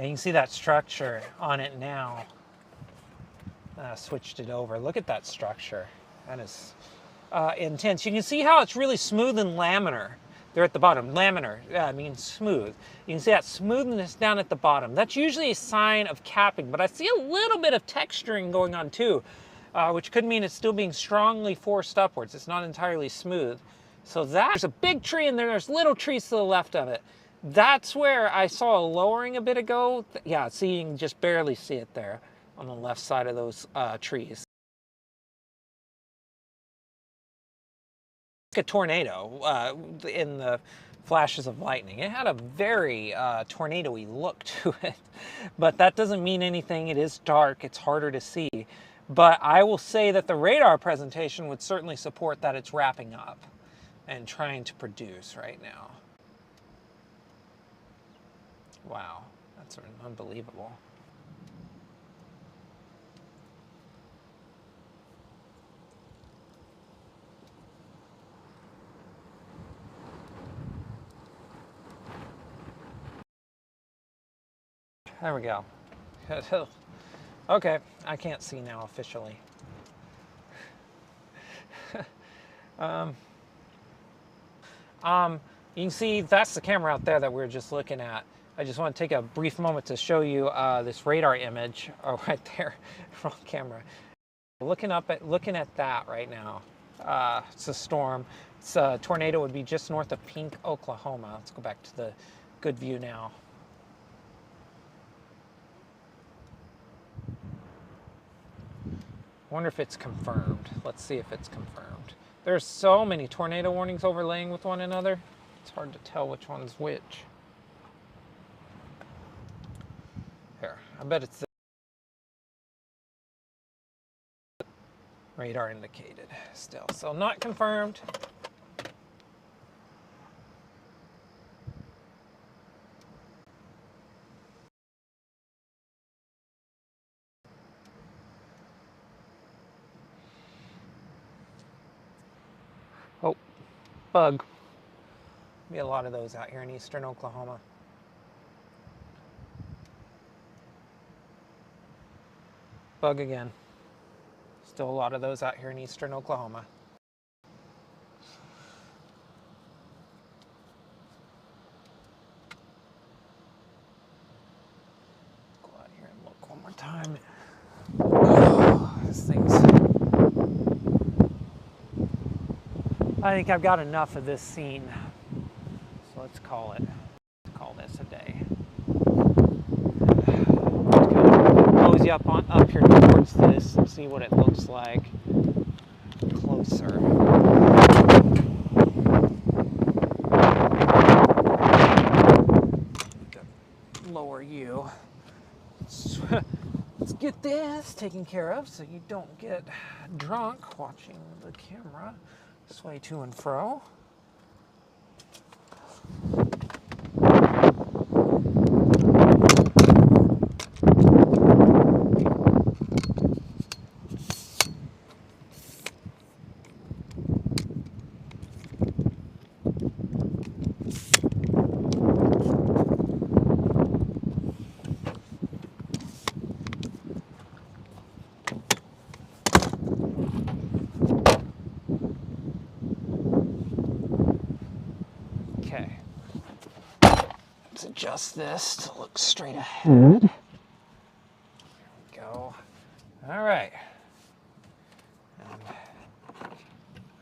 And you can see that structure on it now. Switched it over. Look at that structure. That is intense. You can see how it's really smooth and laminar. They're at the bottom. Laminar means smooth. You can see that smoothness down at the bottom. That's usually a sign of capping, but I see a little bit of texturing going on too, which could mean it's still being strongly forced upwards. It's not entirely smooth. So there's a big tree and there's little trees to the left of it. That's where I saw a lowering a bit ago. Yeah, see, you can just barely see it there on the left side of those trees. A tornado in the flashes of lightning. It had a very tornado-y look to it, but that doesn't mean anything. It is dark, it's harder to see, but I will say that the radar presentation would certainly support that it's wrapping up and trying to produce right now. Wow, that's unbelievable. There we go. Okay, I can't see now officially. You can see that's the camera out there that we were just looking at. I just want to take a brief moment to show you this radar image right there, wrong camera. Looking at that right now. It's a storm. It's a tornado would be just north of Pink, Oklahoma. Let's go back to the good view now. I wonder if it's confirmed. Let's see if it's confirmed. There's so many tornado warnings overlaying with one another. It's hard to tell which one's which. Here, I bet it's the radar indicated still. So not confirmed. Oh, bug. Be a lot of those out here in eastern Oklahoma. Bug again. Still a lot of those out here in eastern Oklahoma. Go out here and look one more time. Oh, this thing's... I think I've got enough of this scene. So let's call this a day. Mosey up here towards this and see what it looks like closer. Lower you. Let's get this taken care of so you don't get drunk watching the camera sway to and fro. Okay, let's adjust this to look straight ahead. There we go. All right.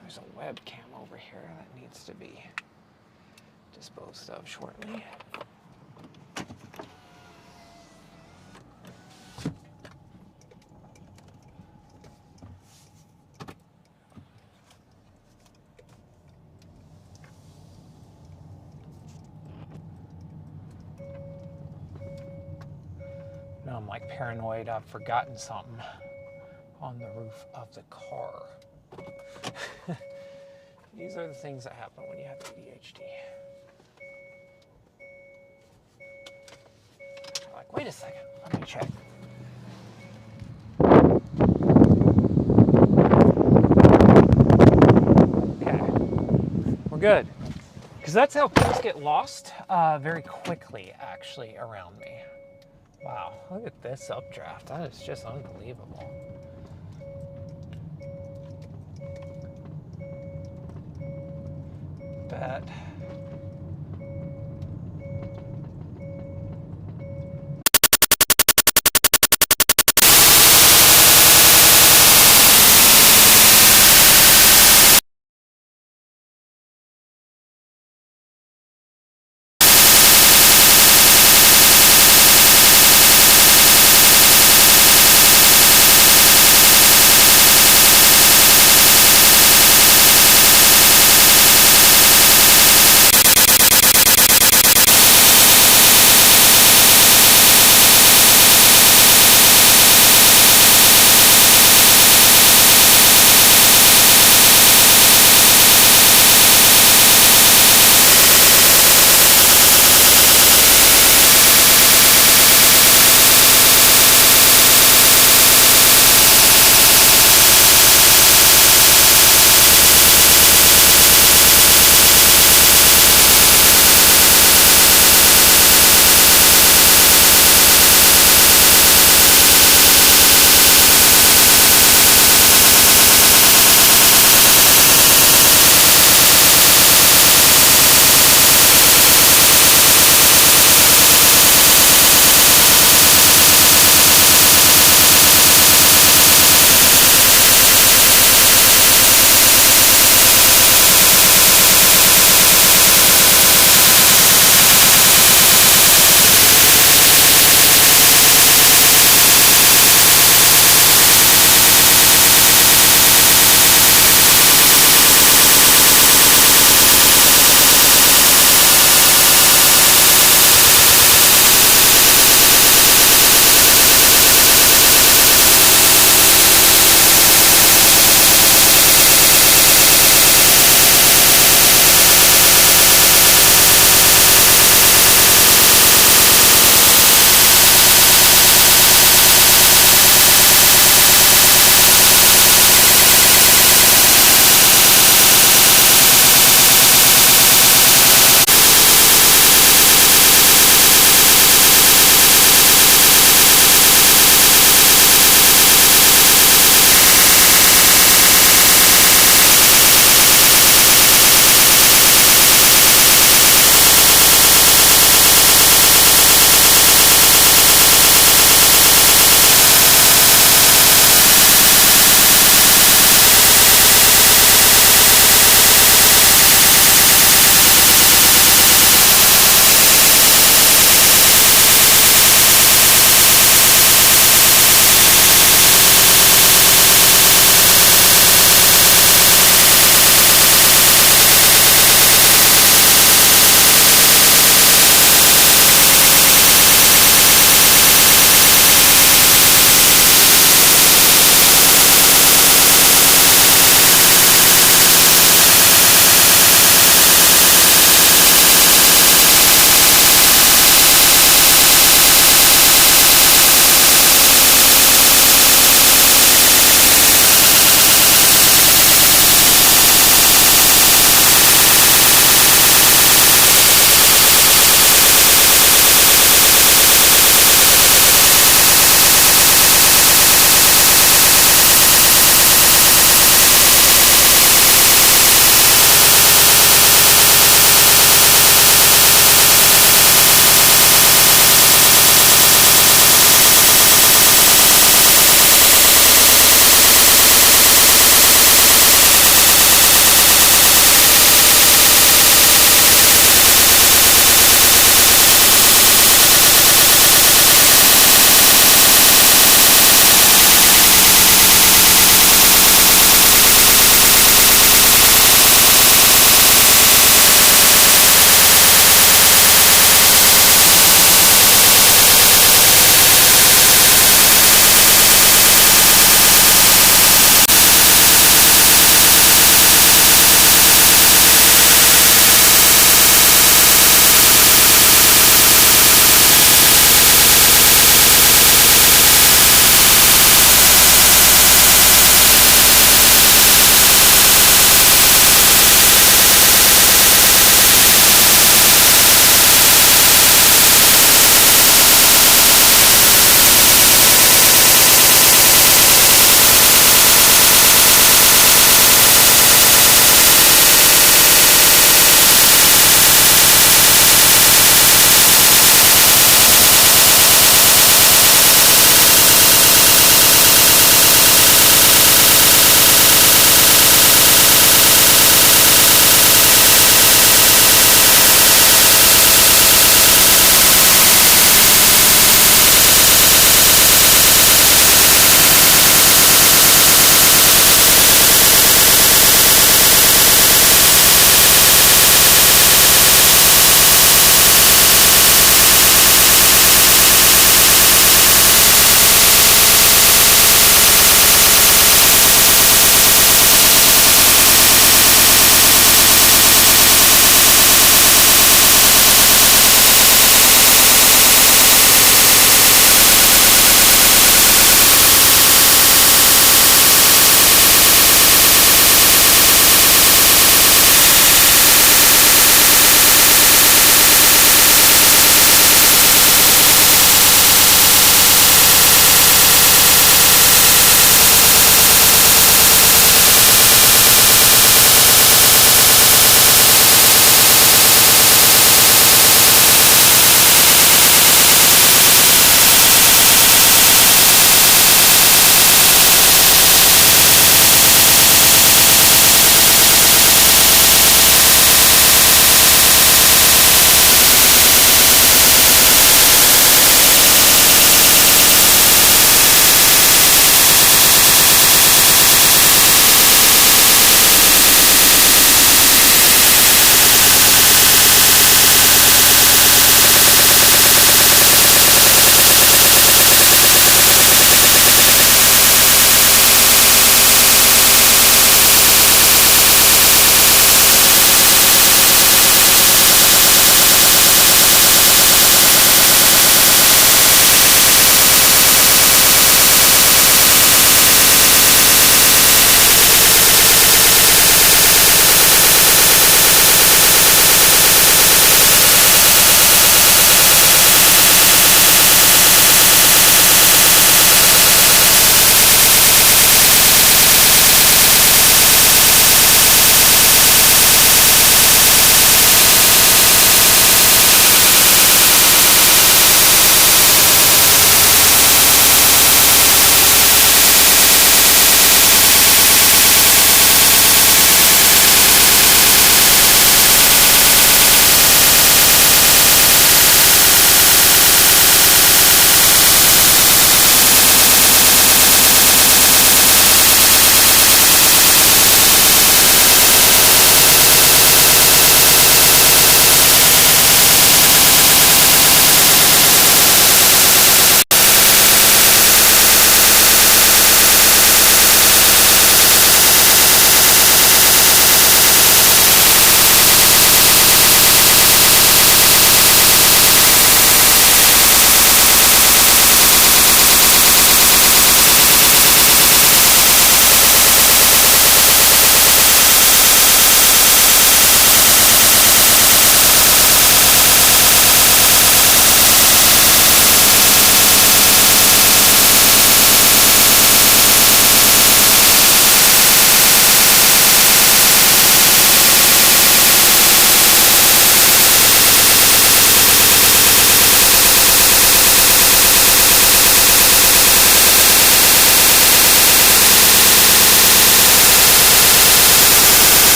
There's a webcam over here that needs to be disposed of shortly. Now I'm like paranoid I've forgotten something on the roof of the car. These are the things that happen when you have ADHD. Like, wait a second, let me check. Okay, we're good. Because that's how things get lost very quickly, actually, around me. Wow, look at this updraft. That is just unbelievable. Bet